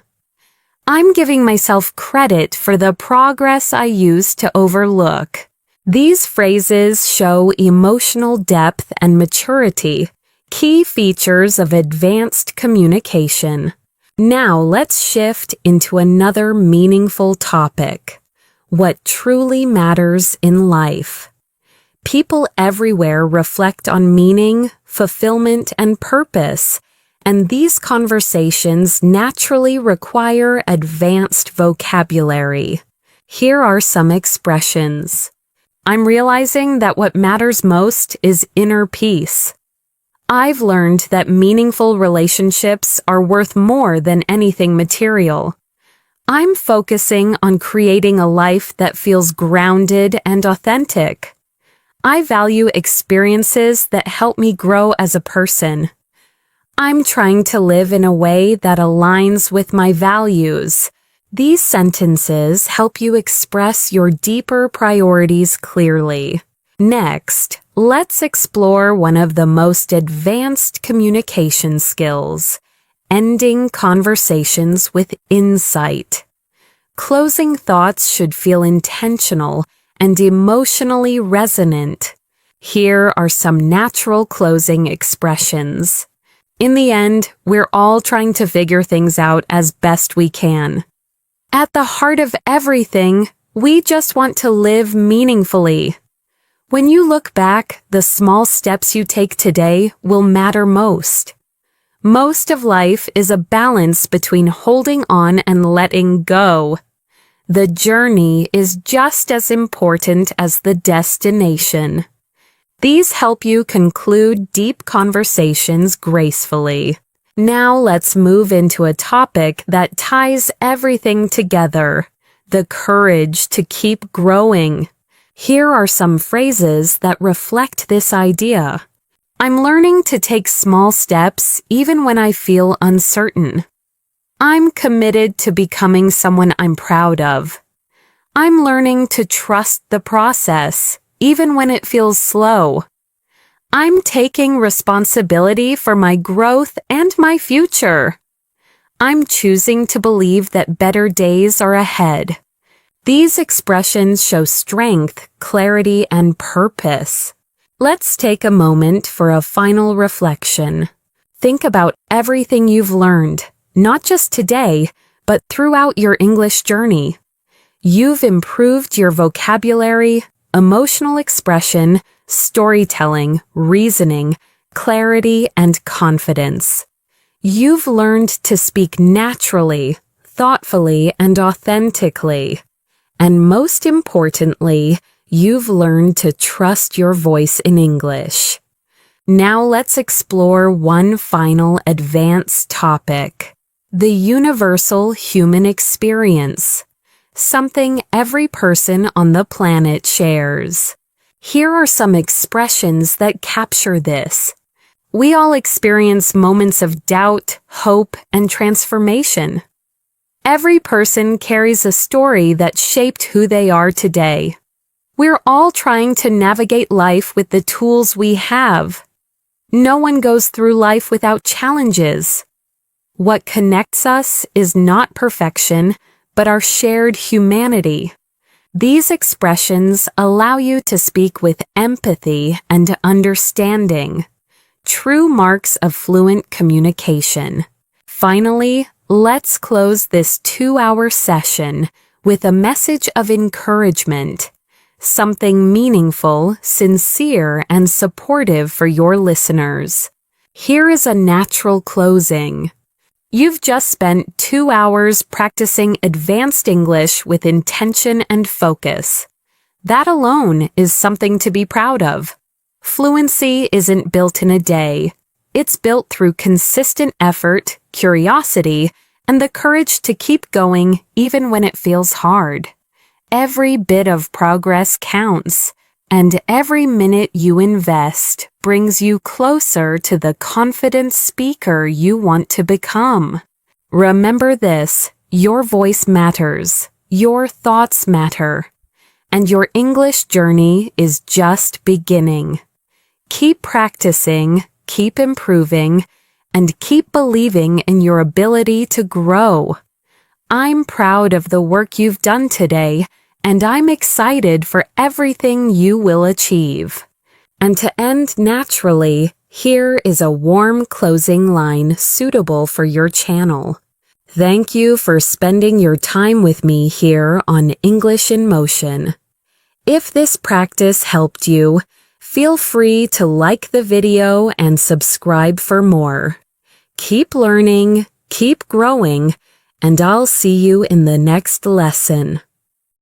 Speaker 1: I'm giving myself credit for the progress I used to overlook. These phrases show emotional depth and maturity, key features of advanced communication. Now let's shift into another meaningful topic: what truly matters in life. People everywhere reflect on meaning, fulfillment, and purpose, and these conversations naturally require advanced vocabulary. Here are some expressions. I'm realizing that what matters most is inner peace. I've learned that meaningful relationships are worth more than anything material. I'm focusing on creating a life that feels grounded and authentic. I value experiences that help me grow as a person. I'm trying to live in a way that aligns with my values. These sentences help you express your deeper priorities clearly. Next, let's explore one of the most advanced communication skills: ending conversations with insight. Closing thoughts should feel intentional and emotionally resonant. Here are some natural closing expressions. In the end, we're all trying to figure things out as best we can. At the heart of everything, we just want to live meaningfully. When you look back, the small steps you take today will matter most. Most of life is a balance between holding on and letting go. The journey is just as important as the destination. These help you conclude deep conversations gracefully. Now let's move into a topic that ties everything together: the courage to keep growing. Here are some phrases that reflect this idea. I'm learning to take small steps even when I feel uncertain. I'm committed to becoming someone I'm proud of. I'm learning to trust the process, even when it feels slow. I'm taking responsibility for my growth and my future. I'm choosing to believe that better days are ahead. These expressions show strength, clarity, and purpose. Let's take a moment for a final reflection. Think about everything you've learned, not just today, but throughout your English journey. You've improved your vocabulary, emotional expression, storytelling, reasoning, clarity, and confidence. You've learned to speak naturally, thoughtfully, and authentically. And most importantly, you've learned to trust your voice in English. Now let's explore one final advanced topic: the universal human experience, something every person on the planet shares. Here are some expressions that capture this. We all experience moments of doubt, hope, and transformation. Every person carries a story that shaped who they are today. We're all trying to navigate life with the tools we have. No one goes through life without challenges. What connects us is not perfection, but our shared humanity. These expressions allow you to speak with empathy and understanding, true marks of fluent communication. Finally, let's close this 2-hour session with a message of encouragement, something meaningful, sincere, and supportive for your listeners. Here is a natural closing. You've just spent 2 hours practicing advanced English with intention and focus. That alone is something to be proud of. Fluency isn't built in a day. It's built through consistent effort, curiosity, and the courage to keep going even when it feels hard. Every bit of progress counts, and every minute you invest brings you closer to the confident speaker you want to become. Remember this: your voice matters, your thoughts matter, and your English journey is just beginning. Keep practicing, keep improving, and keep believing in your ability to grow. I'm proud of the work you've done today, and I'm excited for everything you will achieve. And to end naturally, here is a warm closing line suitable for your channel. Thank you for spending your time with me here on English in Motion. If this practice helped you, feel free to like the video and subscribe for more. Keep learning, keep growing, and I'll see you in the next lesson.